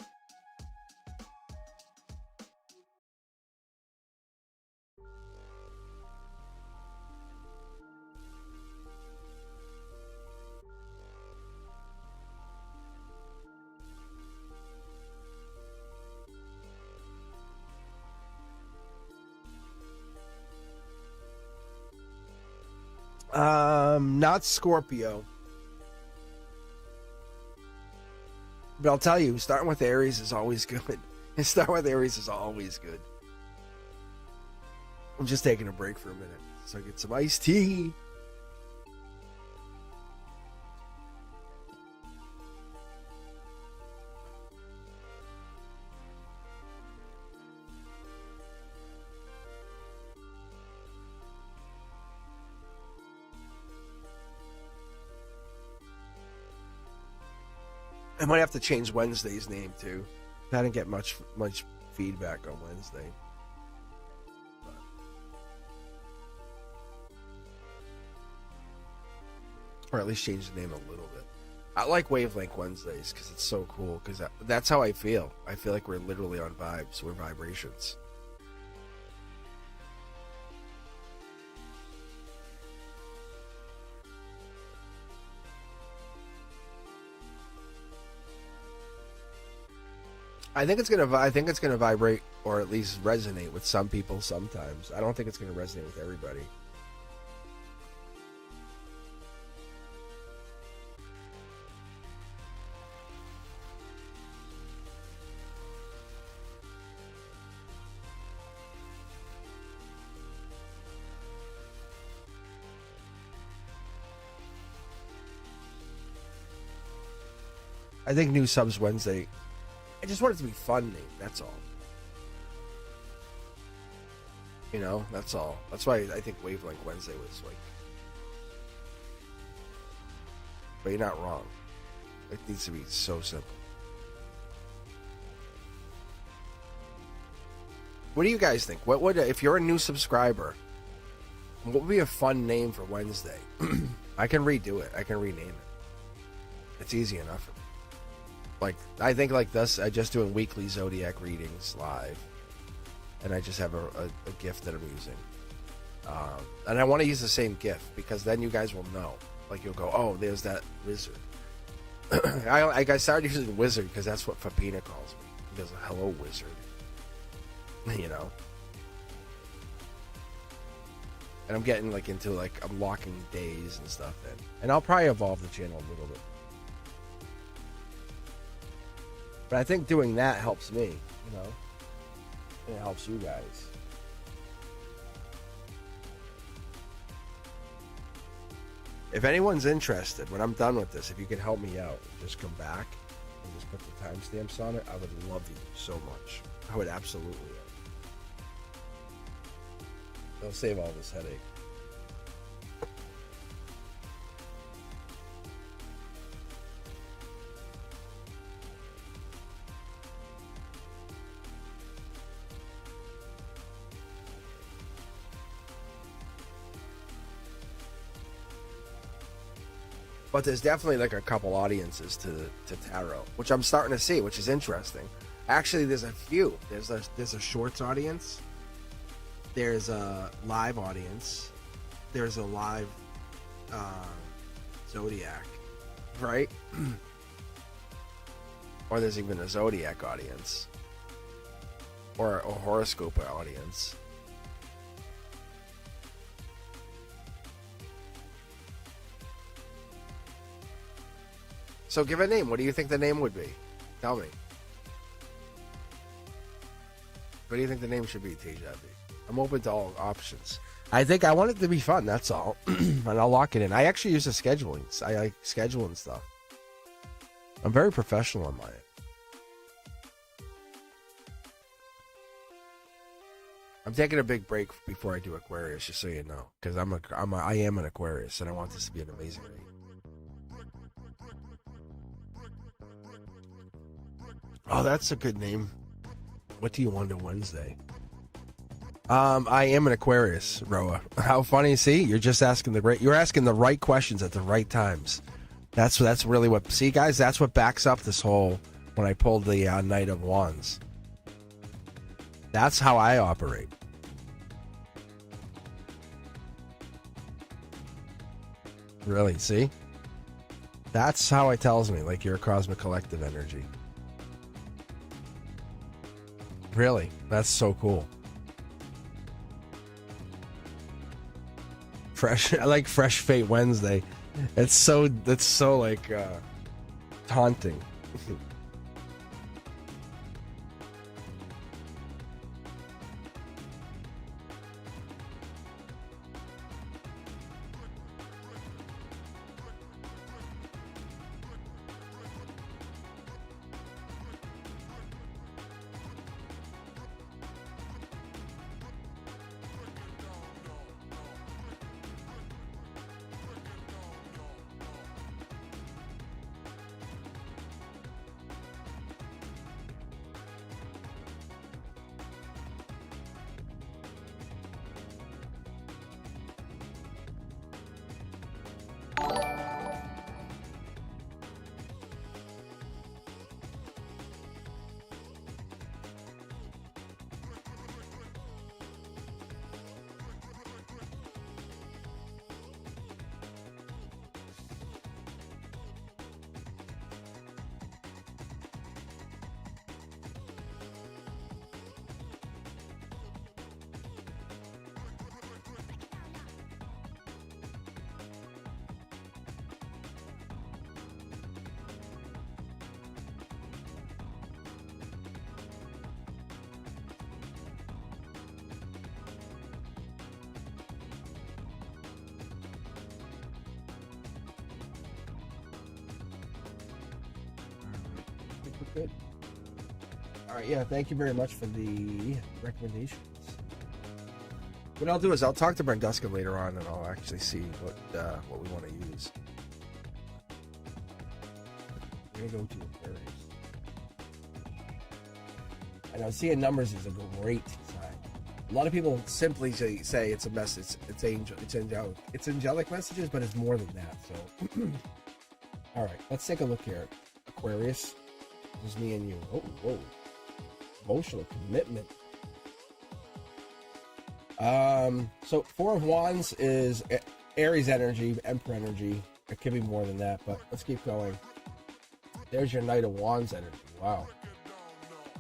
[SPEAKER 1] Not Scorpio. But I'll tell you, starting with Aries is always good. Starting with Aries is always good. I'm just taking a break for a minute so I get some iced tea. I might have to change Wednesday's name too. I didn't get much feedback on Wednesday. Or at least change the name a little bit. I like Wavelength Wednesdays because it's so cool. Because that's how I feel. I feel like we're literally on vibes. We're vibrations. I think it's gonna vibrate or at least resonate with some people sometimes. I don't think it's gonna resonate with everybody. I think new subs Wednesday. I just want it to be fun name, that's all. You know, that's all. That's why I think Wavelength Wednesday was like... But you're not wrong. It needs to be so simple. What do you guys think? What would, if you're a new subscriber, what would be a fun name for Wednesday? I can redo it. I can rename it. It's easy enough for me. Like, I think like this, I just doing weekly Zodiac readings live. And I just have a gift that I'm using. And I want to use the same gift because then you guys will know. Like, you'll go, oh, there's that wizard. I started using wizard because that's what Fapina calls me. He goes, hello, wizard. You know? And I'm getting like into like, I'm locking days and stuff in. And I'll probably evolve the channel a little bit. But I think doing that helps me, you know? And it helps you guys. If anyone's interested, when I'm done with this, if you can help me out, just come back and just put the timestamps on it, I would love you so much. I would absolutely. They'll save all this headache. But there's definitely like a couple audiences to tarot, which I'm starting to see, which is interesting. Actually, there's a few. There's a shorts audience. There's a live audience. There's a live Zodiac, right? Or there's even a Zodiac audience. Or a horoscope audience. So give a name. What do you think the name would be? Tell me. What do you think the name should be, TJB? I'm open to all options. I think I want it to be fun, that's all. And I'll lock it in. I actually use the scheduling. I like scheduling stuff. I'm very professional on my end. I'm taking a big break before I do Aquarius, just so you know. Because I am an Aquarius, and I want this to be an amazing read. Oh, that's a good name. What do you want on Wednesday? I am an Aquarius, Roa. How funny! See, you're just asking you're asking the right questions at the right times. That's really what. See, guys, that's what backs up this whole. When I pulled the Knight of Wands. That's how I operate. Really, see? That's how it tells me, like you're a cosmic collective energy. Really? That's so cool. I like Fresh Fate Wednesday. It's so like taunting. Good. All right, yeah, thank you very much for the recommendations. What I'll do is I'll talk to Brenduska later on, and I'll actually see what we want to use. We're gonna go to Aquarius, and I'm seeing numbers is a great sign. A lot of people simply say it's a message. It's angelic messages, but it's more than that. So, all right, let's take a look here. Aquarius. This is me and you. Oh, whoa. Emotional commitment. So Four of Wands is Aries energy, Emperor energy. It could be more than that, but let's keep going. There's your Knight of Wands energy. Wow.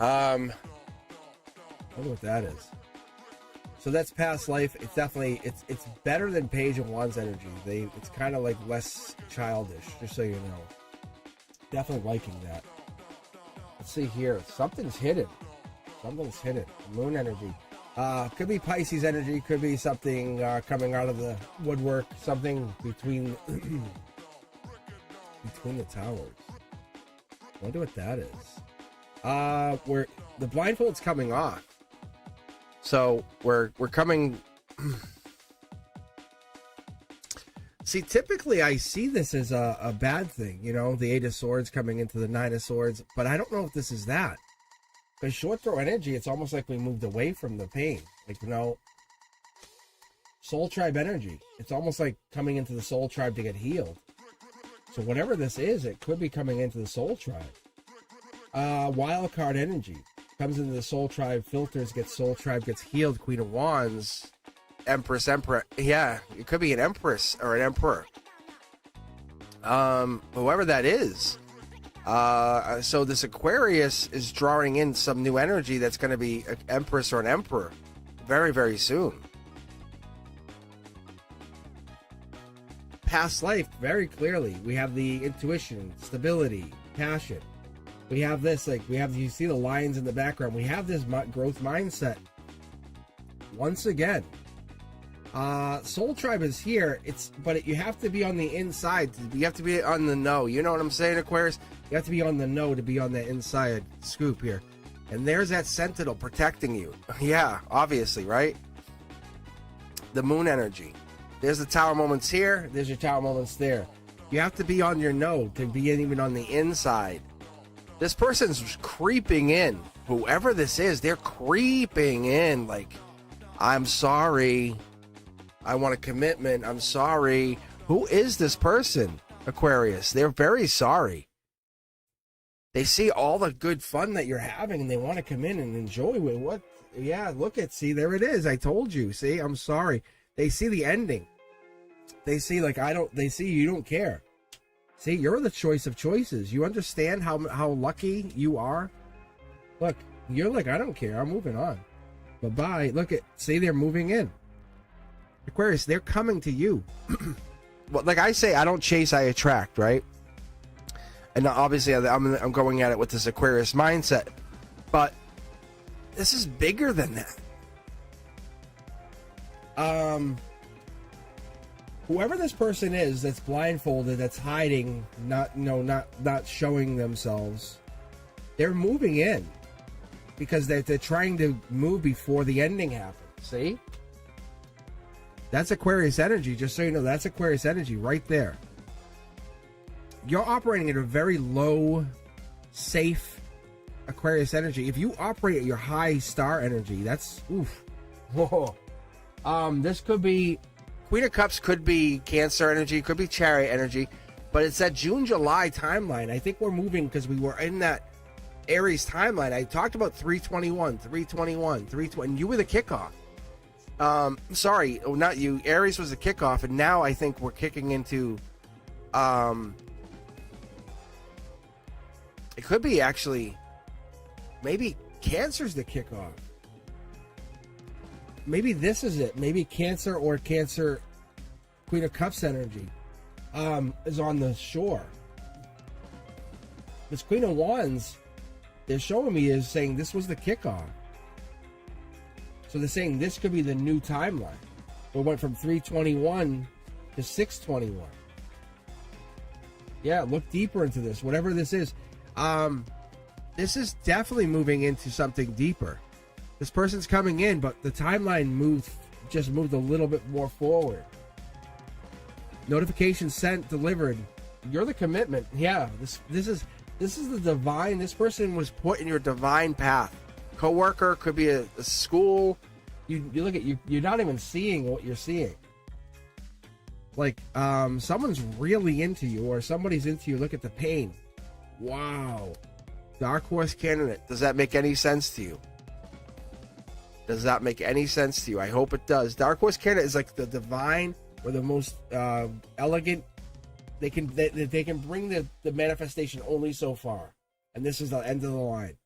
[SPEAKER 1] I wonder what that is. So that's past life. It's definitely it's better than Page of Wands energy. It's kind of like less childish, just so you know. Definitely liking that. Let's see here. Something's hidden. Something's hidden. Moon energy. Could be Pisces energy. Could be something coming out of the woodwork. Something between between the towers. Wonder what that is. Where the blindfold's coming off. So we're coming. See, typically I see this as a bad thing, you know, the 8 of Swords coming into the 9 of Swords, but I don't know if this is that. Because short throw energy, it's almost like we moved away from the pain. Like, you know, soul tribe energy. It's almost like coming into the soul tribe to get healed. So whatever this is, it could be coming into the soul tribe. Wild card energy comes into the soul tribe, filters, gets soul tribe, gets healed. Queen of Wands, Empress, Emperor. Yeah, it could be an Empress or an Emperor. Whoever that is. So this Aquarius is drawing in some new energy that's going to be an Empress or an Emperor very, very soon. Past life, very clearly. We have the intuition, stability, passion. We have this, like, you see the lions in the background. We have this growth mindset. Once again, Soul Tribe is here. But you have to be on the inside. You have to be on the know. You know what I'm saying, Aquarius? You have to be on the know to be on the inside scoop here. And there's that Sentinel protecting you. Yeah, obviously, right? The moon energy. There's the tower moments here. There's your tower moments there. You have to be on your know to be even on the inside. This person's creeping in. Whoever this is, they're creeping in. Like, I'm sorry. I want a commitment. I'm sorry. Who is this person, Aquarius? They're very sorry. They see all the good fun that you're having and they want to come in and enjoy it. What? Yeah, look at, see, there it is. I told you. See, I'm sorry. They see the ending. They see, like, they see you don't care. See, you're the choice of choices. You understand how lucky you are? Look, you're like, I don't care. I'm moving on. Bye-bye. Look at, see, they're moving in. Aquarius, they're coming to you. Well, like I say, I don't chase, I attract, right? And obviously, I'm going at it with this Aquarius mindset. But this is bigger than that. Whoever this person is that's blindfolded, that's hiding, not showing themselves, they're moving in. Because they're trying to move before the ending happens. See? That's Aquarius energy. Just so you know, that's Aquarius energy right there. You're operating at a very low, safe Aquarius energy. If you operate at your high star energy, that's oof. Whoa. This could be Queen of Cups, could be Cancer energy, could be Chariot energy, but it's that June-July timeline. I think we're moving because we were in that Aries timeline. I talked about 321, 320, and you were the kickoff. Sorry, not you. Aries was the kickoff, and now I think we're kicking into it could be actually maybe Cancer's the kickoff. Maybe this is it. Maybe Cancer or Cancer Queen of Cups energy is on the shore. This Queen of Wands, they're showing me, is saying this was the kickoff. So they're saying this could be the new timeline. We went from 321 to 621. Yeah, look deeper into this. Whatever this is. This is definitely moving into something deeper. This person's coming in, but the timeline moved a little bit more forward. Notification sent, delivered. You're the commitment. Yeah, this is the divine. This person was put in your divine path. Coworker, could be a school. You look at you're not even seeing what you're seeing. Like someone's really into you, or somebody's into you. Look at the pain. Wow. Dark horse candidate. Does that make any sense to you? Does that make any sense to you? I hope it does. Dark horse candidate is like the divine or the most elegant. They can bring the manifestation only so far, and this is the end of the line.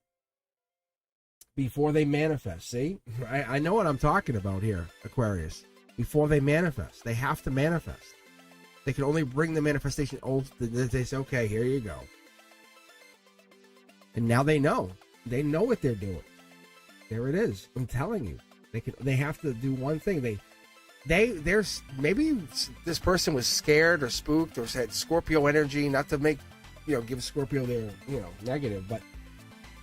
[SPEAKER 1] Before they manifest, see? I know what I'm talking about here, Aquarius. Before they manifest, they have to manifest. They can only bring the manifestation. They say, okay, here you go. And now they know. They know what they're doing. There it is. I'm telling you. They have to do one thing. There's maybe this person was scared or spooked or had Scorpio energy, not to make give Scorpio their negative, but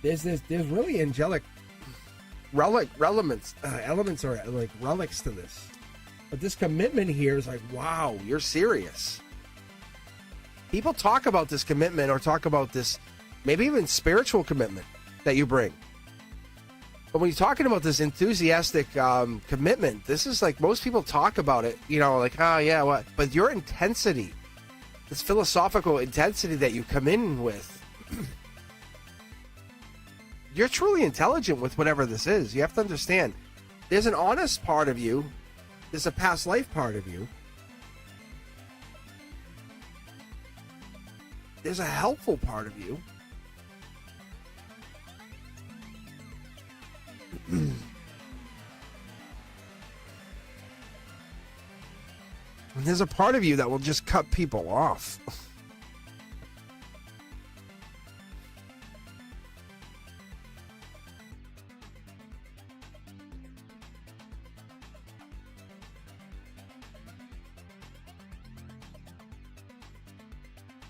[SPEAKER 1] there's really angelic elements or like relics to this. But this commitment here is like, wow, you're serious. People talk about this commitment or talk about this, maybe even spiritual commitment that you bring. But when you're talking about this enthusiastic commitment, this is like most people talk about it, like, oh yeah, what? But your intensity, this philosophical intensity that you come in with, you're truly intelligent with whatever this is. You have to understand, there's an honest part of you, there's a past life part of you, there's a helpful part of you. And there's a part of you that will just cut people off.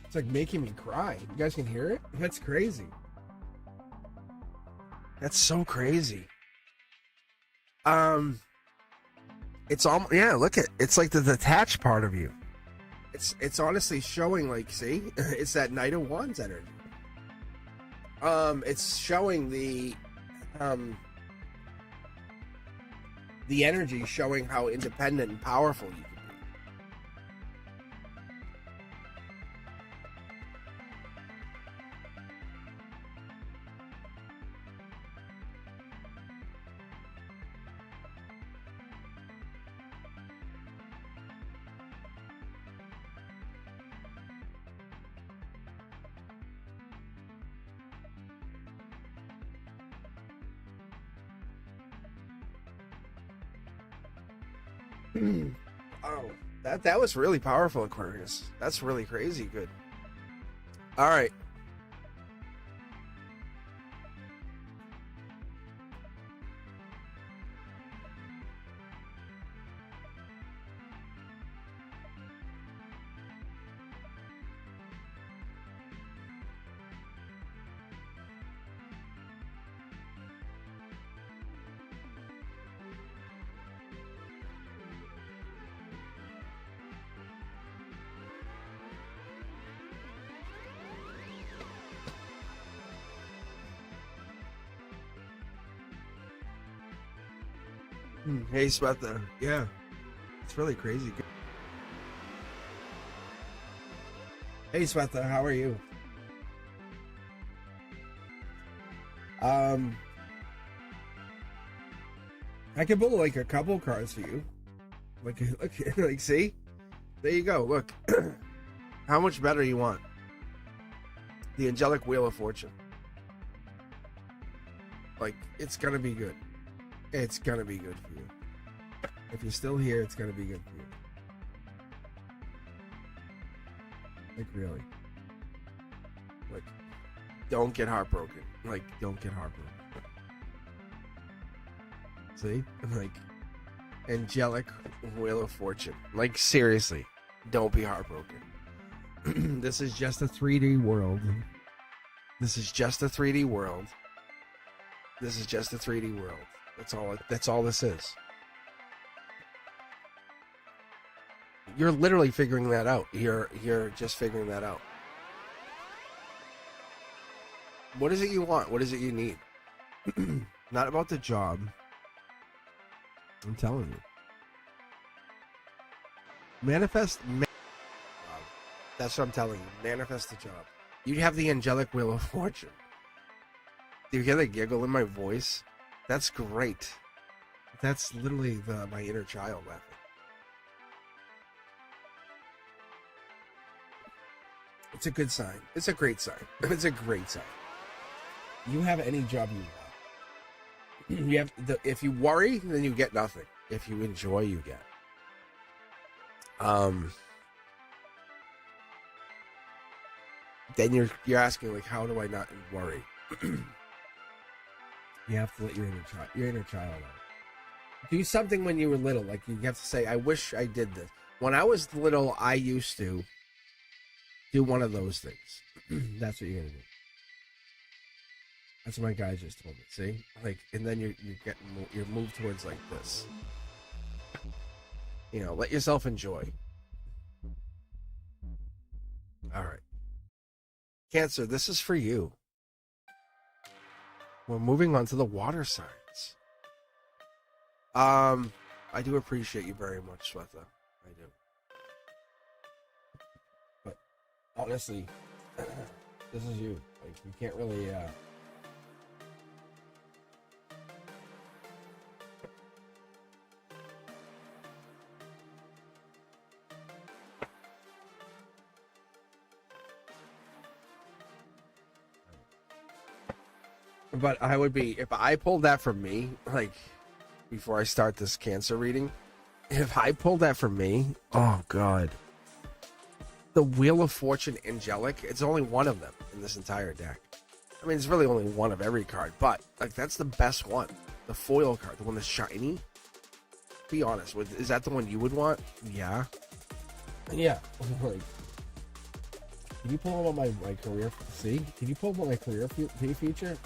[SPEAKER 1] It's like making me cry. You guys can hear it? That's crazy. That's so crazy. It's all, yeah, look at, it's like the detached part of you. It's honestly showing, like, see, it's that Knight of Wands energy. It's showing the energy showing how independent and powerful you can be. Oh, that was really powerful, Aquarius. That's really crazy good. All right. Hey, Swetha. Yeah, it's really crazy. Hey, Swetha, how are you? I can pull like a couple cards for you. Like, like, see, there you go. Look, how much better you want? The Angelic Wheel of Fortune. Like, it's gonna be good. It's gonna be good for you. If you're still here, it's gonna be good for you. Like, really. Like, don't get heartbroken. Like, don't get heartbroken. See? Like, Angelic Wheel of Fortune. Like, seriously, don't be heartbroken. This is just a 3D world. This is just a 3D world. This is just a 3D world. That's all this is. You're literally figuring that out. You're just figuring that out. What is it you want? What is it you need? Not about the job. I'm telling you. Manifest. That's what I'm telling you. Manifest the job. You have the Angelic Wheel of Fortune. Do you hear the giggle in my voice? That's great. That's literally my inner child laughing. It's a good sign. It's a great sign. It's a great sign. You have any job you want. You have if you worry, then you get nothing. If you enjoy, you get. Then you're asking, like, how do I not worry? You have to let your inner child out. Do something when you were little. Like, you have to say, I wish I did this. When I was little, I used to Do one of those things. That's what you're gonna do. That's what my guy just told me. See, like, and then you're moved towards like this. You know, let yourself enjoy. All right, Cancer, this is for you. We're moving on to the water signs. I do appreciate you very much, Swetha. I do. But honestly, this is you. Like, you can't really. But I would be, if I pulled that for me, like, before I start this Cancer reading, if I pulled that for me, oh God. The Wheel of Fortune Angelic, it's only one of them in this entire deck. I mean, it's really only one of every card, but, like, that's the best one. The foil card, the one that's shiny. Be honest, is that the one you would want? Yeah. Yeah. Like, can you pull up my career? See? Can you pull up my career feature?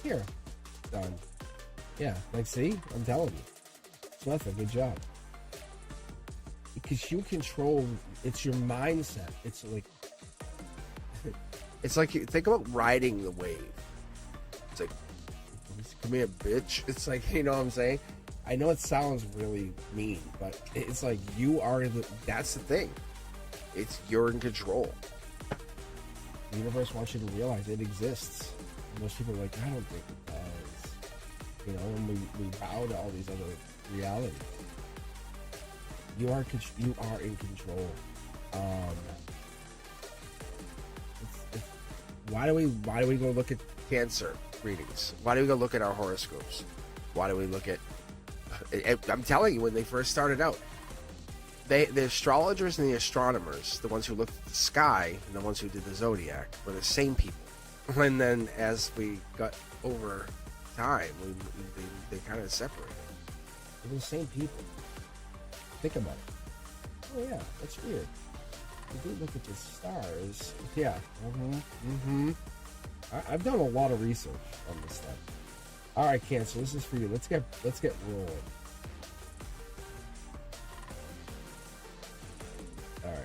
[SPEAKER 1] Here. Done. Yeah. Like, see? I'm telling you. Swetha, good job. Because you control, it's your mindset. It's like you think about riding the wave. It's like, come here, bitch. It's like, you know what I'm saying? I know it sounds really mean, but it's like that's the thing. You're in control. The universe wants you to realize it exists. And most people are like, I don't think it does. You know, and we bow to all these other realities. You are in control. Why do we go look at Cancer readings? Why do we go look at our horoscopes? Why do we look at? I'm telling you, when they first started out, the astrologers and the astronomers, the ones who looked at the sky and the ones who did the Zodiac, were the same people. And then as we got over time, they kind of separated. They're the same people. Think about it. Oh yeah, that's weird. If we look at the stars, yeah. I've done a lot of research on this stuff. All right, Cancer, this is for you. Let's get rolling. All right.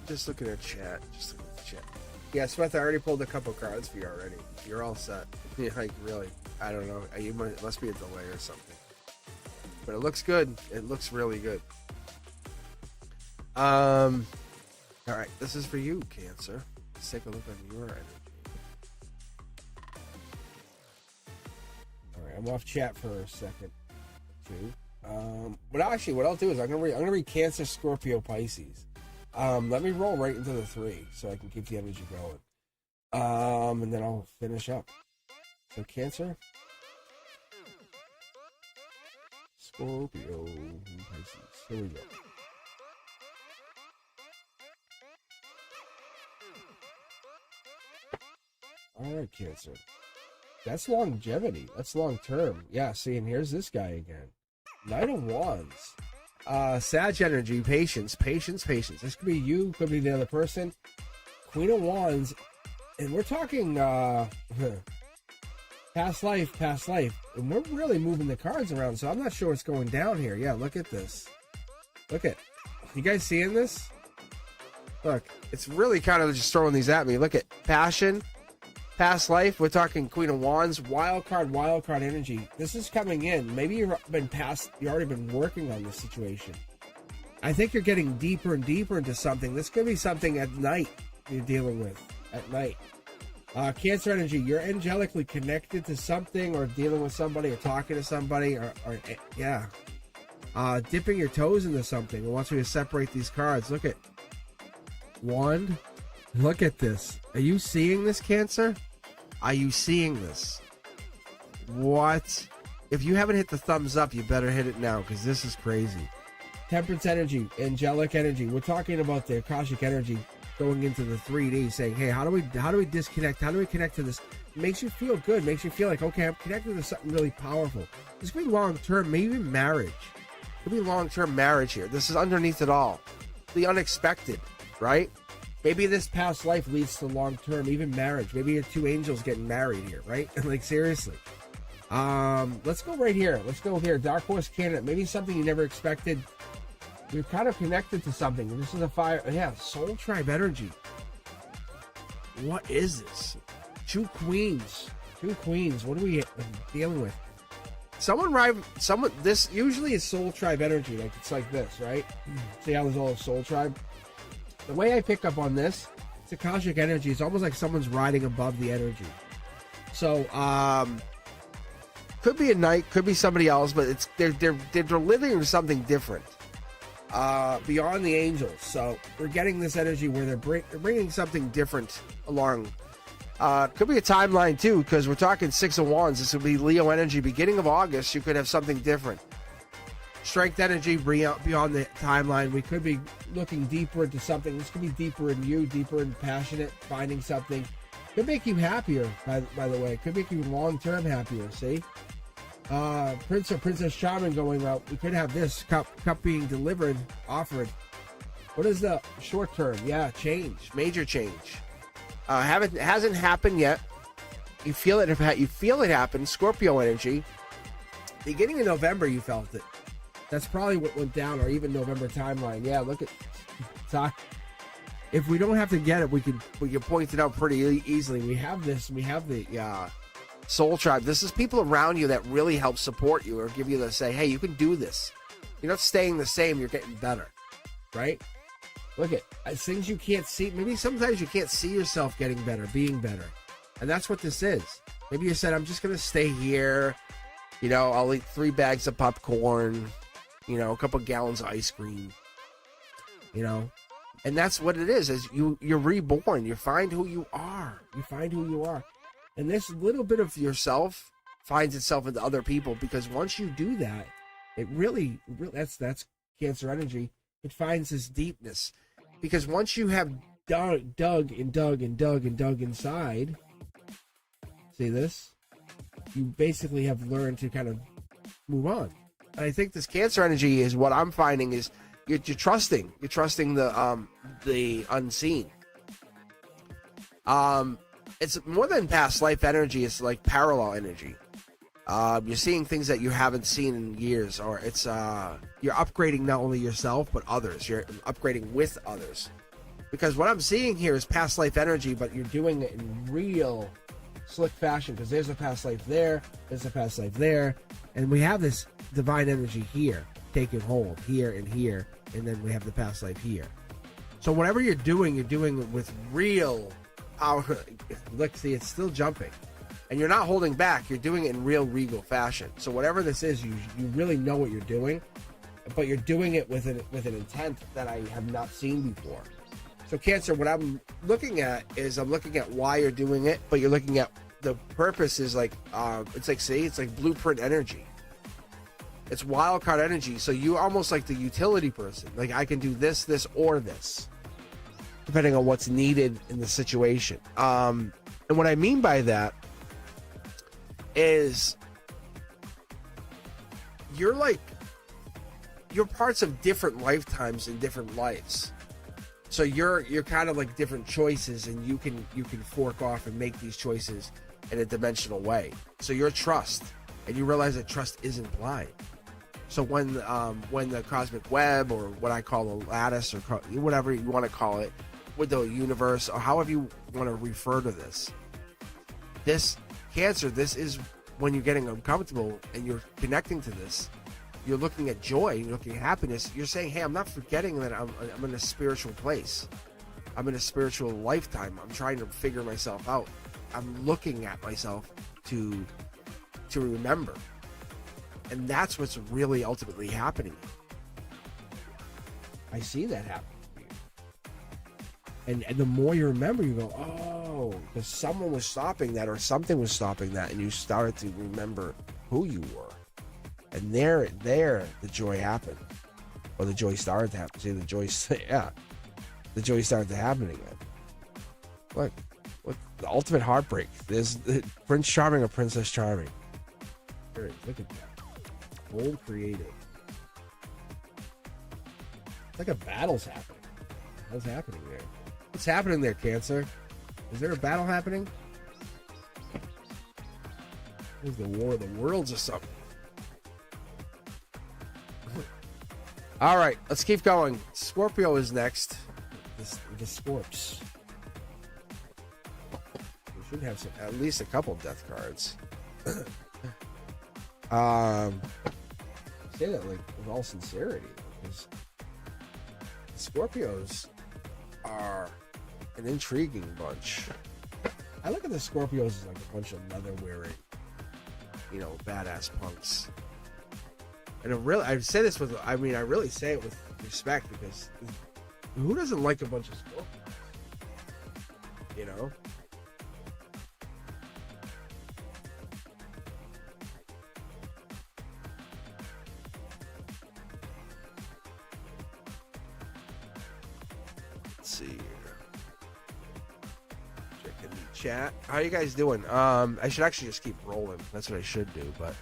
[SPEAKER 1] Just looking at chat. Yeah, Smith, I already pulled a couple cards for you already. You're all set. Yeah, like, really. I don't know. It must be a delay or something. But it looks good. It looks really good. All right. This is for you, Cancer. Let's take a look on your energy. All right. I'm off chat for a second, too. But actually, what I'll do is I'm gonna read Cancer, Scorpio, Pisces. Let me roll right into the 3 so I can keep the energy going. And then I'll finish up. So Cancer, Scorpio, and Pisces. Here we go. All right, Cancer. That's longevity. That's long term. Yeah, see, and here's this guy again. Knight of Wands. Sag energy, patience. This could be you, could be the other person. Queen of Wands, and we're talking past life, and we're really moving the cards around, so I'm not sure what's going down here. Yeah, look at this. You guys seeing this? Look, it's really kind of just throwing these at me. Look at passion, past life. We're talking Queen of Wands, wild card energy. This is coming in. Maybe you've already been working on this situation. I think you're getting deeper and deeper into something. This could be something at night you're dealing with at night. Cancer energy, you're angelically connected to something or dealing with somebody or talking to somebody or yeah. Dipping your toes into something. It wants me to separate these cards. Look at Wand. Look at this. Are you seeing this, Cancer? Are you seeing this? What? If you haven't hit the thumbs up, you better hit it now because this is crazy. Temperance energy, angelic energy. We're talking about the Akashic energy going into the 3D, saying, hey, how do we disconnect? How do we connect to this? It makes you feel good. Makes you feel like, okay, I'm connected to something really powerful. This could be long term, maybe even marriage. It could be long term marriage here. This is underneath it all. The unexpected, right? Maybe this past life leads to long term, even marriage. Maybe you're two angels getting married here, right? Like seriously. Let's go right here. Let's go here. Dark Horse candidate. Maybe something you never expected. You're kind of connected to something. This is a fire. Yeah, Soul Tribe energy. What is this? Two queens. Two queens. What are we dealing with? Someone. This usually is Soul Tribe energy. Like it's like this, right? See how there's all Soul Tribe. The way I pick up on this, it's Akashic energy. It's almost like someone's riding above the energy. So, could be a knight, could be somebody else, but it's they're delivering something different. Beyond the angels. So we're getting this energy where they're bringing something different along. Could be a timeline too, because we're talking Six of Wands. This would be Leo energy. Beginning of August, you could have something different. Strength energy beyond the timeline. We could be looking deeper into something. This could be deeper in you, deeper and passionate, finding something. Could make you happier, by the way. Could make you long-term happier, see? Prince or Princess Charming going out. We could have this cup being delivered, offered. What is the short term? Yeah, change. Major change. Hasn't happened yet. You feel it. You feel it happen. Scorpio energy. Beginning of November, you felt it. That's probably what went down, or even November timeline. Yeah, look at. If we don't have to get it, we can point it out pretty easily. We have this. We have the Soul Tribe. This is people around you that really help support you or give you the say, hey, you can do this. You're not staying the same. You're getting better, right? Look at things you can't see. Maybe sometimes you can't see yourself getting better, being better, and that's what this is. Maybe you said, I'm just gonna stay here. You know, I'll eat 3 bags of popcorn. You know, a couple gallons of ice cream. You know, and that's what it is you're reborn. You find who you are. You find who you are. And this little bit of yourself finds itself into other people, because once you do that, it really that's Cancer energy. It finds this deepness, because once you have dug inside, see this, you basically have learned to kind of move on. And I think this Cancer energy is what I'm finding is you're trusting the unseen. It's more than past life energy. It's like parallel energy. You're seeing things that you haven't seen in years, or it's you're upgrading not only yourself but others. You're upgrading with others, because what I'm seeing here is past life energy, but you're doing it in real slick fashion, because there's a past life there, there's a past life there, and we have this divine energy here taking hold here, and then we have the past life here. So whatever you're doing it with real power. Look, see, it's still jumping, and you're not holding back. You're doing it in real regal fashion. So whatever this is, you really know what you're doing, but you're doing it with an intent that I have not seen before. So Cancer, what I'm looking at is I'm looking at why you're doing it, but you're looking at the purpose is like it's like blueprint energy. It's wild card energy. So you almost like the utility person. Like, I can do this, or this, depending on what's needed in the situation. And what I mean by that is you're parts of different lifetimes in different lives. So you're kind of like different choices, and you can fork off and make these choices in a dimensional way. So your trust, and you realize that trust isn't blind. So when the cosmic web, or what I call the lattice, or whatever you want to call it, with the universe, or however you want to refer to this Cancer, this is when you're getting uncomfortable and you're connecting to this. You're looking at joy, you're looking at happiness. You're saying, hey, I'm not forgetting that I'm in a spiritual place. I'm in a spiritual lifetime. I'm trying to figure myself out. I'm looking at myself to remember. And that's what's really ultimately happening. I see that happen. And the more you remember, you go, oh, because someone was stopping that or something was stopping that, and you started to remember who you were. And there, the joy happened. Or the joy started to happen. See, the joy started to happen again. Look, the ultimate heartbreak. There's Prince Charming or Princess Charming. Look at that. Bold creative. It's like a battle's happening. What's happening there? What's happening there, Cancer? Is there a battle happening? There's the war of the worlds or something. All right, let's keep going. Scorpio is next. The Scorps. We should have at least a couple death cards. Say that like with all sincerity, because Scorpios are an intriguing bunch. I look at the Scorpios as like a bunch of leather wearing, badass punks. And I say this with, I really say it with respect, because who doesn't like a bunch of Scorpios? Let's see here. Checking the chat. How you guys doing? I should actually just keep rolling. That's what I should do, but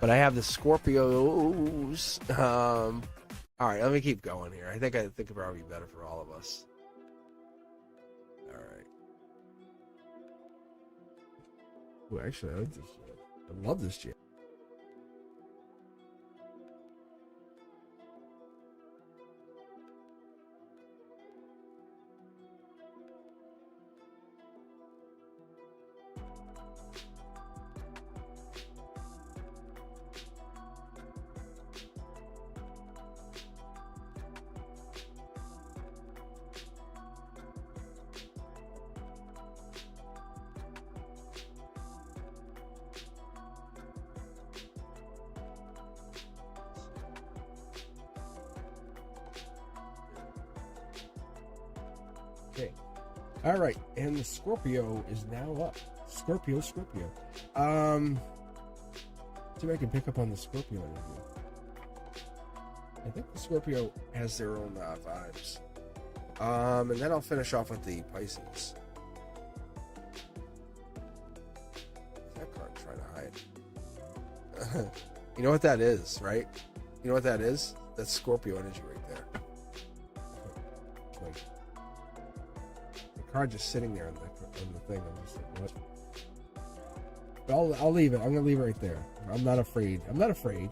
[SPEAKER 1] I have the Scorpios. All right, let me keep going here. I think it'd probably be better for all of us. All right. Ooh, actually, I like this shit. I love this shit. Okay. All right, and the Scorpio is now up. Scorpio. See if I can pick up on the Scorpio interview. I think the Scorpio has their own vibes. And then I'll finish off with the Pisces. That card trying to hide. You know what that is, right? You know what that is? That's Scorpio energy right there. Like, the card just sitting there on the thing. I'm just like, what? But I'll leave it. I'm gonna leave it right there. I'm not afraid. I'm not afraid.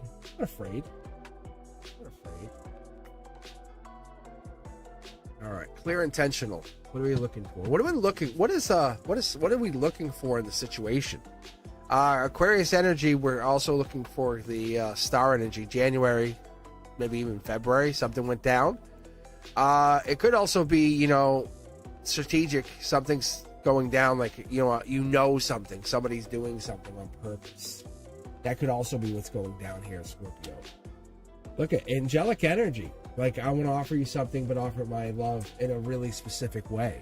[SPEAKER 1] All right, clear, intentional. What are we looking for? What are we looking for in the situation? Aquarius energy. We're also looking for the star energy. January, maybe even February. Something went down. It could also be, strategic. Something's going down. Like something. Somebody's doing something on purpose. That could also be what's going down here, Scorpio. Look at angelic energy. Like, I want to offer you something, but offer my love in a really specific way.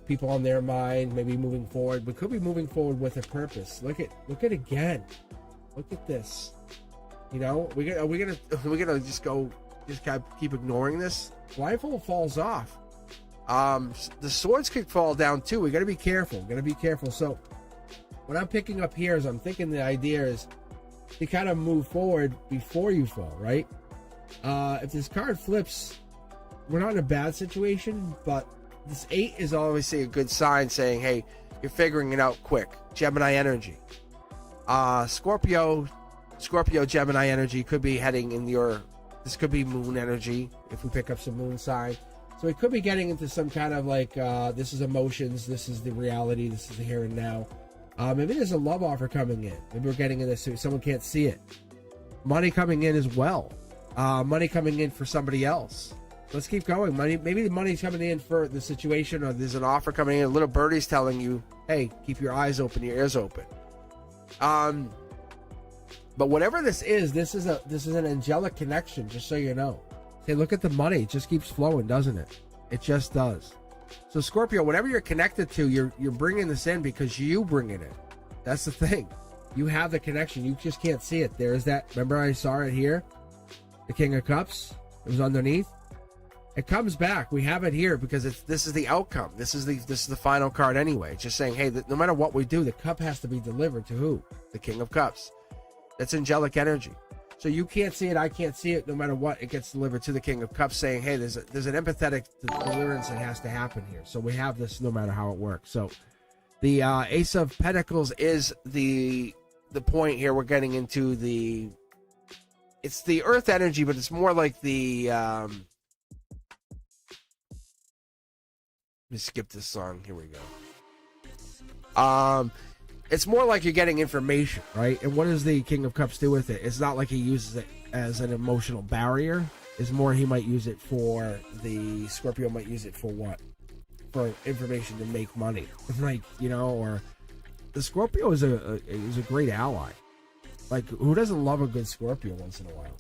[SPEAKER 1] People on their mind, maybe moving forward. We could be moving forward with a purpose. Look at again. Look at this. Are we gonna just keep ignoring this? Blindfold falls off. The swords could fall down too. We gotta be careful. So, what I'm picking up here is I'm thinking the idea is to kind of move forward before you fall, right? If this card flips, we're not in a bad situation, but this 8 is obviously a good sign saying, hey, you're figuring it out quick. Gemini energy. Scorpio, Gemini energy could be heading in this could be moon energy if we pick up some moon sign. So we could be getting into some kind of like, this is emotions, this is the reality, this is the here and now. Maybe there's a love offer coming in. Maybe we're getting in this, someone can't see it. Money coming in as well. Money coming in for somebody else. Let's keep going. Money, maybe the money's coming in for the situation, or there's an offer coming in. A little birdie's telling you, "Hey, keep your eyes open, your ears open." But whatever this is an angelic connection. Just so you know. Hey, look at the money. It just keeps flowing, doesn't it? It just does. So Scorpio, whatever you're connected to, you're bringing this in because you bring it in. That's the thing. You have the connection. You just can't see it. There's that. Remember, I saw it here. The King of Cups. It was underneath. It comes back. We have it here because this is the outcome. This is the final card anyway. It's just saying, hey, no matter what we do, the cup has to be delivered to who? The King of Cups. That's angelic energy. So you can't see it. I can't see it. No matter what, it gets delivered to the King of Cups, saying, hey, there's an empathetic deliverance that has to happen here. So we have this no matter how it works. So the Ace of Pentacles is the point here. We're getting into it's the earth energy, but it's more like the let me skip this song. Here we go. It's more like you're getting information, right? And what does the King of Cups do with it? It's not like he uses it as an emotional barrier. It's more he might use it for the Scorpio might use it for what? For information to make money, like, you know, or the Scorpio is a great ally. Like, who doesn't love a good Scorpio once in a while?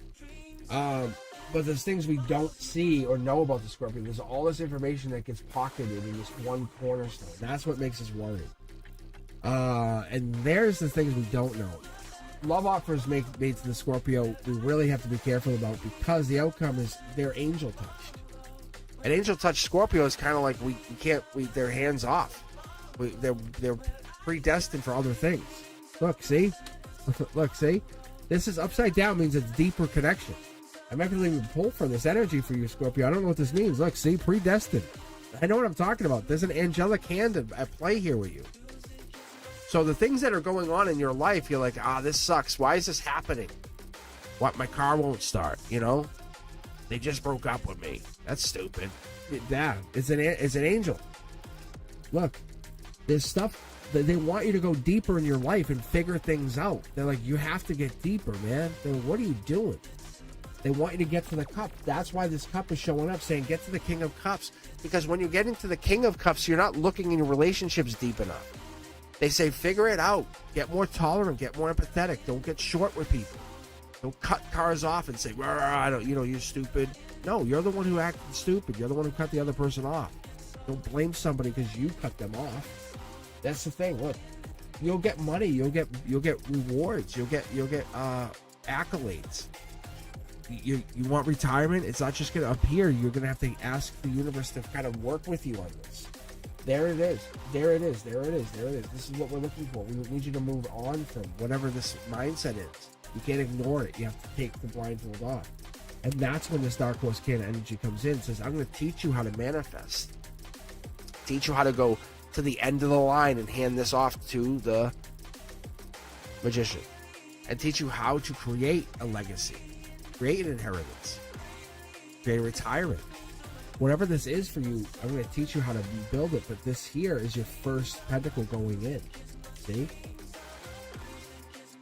[SPEAKER 1] But there's things we don't see or know about the Scorpio. There's all this information that gets pocketed in this one cornerstone. That's what makes us worried. And there's the things we don't know. Love offers made to the Scorpio, we really have to be careful about, because the outcome is they're angel touched. An angel touched Scorpio is kind of like they're hands off. They're predestined for other things. Look, see? Look, see? This is upside down, means it's deeper connection. I might be able to pull from this energy for you, Scorpio. I don't know what this means. Look, see? Predestined. I know what I'm talking about. There's an angelic hand at play here with you. So the things that are going on in your life, you're like, this sucks. Why is this happening? What, my car won't start, you know? They just broke up with me. That's stupid. Yeah, it's an angel. Look, there's stuff that they want you to go deeper in your life and figure things out. They're like, you have to get deeper, man. They're like, what are you doing? They want you to get to the cup. That's why this cup is showing up, saying get to the King of Cups. Because when you get into the King of Cups, you're not looking in your relationships deep enough. They say figure it out. Get more tolerant. Get more empathetic. Don't get short with people. Don't cut cars off and say, I don't, you're stupid. No, you're the one who acted stupid. You're the one who cut the other person off. Don't blame somebody because you cut them off. That's the thing. Look, you'll get money. You'll get rewards. You'll get accolades. You want retirement? It's not just going to appear. You're going to have to ask the universe to kind of work with you on this. There it is. There it is. There it is. There it is. This is what we're looking for. We need you to move on from whatever this mindset is. You can't ignore it. You have to take the blindfold off. And that's when this Dark Horse Can energy comes in. It says, I'm going to teach you how to manifest. Teach you how to go to the end of the line and hand this off to the magician. And teach you how to create a legacy. Create an inheritance. Create a retirement. Whatever this is for you, I'm going to teach you how to build it. But this here is your first pentacle going in. See?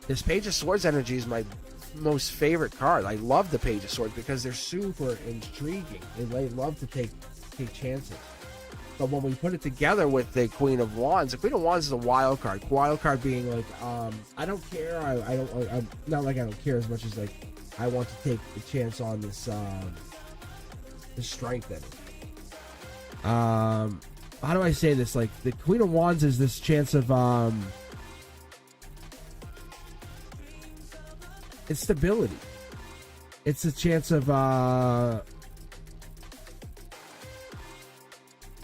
[SPEAKER 1] This Page of Swords energy is my most favorite card. I love the Page of Swords because they're super intriguing. They love to take chances. But when we put it together with the Queen of Wands, the Queen of Wands is a wild card. Wild card being like, I don't care. I'm not like I don't care as much as like I want to take the chance on this the strength in it. How do I say this? Like the Queen of Wands is this chance of it's stability. It's a chance of let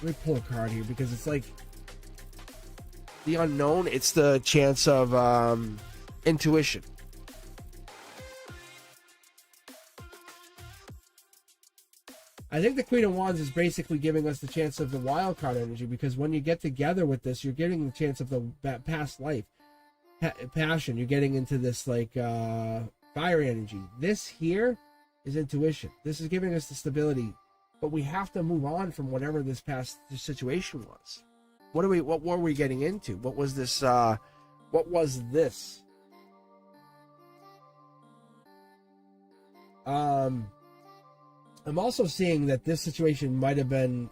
[SPEAKER 1] me pull a card here because it's like the unknown. It's the chance of intuition. I think the Queen of Wands is basically giving us the chance of the wild card energy, because when you get together with this, you're getting the chance of the past life, passion. You're getting into this like fiery energy. This here is intuition. This is giving us the stability, but we have to move on from whatever this past situation was. What were we getting into? What was this? What was this? I'm also seeing that this situation might have been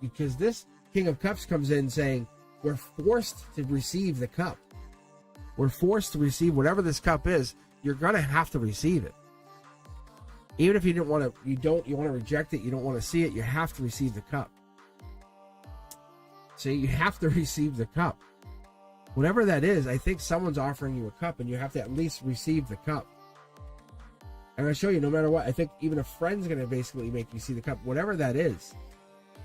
[SPEAKER 1] because this King of Cups comes in saying we're forced to receive the cup. We're forced to receive whatever this cup is. You're gonna have to receive it, even if you didn't want to. You want to reject it. You don't want to see it. You have to receive the cup. So you have to receive the cup, whatever that is. I think someone's offering you a cup, and you have to at least receive the cup. And I show you, no matter what, I think even a friend's gonna basically make you see the cup, whatever that is.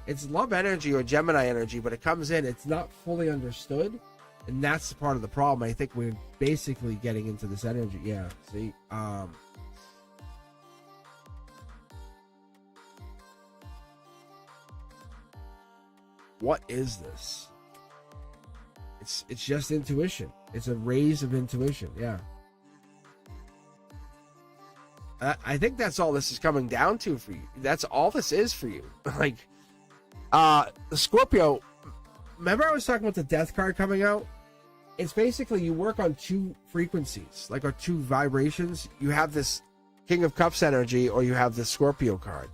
[SPEAKER 1] It's love energy or Gemini energy, but it comes in, it's not fully understood, and that's the part of the problem. I think we're basically getting into this energy. Yeah, see, what is this? It's just intuition. It's a raise of intuition. Yeah, I think that's all this is coming down to for you. That's all this is for you. Like, the Scorpio, remember I was talking about the death card coming out? It's basically you work on two frequencies, like, or two vibrations. You have this King of Cups energy, or you have the Scorpio card.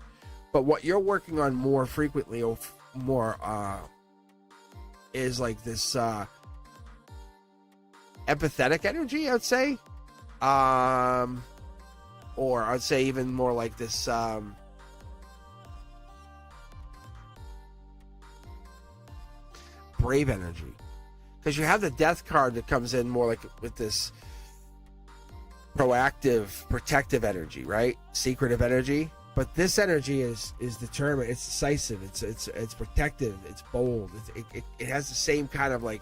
[SPEAKER 1] But what you're working on more frequently, or more, is like this empathetic energy, I'd say. Or I'd say even more like this brave energy, because you have the death card that comes in more like with this proactive, protective energy, right? Secretive energy. But this energy is determined. It's decisive. It's protective. It's bold. It has the same kind of like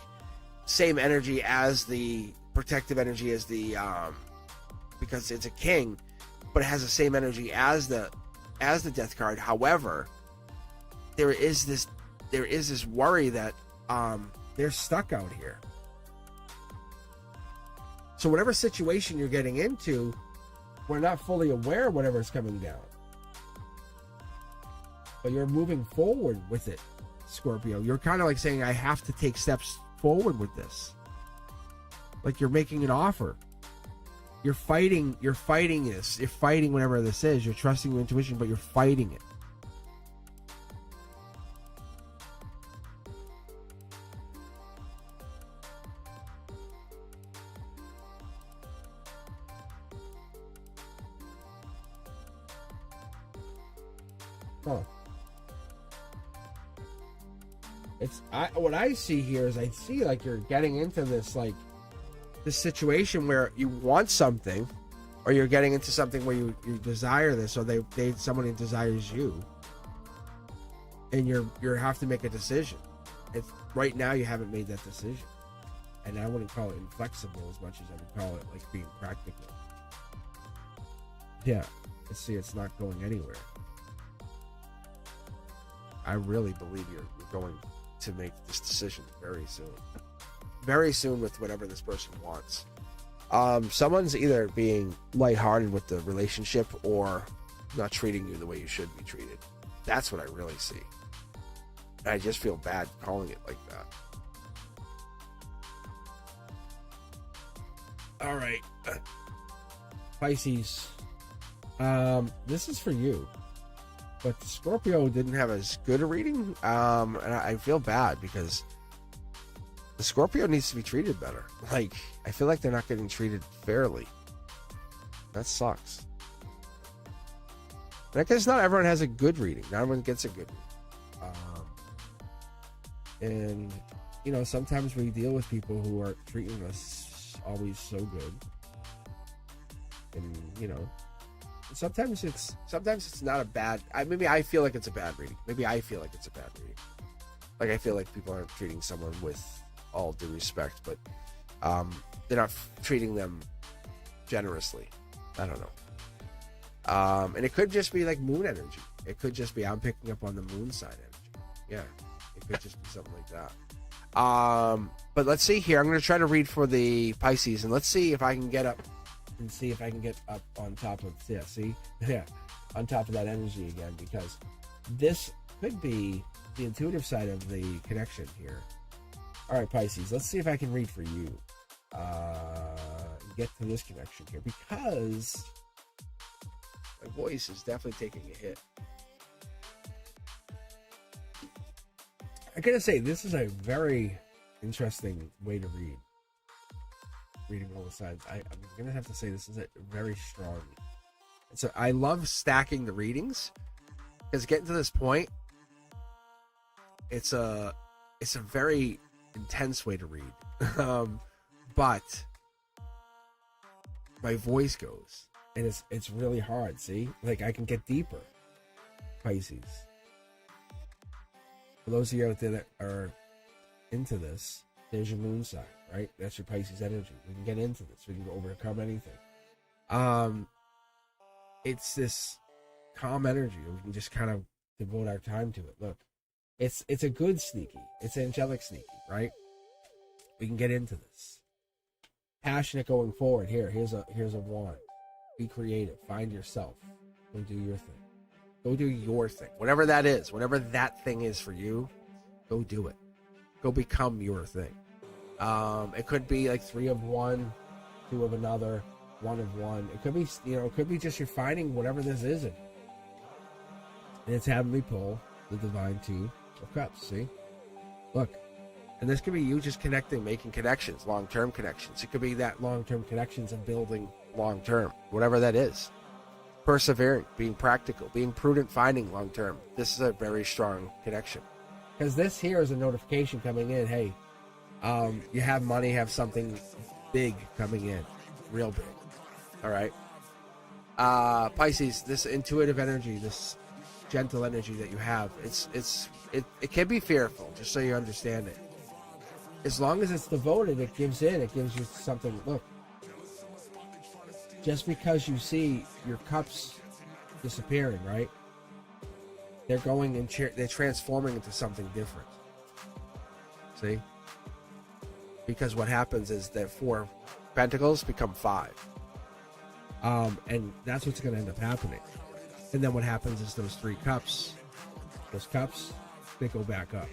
[SPEAKER 1] same energy as the protective energy as the because it's a king, but it has the same energy as the death card. However, there is this worry that they're stuck out here. So whatever situation you're getting into, we're not fully aware of whatever's coming down. But you're moving forward with it, Scorpio. You're kind of like saying, I have to take steps forward with this. Like you're making an offer. You're fighting this. You're fighting whatever this is. You're trusting your intuition, but you're fighting it. Huh. What I see here is I see like you're getting into this like this situation where you want something, or you're getting into something where you desire this, or someone desires you, and you have to make a decision. It's right now you haven't made that decision, and I wouldn't call it inflexible as much as I would call it like being practical. Yeah, see, it's not going anywhere. I really believe you're going to make this decision very soon with whatever this person wants. Someone's either being lighthearted with the relationship or not treating you the way you should be treated. That's what I really see. And I just feel bad calling it like that. All right, Pisces. This is for you. But the Scorpio didn't have as good a reading, and I feel bad because the Scorpio needs to be treated better. Like, I feel like they're not getting treated fairly. That sucks. And I guess not everyone has a good reading. Not everyone gets a good reading. And, you know, sometimes we deal with people who are treating us always so good. And, you know, sometimes it's not a bad. Maybe I feel like it's a bad reading. Maybe I feel like it's a bad reading. Like I feel like people aren't treating someone with all due respect, but they're not treating them generously. I don't know. And it could just be like moon energy. It could just be I'm picking up on the moon sign energy. Yeah, it could just be something like that. But let's see here. I'm going to try to read for the Pisces, and let's see if I can get up. And see if I can get up on top of on top of that energy again, because this could be the intuitive side of the connection here. All right, Pisces, let's see if I can read for you. Get to this connection here, because My voice is definitely taking a hit. I gotta say, this is a very interesting way to read. Reading all the sides. I'm gonna have to say this is a very strong. I love stacking the readings, because getting to this point, it's a very intense way to read. But my voice goes, and it's really hard. See, like I can get deeper. Pisces. For those of you out there that are into this, there's your moon sign, right? That's your Pisces energy. We can get into this. We can overcome anything. It's this calm energy. We can just kind of devote our time to it. Look, it's a good sneaky. It's angelic sneaky, right? We can get into this. Passionate going forward. Here's a wand. Be creative. Find yourself. Go do your thing. Go do your thing. Whatever that is, whatever that thing is for you, go do it. Go become your thing. It could be like 3 of one, 2 of another, 1 of one. It could be, it could be just you're finding whatever this is. And it's having me pull the divine 2 of cups. See? Look. And this could be you just connecting, making connections, long-term connections. It could be that long-term connections of building long-term, whatever that is. Persevering, being practical, being prudent, finding long-term. This is a very strong connection. Because this here is a notification coming in. Hey, you have money, have something big coming in. Real big. All right. Pisces, this intuitive energy, this gentle energy that you have, it can be fearful, just so you understand it. As long as it's devoted, it gives you something. Look, just because you see your cups disappearing, right? They're going and they're transforming into something different. See? Because what happens is that 4 pentacles become 5. And that's what's going to end up happening. And then what happens is those 3 cups, they go back up.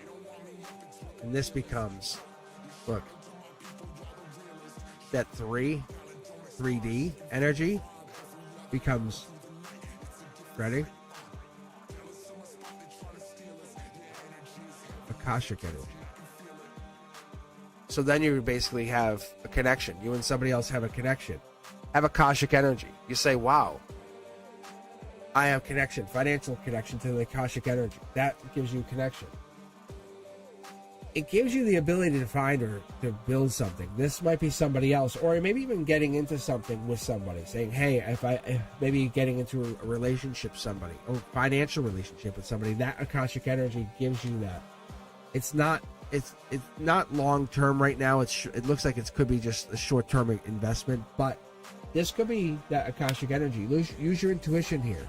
[SPEAKER 1] And this becomes, look, that 3D energy becomes, ready? Akashic energy. So then you basically have a connection. You and somebody else have a connection. Have Akashic energy. You say, wow, I have connection, financial connection to the Akashic energy. That gives you a connection. It gives you the ability to find or to build something. This might be somebody else, or maybe even getting into something with somebody, saying, hey, if maybe getting into a relationship with somebody, or financial relationship with somebody. That Akashic energy gives you that. It's not long term right now. It looks like it could be just a short term investment, but this could be that Akashic energy. Use your intuition here.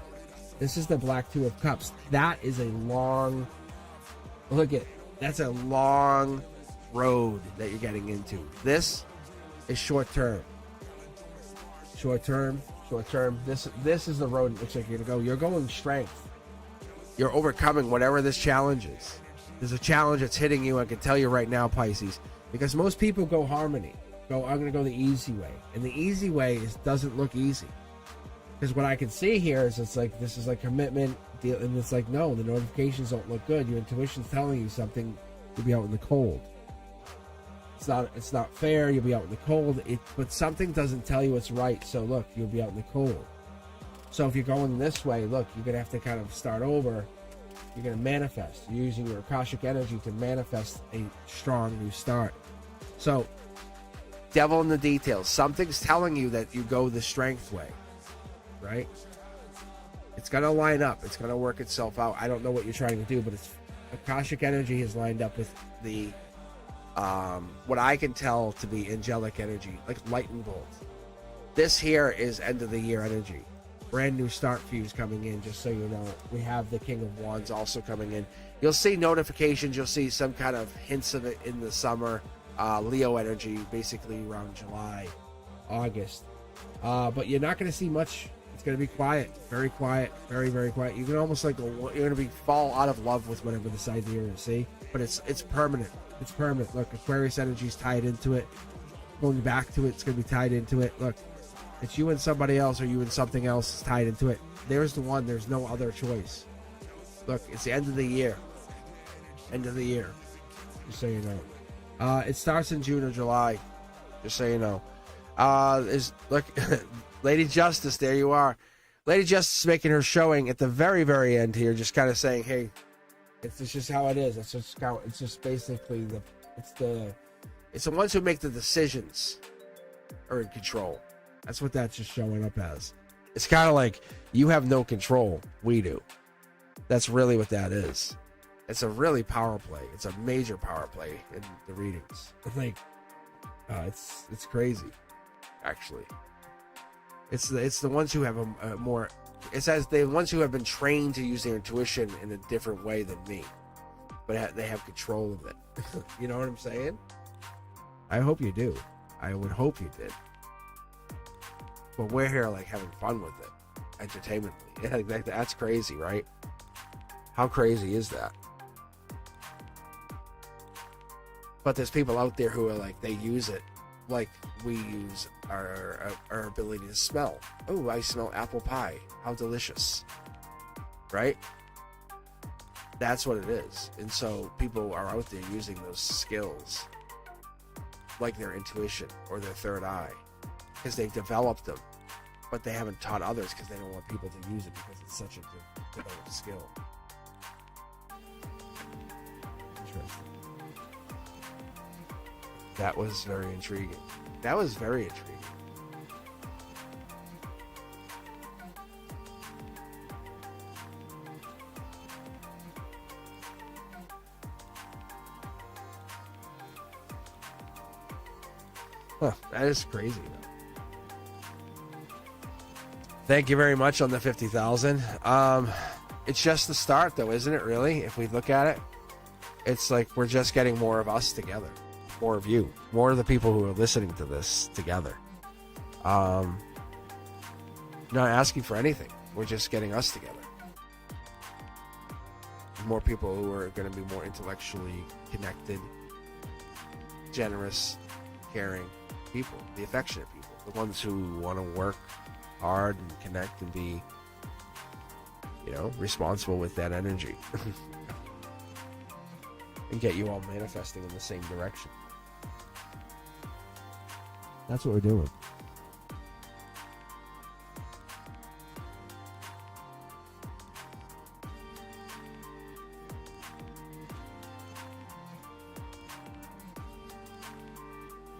[SPEAKER 1] This is the Black 2 of Cups. That is a long, look at, that's a long road that you're getting into. This is short term. Short term. This is the road it looks like you're going to go. You're going strength. You're overcoming whatever this challenge is. There's a challenge that's hitting you, I can tell you right now, Pisces. Because most people go harmony. I'm going to go the easy way. And the easy way doesn't look easy. Because what I can see here is it's like, this is like commitment, deal, and it's like, no, the notifications don't look good. Your intuition's telling you something, you'll be out in the cold. It's not fair, you'll be out in the cold. But something doesn't tell you what's right, so look, you'll be out in the cold. So if you're going this way, look, you're going to have to kind of start over. You're going to manifest. You're using your Akashic energy to manifest a strong new start. So, devil in the details. Something's telling you that you go the strength way. Right? It's going to line up. It's going to work itself out. I don't know what you're trying to do, but Akashic energy is lined up with the what I can tell to be angelic energy, like light and bolt. This here is end of the year energy. Brand new start fuse coming in, just so you know. We have the King of Wands also coming in. You'll see notifications. You'll see some kind of hints of it in the summer. Leo energy, basically around July, August. But you're not going to see much. It's going to be quiet, very, very quiet. You can almost like you're going to fall out of love with whatever this idea is. See, but it's permanent. It's permanent. Look, Aquarius energy is tied into it. Going back to it, it's going to be tied into it. Look, It's you and somebody else, or you and something else tied into it. There's the one. There's no other choice. Look, it's the end of the year. End of the year. Just so you know. It starts in June or July. Just so you know. Look, Lady Justice, there you are. Lady Justice is making her showing at the very, very end here, just kind of saying, hey, it's just how it is. It's just basically it's the ones who make the decisions are in control. That's what that's just showing up as. It's kind of like you have no control. We do. That's really what that is. It's a really power play. It's a major power play in the readings. Like, it's crazy, actually. It's the ones who have a more. It says the ones who have been trained to use their intuition in a different way than me, but they have control of it. You know what I'm saying? I hope you do. I would hope you did. But we're here like having fun with it, entertainmentally. Yeah, that's crazy, right? How crazy is that? But there's people out there who are like, they use it like we use our ability to smell. Oh, I smell apple pie. How delicious. Right? That's what it is. And so people are out there using those skills like their intuition or their third eye because they've developed them, but they haven't taught others because they don't want people to use it because it's such a developed skill. Interesting. That was very intriguing. That was very intriguing. Huh, that is crazy, though. Thank you very much on the 50,000. It's just the start, though, isn't it, really? If we look at it, it's like we're just getting more of us together. More of you, more of the people who are listening to this together. Not asking for anything. We're just getting us together. More people who are going to be more intellectually connected, generous, caring people, the affectionate people, the ones who want to work hard and connect and be, responsible with that energy. And get you all manifesting in the same direction. That's what we're doing.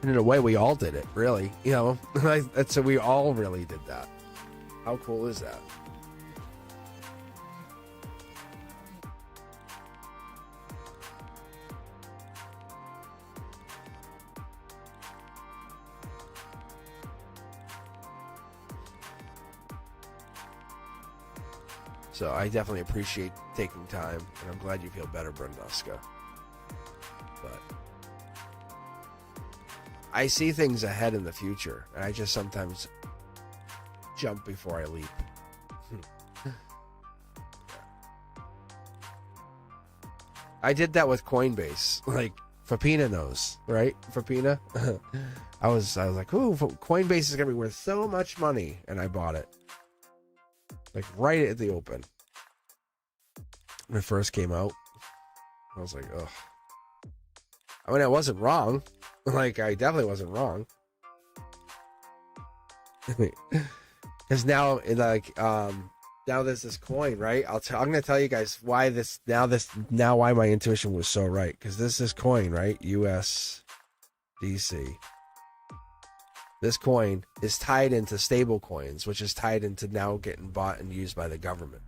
[SPEAKER 1] And in a way, we all did it, really. So we all really did that. How cool is that? So I definitely appreciate taking time, and I'm glad you feel better, Brenduska. But I see things ahead in the future, and I just sometimes jump before I leap. I did that with Coinbase. Like, Fapina knows, right? Fapina? I was like, ooh, Coinbase is going to be worth so much money, and I bought it. Like, right at the open. When it first came out, I was like, ugh. I mean, I wasn't wrong. Like, I definitely wasn't wrong. Because now, now there's this coin, right? I'm going to tell you guys why why my intuition was so right. Because this coin, right? USDC. This coin is tied into stable coins, which is tied into now getting bought and used by the government.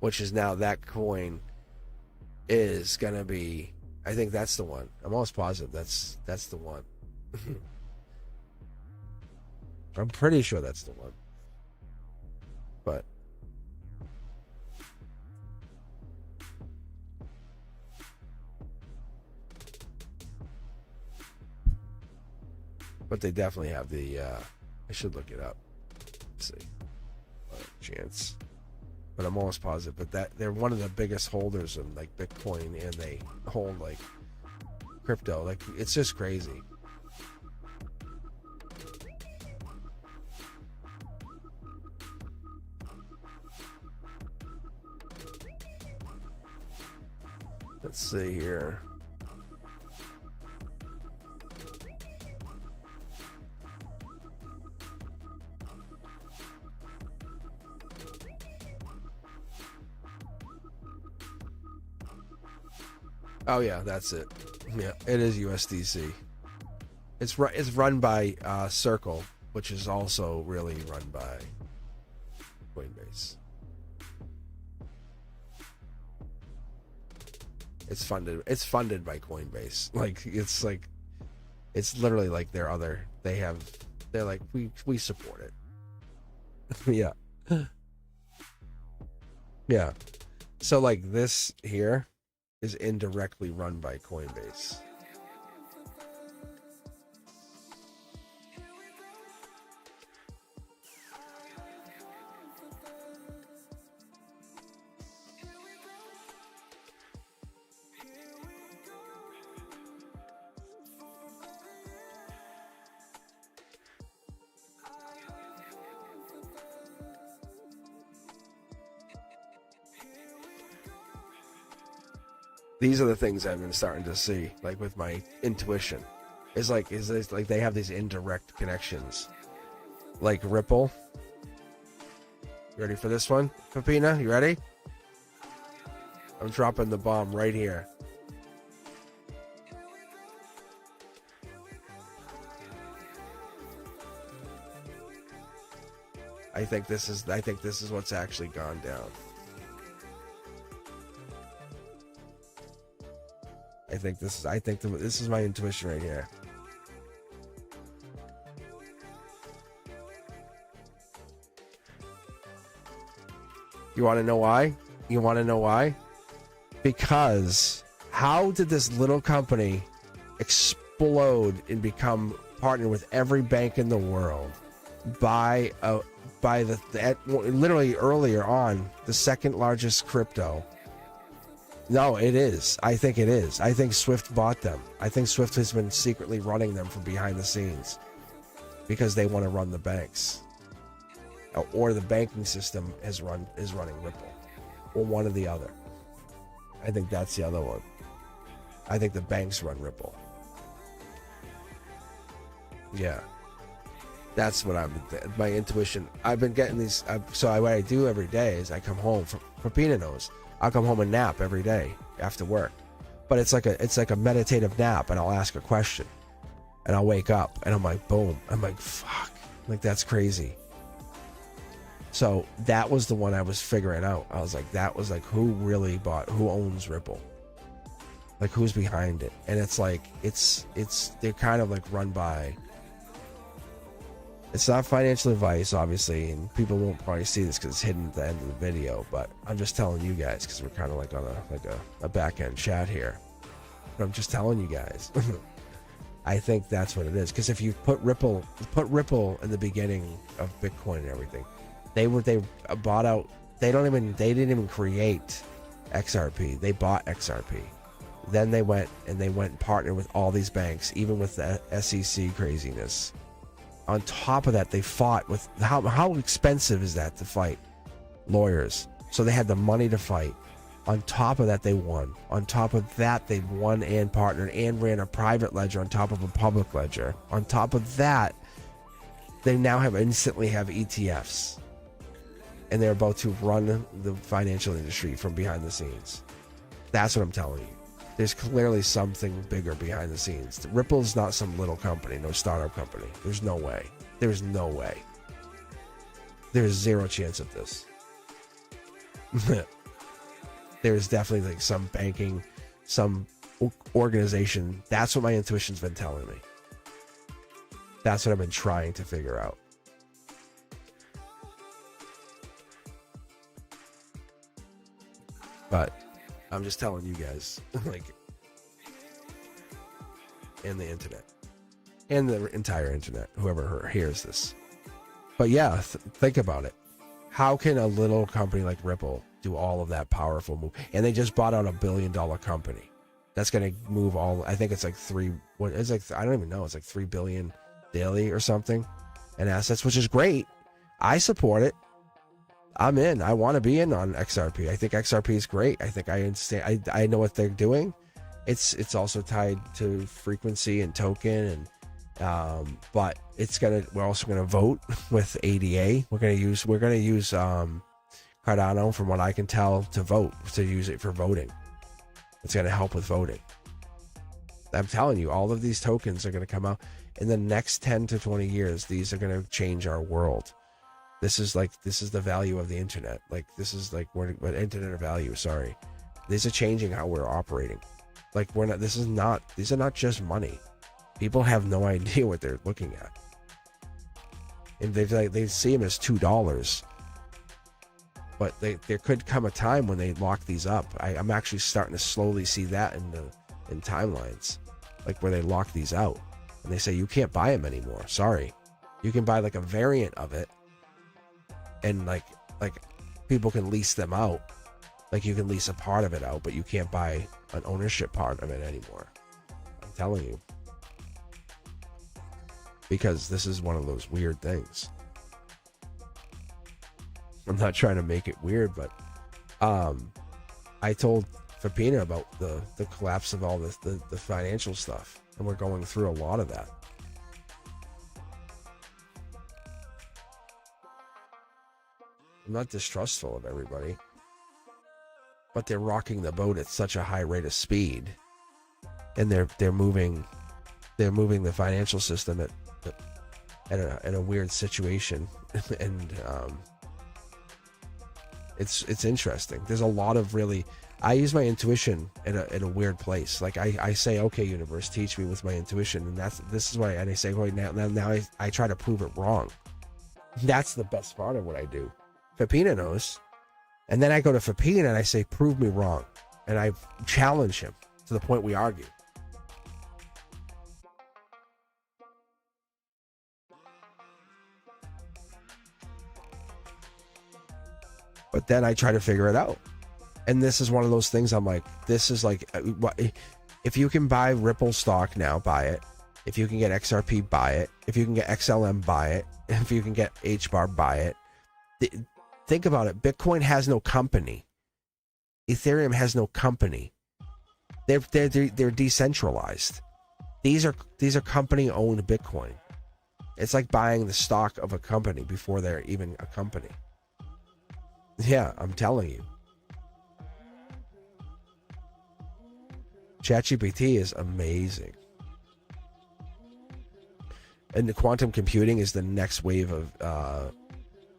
[SPEAKER 1] Which is now that coin is going to be, I think that's the one. I'm almost positive that's the one. I'm pretty sure that's the one. But they definitely have the, I should look it up. Let's see. Chance. But I'm almost positive. But they're one of the biggest holders in like Bitcoin, and they hold like crypto. Like, it's just crazy. let's see here. Oh yeah, that's it. Yeah, it is USDC. It's run by Circle, which is also really run by Coinbase. It's funded by Coinbase. It's literally like they're like we support it. Yeah. Yeah. So like this here is indirectly run by Coinbase. These are the things I've been starting to see, like with my intuition. Is like they have these indirect connections, like Ripple. You ready for this one, Pepina? You ready? I'm dropping the bomb right here. I think this is what's actually gone down. I think this is my intuition right here. You want to know why? You want to know why? Because how did this little company explode and become partnered with every bank in the world by literally earlier on the second largest crypto? No, it is. I think it is. I think Swift bought them. I think Swift has been secretly running them from behind the scenes because they want to run the banks, or the banking system is running Ripple, or one or the other. I think that's the other one. I think the banks run Ripple. Yeah, that's what my intuition. I've been getting these. What I do every day is I come home from Pepina knows. I'll come home and nap every day after work, but it's like a meditative nap, and I'll ask a question, and I'll wake up, and I'm like, boom, I'm like, fuck, like that's crazy. So that was the one I was figuring out. I was like, that was like, who owns Ripple, like who's behind it, and it's like they're kind of like run by. It's not financial advice, obviously, and people won't probably see this because it's hidden at the end of the video, but I'm just telling you guys because we're kind of like on a back-end chat here. But I'm just telling you guys. I think that's what it is. Because if you put Ripple in the beginning of Bitcoin and everything, they bought out. They didn't even create XRP. They bought XRP. Then they went and partnered with all these banks, even with the SEC craziness. On top of that, they fought with how expensive is that to fight lawyers? So they had the money to fight. On top of that, they won. On top of that, they won and partnered and ran a private ledger on top of a public ledger. On top of that, they now instantly have ETFs, and they're about to run the financial industry from behind the scenes. That's what I'm telling you. There's clearly something bigger behind the scenes. Ripple's not some little company, no startup company. There's no way. There's no way. There's zero chance of this. There's definitely like some banking, some organization. That's what my intuition's been telling me. That's what I've been trying to figure out. But I'm just telling you guys, like, and the internet, and the entire internet, whoever hears this. But yeah, think about it. How can a little company like Ripple do all of that powerful move? And they just bought out $1 billion company. That's going to move all. I think it's like I don't even know. It's like 3 billion daily or something in assets, which is great. I support it. I'm in. I want to be in on XRP. I think XRP is great. I think I understand. I know what they're doing. It's also tied to frequency and token, and but we're also gonna vote with ADA. We're gonna use Cardano, from what I can tell, to use it for voting. It's gonna help with voting. I'm telling you, all of these tokens are gonna come out in the next 10 to 20 years. These are gonna change our world. This is the value of the internet. Like, this is like what internet of value. Sorry, these are changing how we're operating. Like, these are not just money. People have no idea what they're looking at, and they see them as $2. But there could come a time when they lock these up. I'm actually starting to slowly see that in timelines, like where they lock these out and they say you can't buy them anymore. Sorry, you can buy like a variant of it, and like people can lease them out. Like, you can lease a part of it out, but you can't buy an ownership part of it anymore. I'm telling you, because this is one of those weird things. I'm not trying to make it weird, but I told Fapina about the collapse of all this, the financial stuff, and we're going through a lot of that. I'm not distrustful of everybody, but they're rocking the boat at such a high rate of speed, and they're moving the financial system at a weird situation, and it's interesting. There's a lot of I use my intuition in a weird place. Like, I say, okay, universe, teach me with my intuition, and this is why. And I say, well, now I try to prove it wrong. That's the best part of what I do. Fapina knows, and then I go to Fapina and I say, prove me wrong, and I challenge him to the point we argue. But then I try to figure it out. And this is one of those things I'm like, this is like, if you can buy Ripple stock now, buy it. If you can get XRP, buy it. If you can get XLM, buy it. If you can get HBAR, buy it. Think about it. Bitcoin has no company. Ethereum has no company. They're decentralized. These are company owned Bitcoin. It's like buying the stock of a company before they're even a company. Yeah, I'm telling you. ChatGPT is amazing. And the quantum computing is the next wave of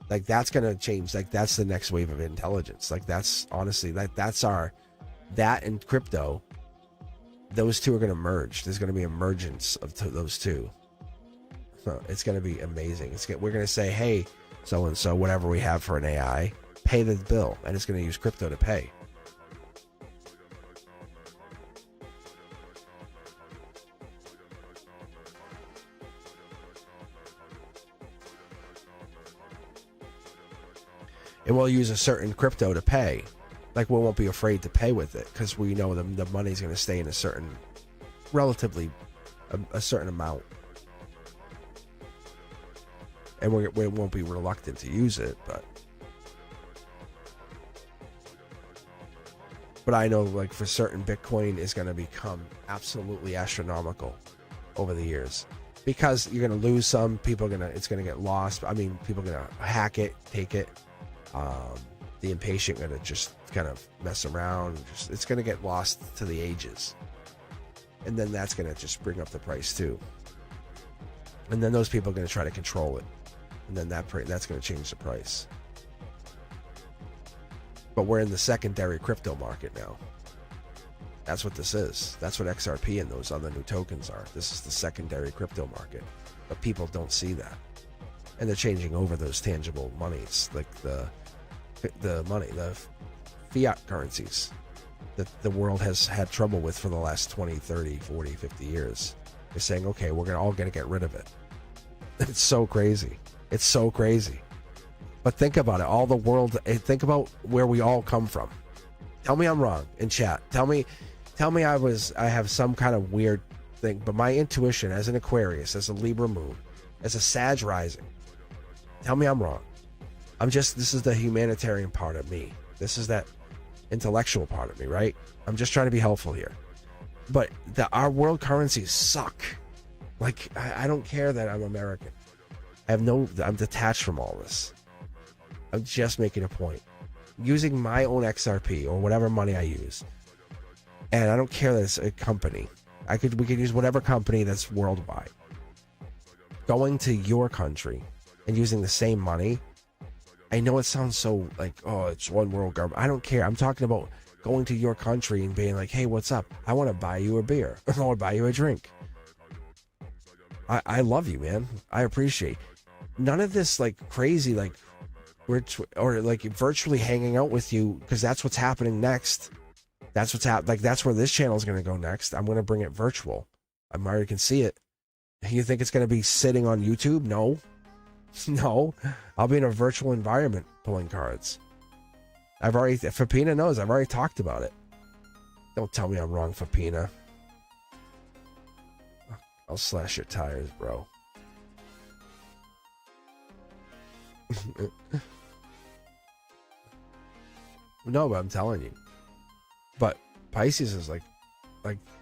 [SPEAKER 1] like, that's going to change. Like, that's the next wave of intelligence. Like, that's honestly, that and crypto, those two are going to merge. There's going to be emergence of those two. So it's going to be amazing. We're going to say, hey, so-and-so, whatever we have for an AI, pay the bill, and it's going to use crypto to pay. And we'll use a certain crypto to pay. Like, we won't be afraid to pay with it, because we know the money's going to stay in a certain, relatively, a certain amount. And we won't be reluctant to use it, but I know, like, for certain, Bitcoin is going to become absolutely astronomical over the years, because you're going to lose some people. It's going to get lost. I mean, people are going to hack it, take it. The impatient going to just kind of mess around. It's going to get lost to the ages, and then that's going to just bring up the price too. And then those people are going to try to control it, and then that's going to change the price. But we're in the secondary crypto market now. That's what this is. That's what XRP and those other new tokens are. This is the secondary crypto market, but people don't see that, and they're changing over those tangible monies, like the money, the fiat currencies that the world has had trouble with for the last 20, 30, 40, 50 years. They're saying, okay, we're all going to get rid of it. It's so crazy. It's so crazy. But think about it. Think about where we all come from. Tell me I'm wrong in chat. Tell me I have some kind of weird thing, but my intuition as an Aquarius, as a Libra moon, as a Sag rising, tell me I'm wrong. This is the humanitarian part of me. This is that intellectual part of me, right? I'm just trying to be helpful here. But our world currencies suck. Like, I don't care that I'm American. I'm detached from all this. I'm just making a point. Using my own XRP or whatever money I use. And I don't care that it's a company. We could use whatever company that's worldwide. Going to your country and using the same money. I know it sounds so like, oh, it's one world government. I don't care. I'm talking about going to your country and being like, hey, what's up? I want to buy you a beer. I want to buy you a drink. I love you, man. I appreciate. None of this like crazy, like or like virtually hanging out with you, because that's what's happening next. That's what's like that's where this channel is going to go next. I'm going to bring it virtual. I already can see it. You think it's going to be sitting on YouTube? No. No, I'll be in a virtual environment pulling cards. Fapina knows, I've already talked about it. Don't tell me I'm wrong, Fapina. I'll slash your tires, bro. No, but I'm telling you. But Pisces is like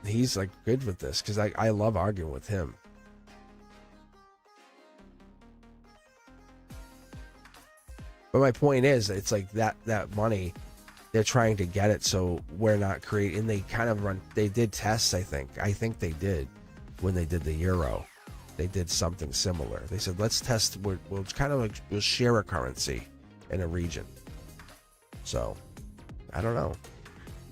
[SPEAKER 1] he's like good with this, because I love arguing with him. But my point is, it's like that money, they're trying to get it so we're not creating. And they did tests, I think they did when they did the euro. They did something similar. They said, let's test, we'll share a currency in a region. So, I don't know.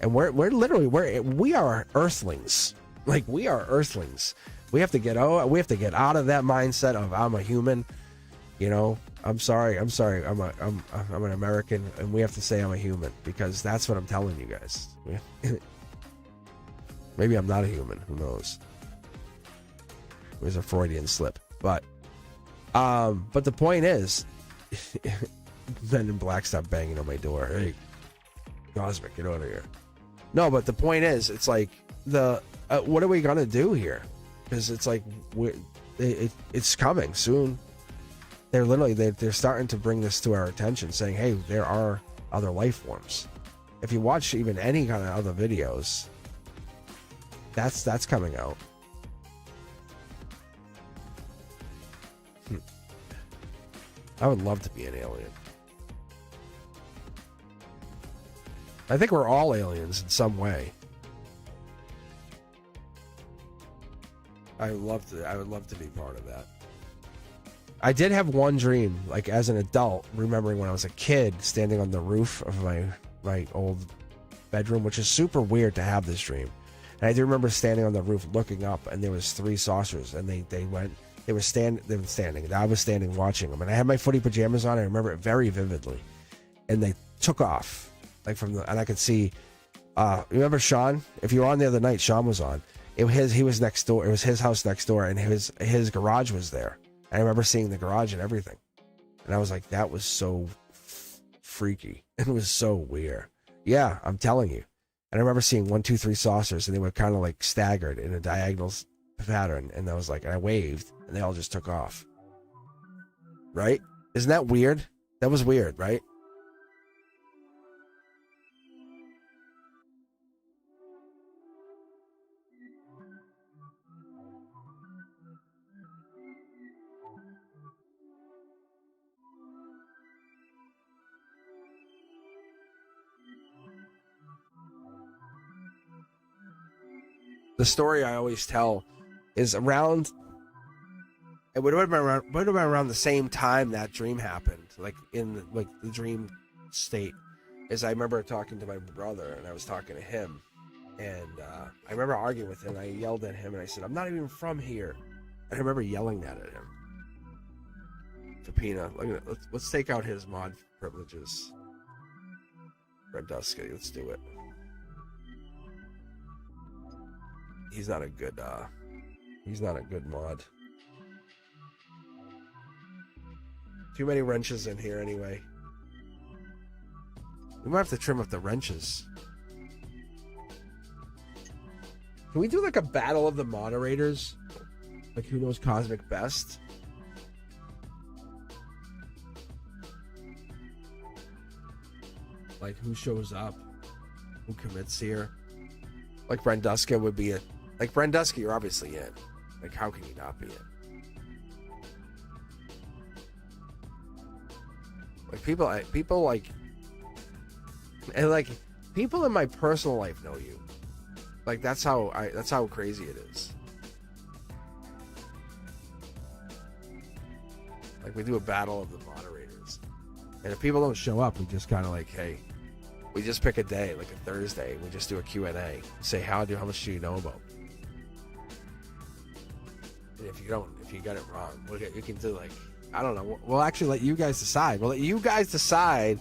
[SPEAKER 1] And we are earthlings. Like, we are earthlings. We have to get out of that mindset of I'm a human, you know. I'm sorry. I'm an American, and we have to say I'm a human, because that's what I'm telling you guys. Maybe I'm not a human. Who knows? It was a Freudian slip, but the point is, Men in Black stopped banging on my door. Hey, Cosmic, get out of here. No, but the point is, it's like what are we gonna do here? Because it's like it's coming soon. They're starting to bring this to our attention, saying, hey, there are other life forms. If you watch even any kind of other videos, that's coming out. I would love to be an alien. I think we're all aliens in some way. I would love to be part of that. I did have one dream, like as an adult, remembering when I was a kid, standing on the roof of my old bedroom, which is super weird to have this dream. And I do remember standing on the roof, looking up, and there was 3 saucers, and they were standing. And I was standing watching them, and I had my footy pajamas on. I remember it very vividly, and they took off, like and I could see. Remember Sean? If you were on the other night, Sean was on. He was next door. It was his house next door, and his garage was there. I remember seeing the garage and everything. And I was like, that was so freaky. It was so weird. Yeah, I'm telling you. And I remember seeing 1, 2, 3 saucers, and they were kind of like staggered in a diagonal pattern. And I was like, and I waved, and they all just took off. Right? Isn't that weird? That was weird, right? The story I always tell is around. It would have been around the same time that dream happened, like in the dream state. Is I remember talking to my brother, and I was talking to him, and I remember arguing with him. I yelled at him, and I said, "I'm not even from here." And I remember yelling that at him. Fapina, let's take out his mod privileges. Red Dusky, let's do it. He's not a good mod. Too many wrenches in here anyway. We might have to trim up the wrenches. Can we do like a battle of the moderators? Like who knows Cosmic best? like who shows up, who commits here. Like Brenduska would be like Brenduska, you're obviously in. Like how can you not be in? Like people like, and like people in my personal life know you. Like that's how crazy it is. Like we do a battle of the moderators, and if people don't show up, we just kind of like, hey, we just pick a day, like a Thursday. We just do a Q&A. Say how much do you know about me? And if you got it wrong, you can do like, I don't know. We'll actually let you guys decide. We'll let you guys decide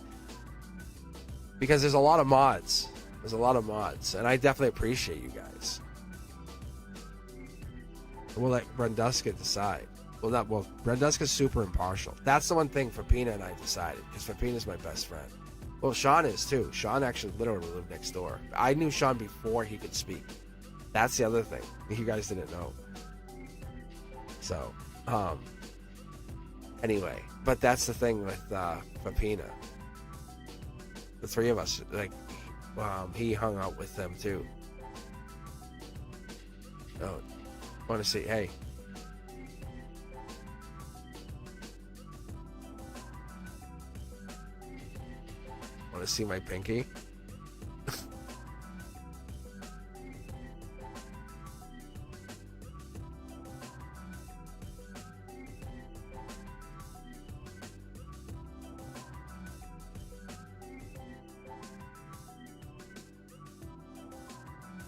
[SPEAKER 1] because there's a lot of mods. There's a lot of mods, and I definitely appreciate you guys. And we'll let Brenduska decide. Well, Brenduska's super impartial. That's the one thing Fapina and I decided, because Fapina's my best friend. Well, Sean is too. Sean actually literally lived next door. I knew Sean before he could speak. That's the other thing you guys didn't know. So, anyway, but that's the thing with Fapina. The three of us, like, he hung out with them too. Oh, want to see? Hey. Want to see my pinky?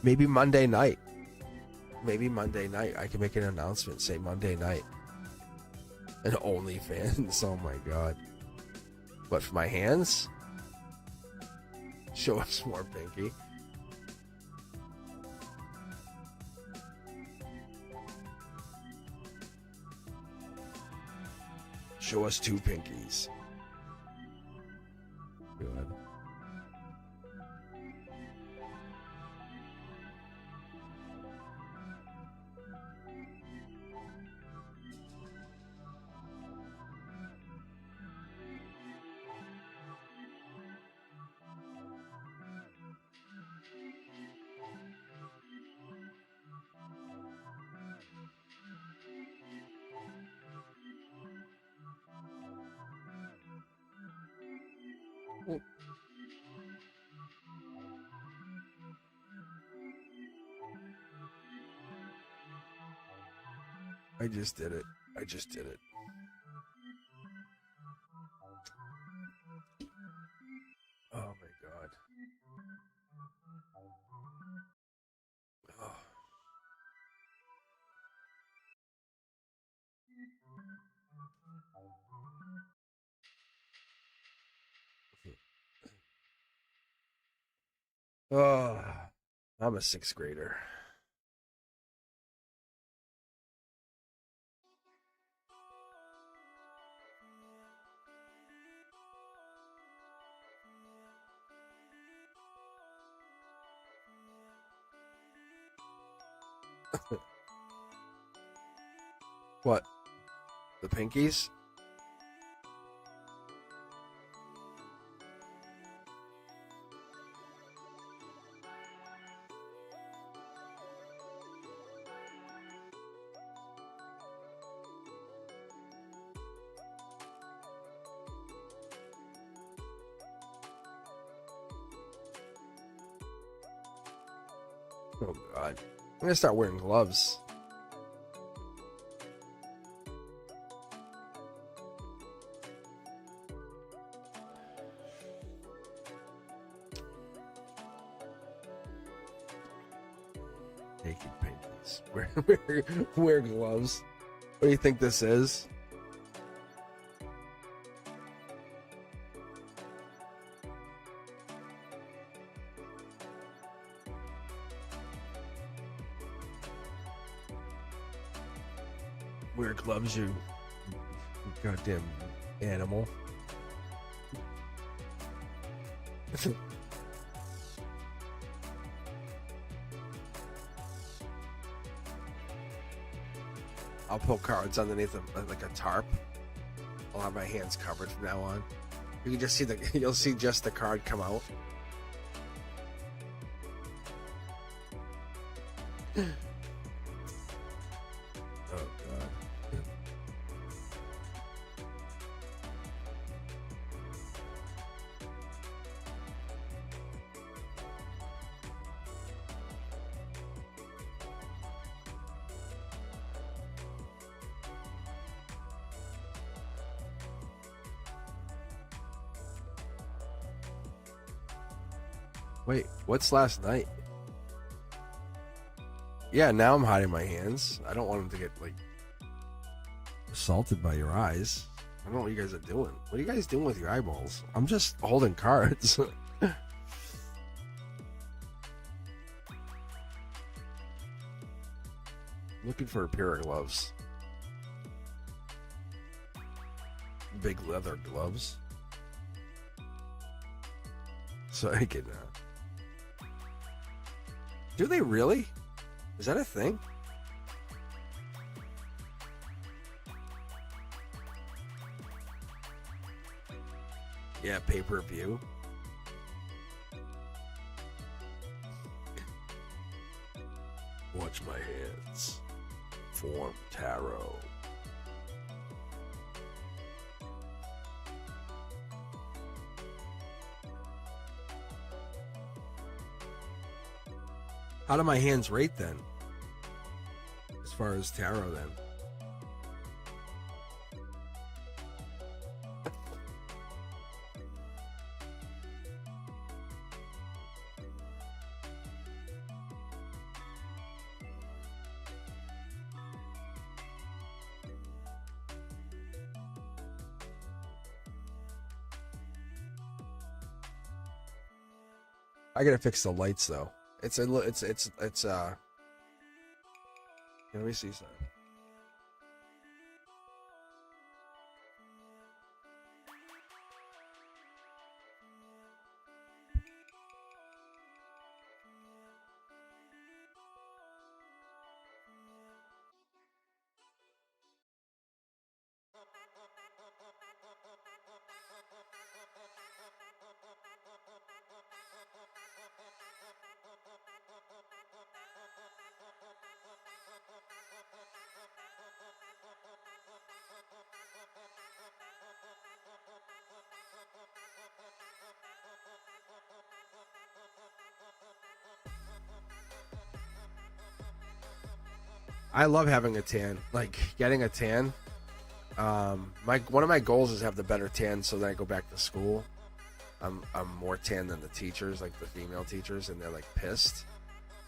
[SPEAKER 1] Maybe Monday night. Maybe Monday night. I can make an announcement. Say Monday night. And OnlyFans. Oh my god. What, for my hands? Show us more pinky. Show us two pinkies. Good. I just did it. I just did it. Oh my god. Oh. Oh, I'm a sixth grader. What? The pinkies? Oh god. I'm gonna start wearing gloves. Naked pinkies. Wear gloves. What do you think this is? Wear gloves, you goddamn animal. I'll pull cards underneath like a tarp. I'll have my hands covered from now on. You can just see you'll see just the card come out. Oh god. Wait, what's last night? Yeah, now I'm hiding my hands. I don't want them to get, like, assaulted by your eyes. I don't know what you guys are doing. What are you guys doing with your eyeballs? I'm just holding cards. Looking for a pair of gloves. Big leather gloves. So I can, do they really? Is that a thing? Yeah, pay-per-view. Watch my hands. Form tarot. How do my hands rate then? As far as tarot then? I gotta fix the lights though. It's let me see something. I love having a tan. Like getting a tan. One of my goals is to have the better tan so that I go back to school. I'm more tan than the teachers, like the female teachers, and they're like pissed.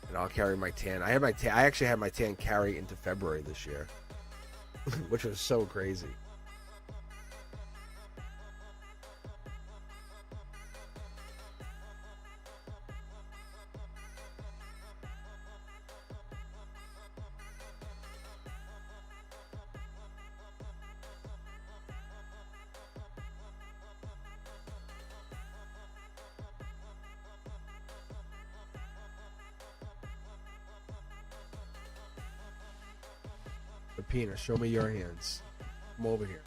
[SPEAKER 1] And I'll carry my tan. I actually had my tan carry into February this year, which was so crazy. Penis, show me your hands. Come over here.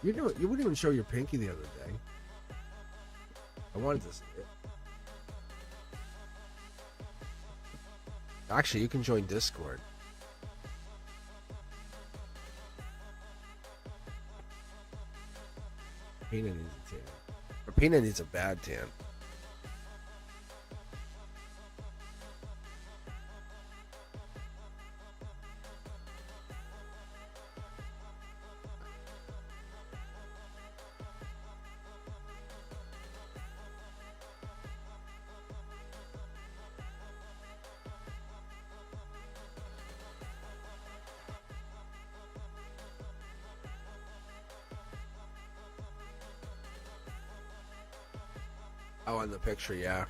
[SPEAKER 1] You wouldn't even show your pinky the other day. I wanted to see it. Actually, you can join Discord. Peanut needs a tan. Or Peanut needs a bad tan. Oh, in the picture, yeah.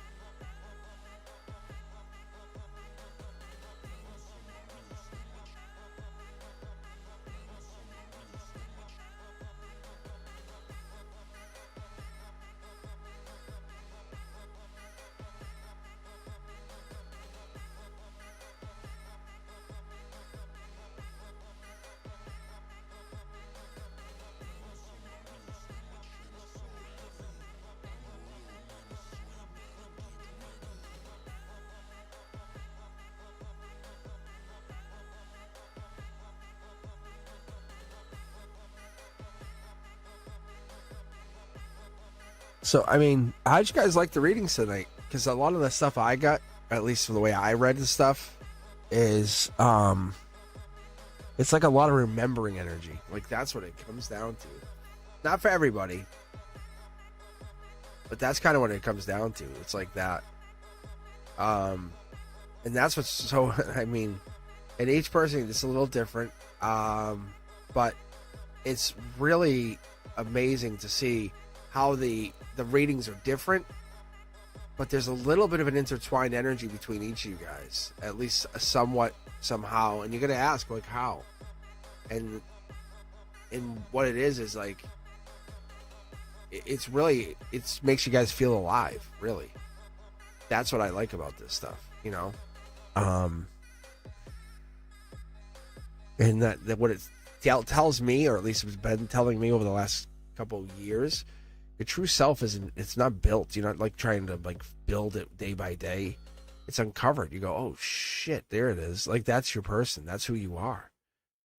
[SPEAKER 1] So, I mean, how'd you guys like the readings tonight? Because a lot of the stuff I got, at least from the way I read the stuff, is it's like a lot of remembering energy. Like that's what it comes down to. Not for everybody, but that's kind of what it comes down to. It's like that. And that's what's so. I mean, and each person it's a little different. But it's really amazing to see how the readings are different, but there's a little bit of an intertwined energy between each of you guys, at least somewhat, somehow. And you're gonna ask, like, how? And what it is like, it's really, it makes you guys feel alive. Really, that's what I like about this stuff, you know. And that what it tells me, or at least it's been telling me over the last couple of years, your true self it's not built. You're not like trying to like build it day by day. It's uncovered. You go, oh shit, there it is. Like that's your person. That's who you are,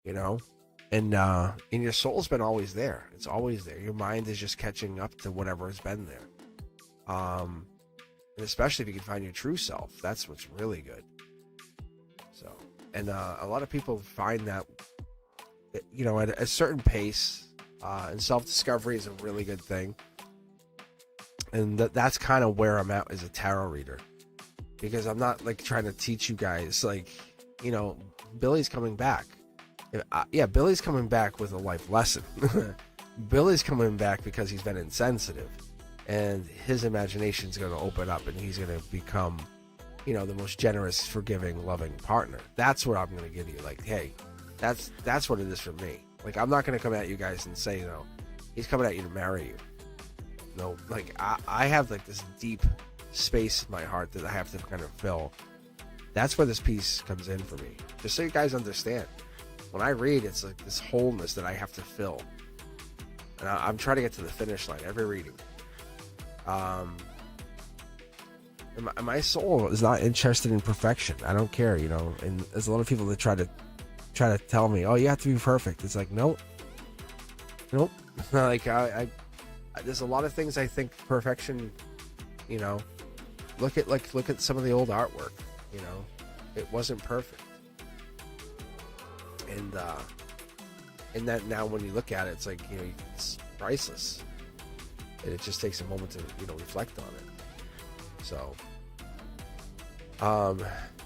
[SPEAKER 1] you know? And your soul's been always there. It's always there. Your mind is just catching up to whatever has been there. And especially if you can find your true self, that's what's really good. So, and a lot of people find that, you know, at a certain pace, and self-discovery is a really good thing. And that's kind of where I'm at as a tarot reader, because I'm not like trying to teach you guys, like, you know, Billy's coming back. Yeah, Billy's coming back with a life lesson. Billy's coming back because he's been insensitive, and his imagination's going to open up, and he's going to become, you know, the most generous, forgiving, loving partner. That's what I'm going to give you. Like, hey, that's what it is for me. Like, I'm not going to come at you guys and say, you know, he's coming at you to marry you. No, like, I have like this deep space in my heart that I have to kind of fill. That's where this piece comes in for me. Just so you guys understand. When I read, it's like this wholeness that I have to fill. And I'm trying to get to the finish line every reading. And my soul is not interested in perfection. I don't care, you know. And there's a lot of people that try to tell me, oh, you have to be perfect. It's like, nope. Like I there's a lot of things I think perfection, you know. Look at some of the old artwork, you know. It wasn't perfect. And that now when you look at it, it's like, you know, it's priceless. And it just takes a moment to, you know, reflect on it. So,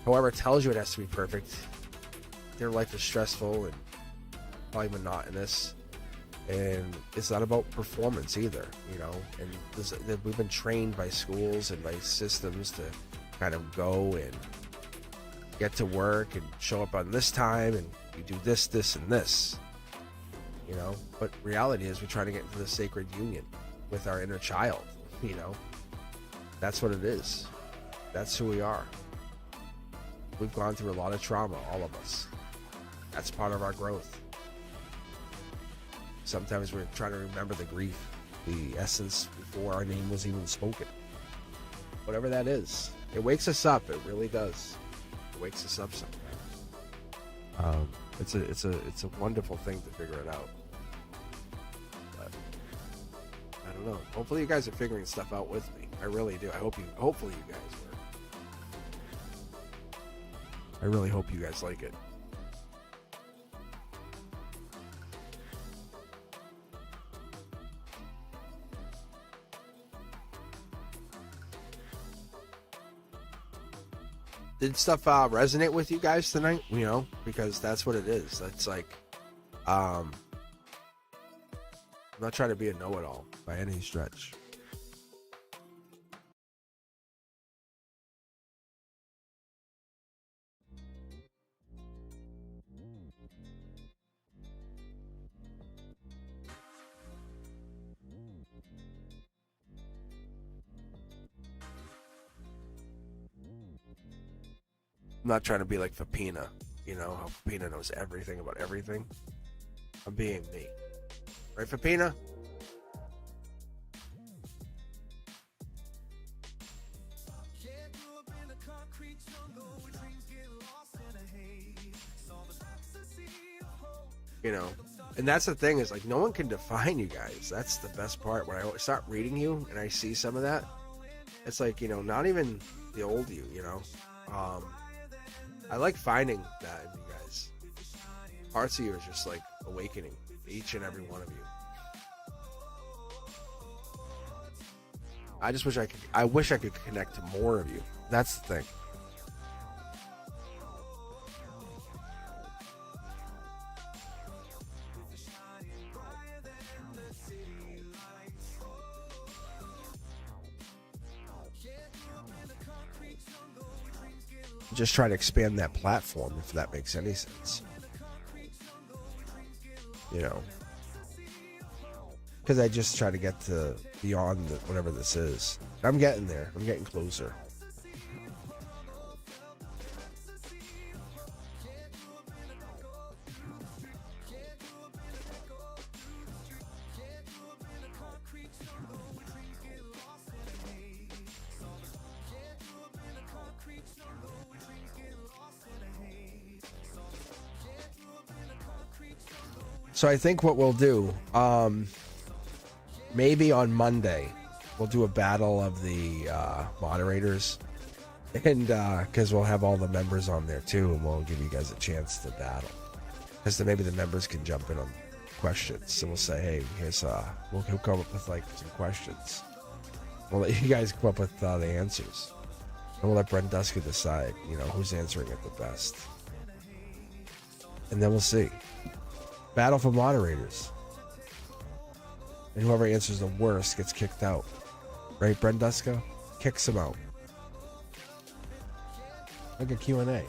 [SPEAKER 1] whoever tells you it has to be perfect, their life is stressful and probably monotonous. And it's not about performance either, you know. And we've been trained by schools and by systems to kind of go and get to work and show up on this time and you do this, and this, you know. But reality is we're trying to get into the sacred union with our inner child, you know. That's what it is. That's who we are. We've gone through a lot of trauma, all of us. That's part of our growth. Sometimes we're trying to remember the grief, the essence before our name was even spoken. Whatever that is, it wakes us up. It really does. It wakes us up sometimes. It's a wonderful thing to figure it out. But I don't know. Hopefully you guys are figuring stuff out with me. I really do. Hopefully you guys were. I really hope you guys like it. Did stuff resonate with you guys tonight? You know, because that's what it is. That's like, I'm not trying to be a know-it-all by any stretch. I'm not trying to be like Fapina, you know, how Fapina knows everything about everything. I'm being me. Right, Fapina? You know, And that's the thing, is like no one can define you guys. That's the best part. When I start reading you and I see some of that, it's like, you know, not even the old you, you know. I like finding that in you guys. Parts of you is just like awakening, each and every one of you. I just wish I wish I could connect to more of you. That's the thing. Just try to expand that platform, if that makes any sense. You know, because I just try to get to beyond whatever this is. I'm getting there. I'm getting closer. So I think what we'll do, maybe on Monday, we'll do a battle of the moderators, and because we'll have all the members on there too, and we'll give you guys a chance to battle. Because then maybe the members can jump in on questions. So we'll say, hey, here's we'll come up with like some questions. We'll let you guys come up with the answers, and we'll let Brent Duska decide, you know, who's answering it the best, and then we'll see. Battle for moderators. And whoever answers the worst gets kicked out. Right, Brenduska? Kicks him out. Like a Q&A.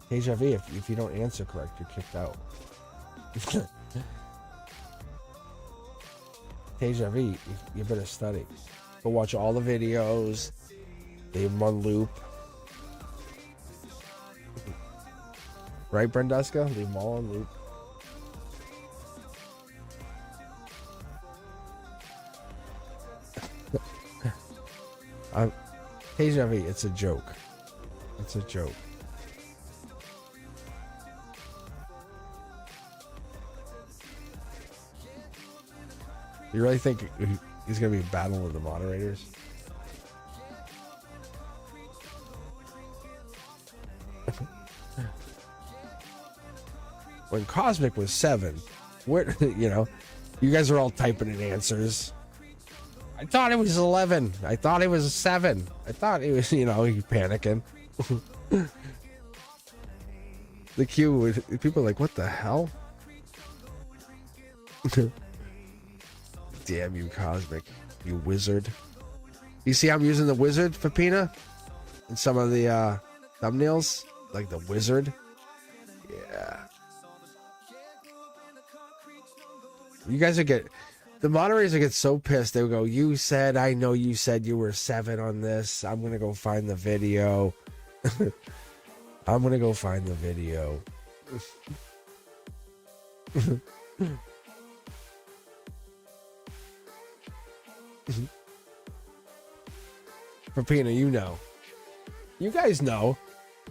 [SPEAKER 1] Deja vu, if you don't answer correct, you're kicked out. Deja vu, you better study. Go watch all the videos. Leave them on loop. Right, Brenduska? Leave them all on loop. Deja vu, it's a joke. It's a joke. You really think he's going to be battling with the moderators? When Cosmic was 7, what, you know, you guys are all typing in answers. I thought it was 11. I thought it was 7. I thought it was, you know, you panicking. The Q, people are like, what the hell? Damn you, Cosmic, you wizard. You see I'm using the wizard for Pina in some of the thumbnails? Like the wizard? Yeah. You guys are the moderators will get so pissed. They will go, you said, I know you said you were 7 on this. I'm going to go find the video. I'm going to go find the video. For Pina, you know. You guys know.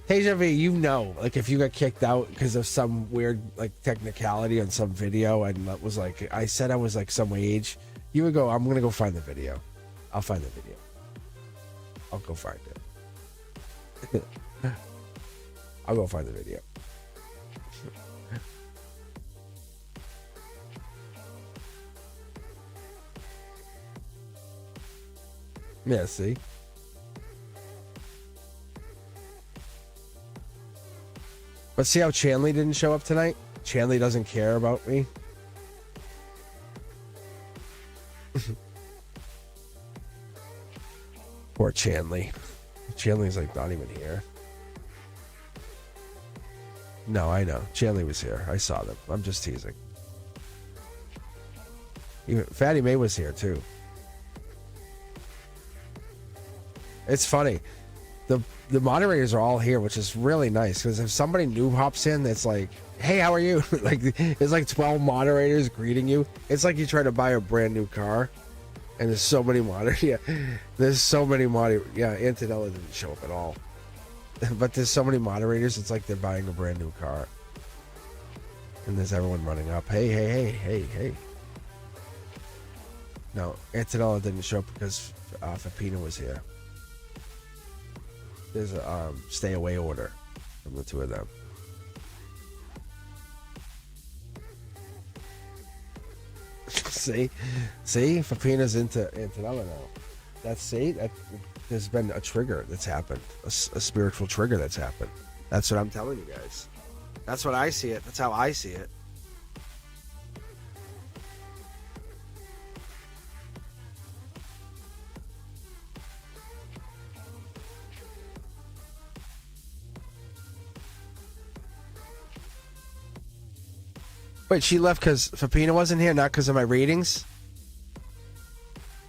[SPEAKER 1] Deja vu, you know, like if you got kicked out because of some weird like technicality on some video, and that was like, I said I was like some age, you would go, I'm gonna go find the video. I'll find the video. I'll go find it. I'll go find the video. Yeah, see? But see how Chanley didn't show up tonight? Chanley doesn't care about me. Poor Chanley. Chanley's like not even here. No, I know. Chanley was here. I saw them. I'm just teasing. Even Fatty May was here too. It's funny. The moderators are all here, which is really nice, because if somebody new hops in, it's like, hey, how are you? Like, it's like 12 moderators greeting you. It's like you try to buy a brand new car, and there's so many moderators. Yeah, there's so many moderators. Yeah, Antonella didn't show up at all. But there's so many moderators, it's like they're buying a brand new car. And there's everyone running up. Hey, hey, hey, hey, hey. No, Antonella didn't show up because Fapina was here. There's a stay away order from the two of them. See, Fapina's into Antonella now. There's been a trigger that's happened, a spiritual trigger that's happened. That's what I'm telling you guys. That's what I see it. That's how I see it. Wait, she left because Fapina wasn't here, not because of my readings?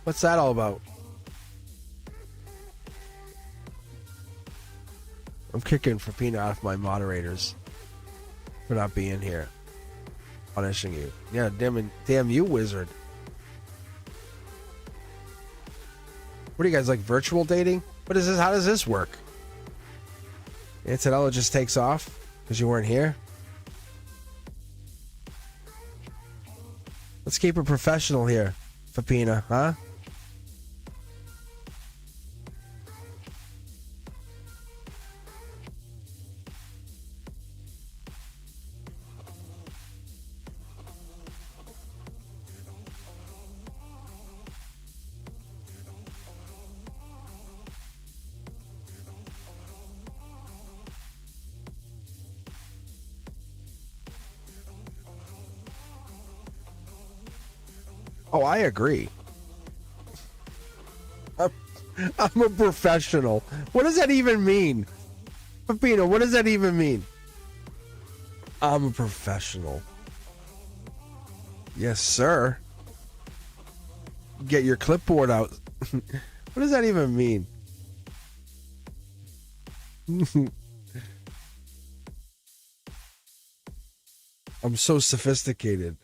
[SPEAKER 1] What's that all about? I'm kicking Fapina out of my moderators for not being here. Punishing you. Yeah, damn you, wizard. What are you guys, like virtual dating? What is this? How does this work? Antonella just takes off because you weren't here? Let's keep it professional here, Fapina, huh? Oh, I agree. I'm a professional. What does that even mean? Pepino, what does that even mean? I'm a professional. Yes, sir. Get your clipboard out. What does that even mean? I'm so sophisticated.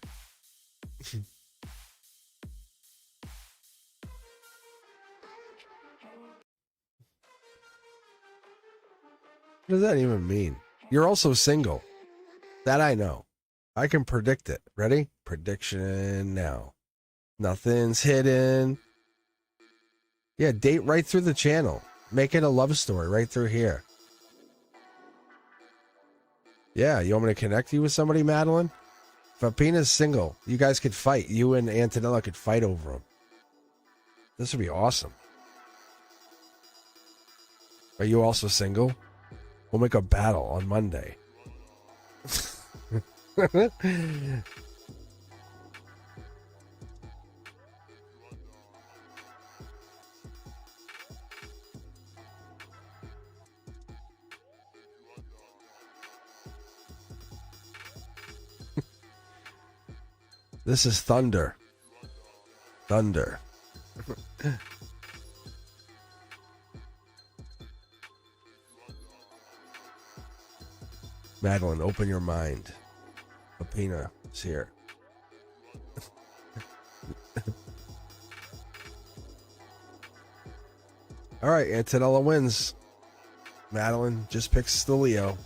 [SPEAKER 1] What does that even mean? You're also single. That I know. I can predict it. Ready? Prediction now. Nothing's hidden. Yeah, date right through the channel. Make it a love story right through here. Yeah, you want me to connect you with somebody, Madeline? Fapina's single. You guys could fight. You and Antonella could fight over him. This would be awesome. Are you also single? We'll make a battle on Monday. This is thunder. Thunder. Madeline, open your mind. Fapina is here. All right, Antonella wins. Madeline just picks the Leo.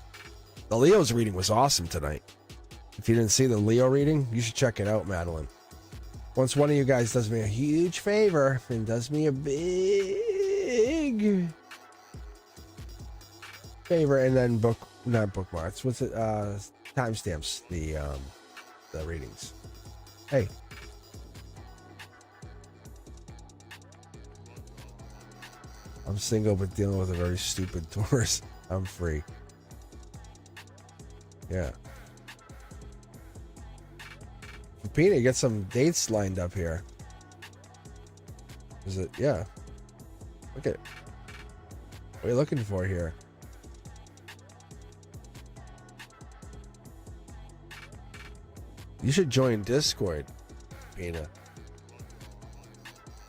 [SPEAKER 1] The Leo's reading was awesome tonight. If you didn't see the Leo reading, you should check it out, Madeline. Once one of you guys does me a huge favor and does me a big favor, and then not bookmarks. What's it? Timestamps the readings. Hey. I'm single but dealing with a very stupid Taurus. I'm free. Yeah. Pina, get some dates lined up here. Is it? Yeah. Look at. What are you looking for here? You should join Discord, Pina.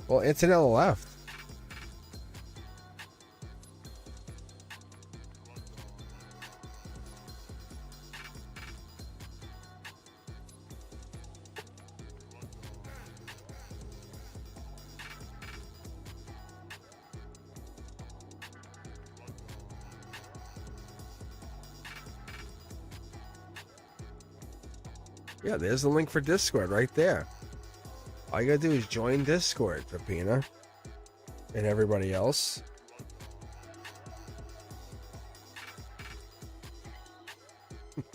[SPEAKER 1] Well, Antonella left. Yeah, there's the link for Discord right there. All you gotta do is join Discord, Pepina. And everybody else.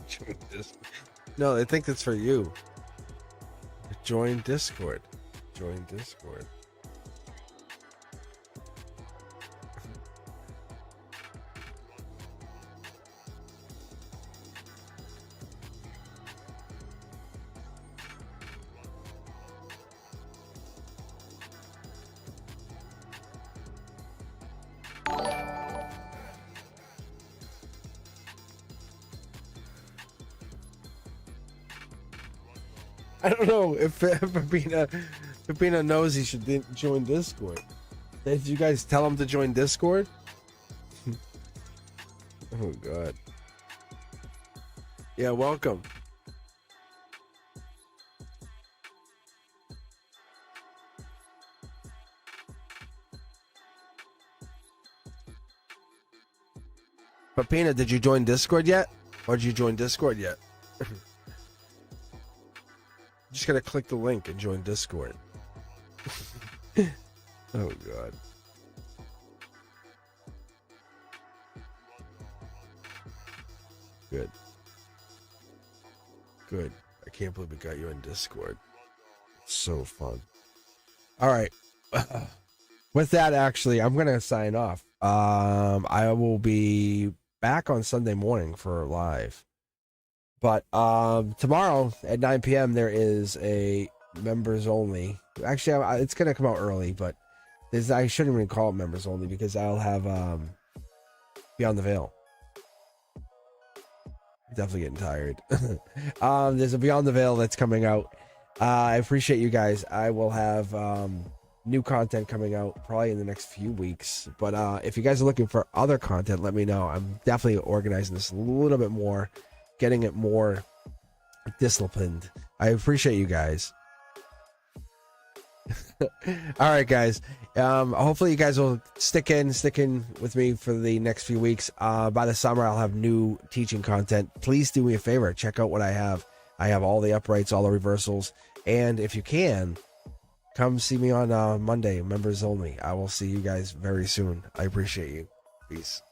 [SPEAKER 1] Join Discord. No, I think that's for you. Join Discord. Join Discord. I don't know if Pepina knows he should join Discord. Did you guys tell him to join Discord? Oh God. Yeah, welcome. Pepina, did you join Discord yet? Or did you join Discord yet? Just gotta click the link and join Discord. Oh God. Good. Good. I can't believe we got you in Discord. So fun. All right. With that, actually, I'm gonna sign off. I will be back on Sunday morning for live. But tomorrow at 9 p.m. there is a members only. Actually, it's gonna come out early, but I shouldn't even call it members only because I'll have Beyond the Veil. Definitely getting tired. There's a Beyond the Veil that's coming out. I appreciate you guys. I will have new content coming out probably in the next few weeks. But if you guys are looking for other content, let me know. I'm definitely organizing this a little bit more, getting it more disciplined. I appreciate you guys. All right, guys. Hopefully you guys will stick in with me for the next few weeks. By the summer, I'll have new teaching content. Please do me a favor. Check out what I have. I have all the uprights, all the reversals. And if you can, come see me on Monday, members only. I will see you guys very soon. I appreciate you. Peace.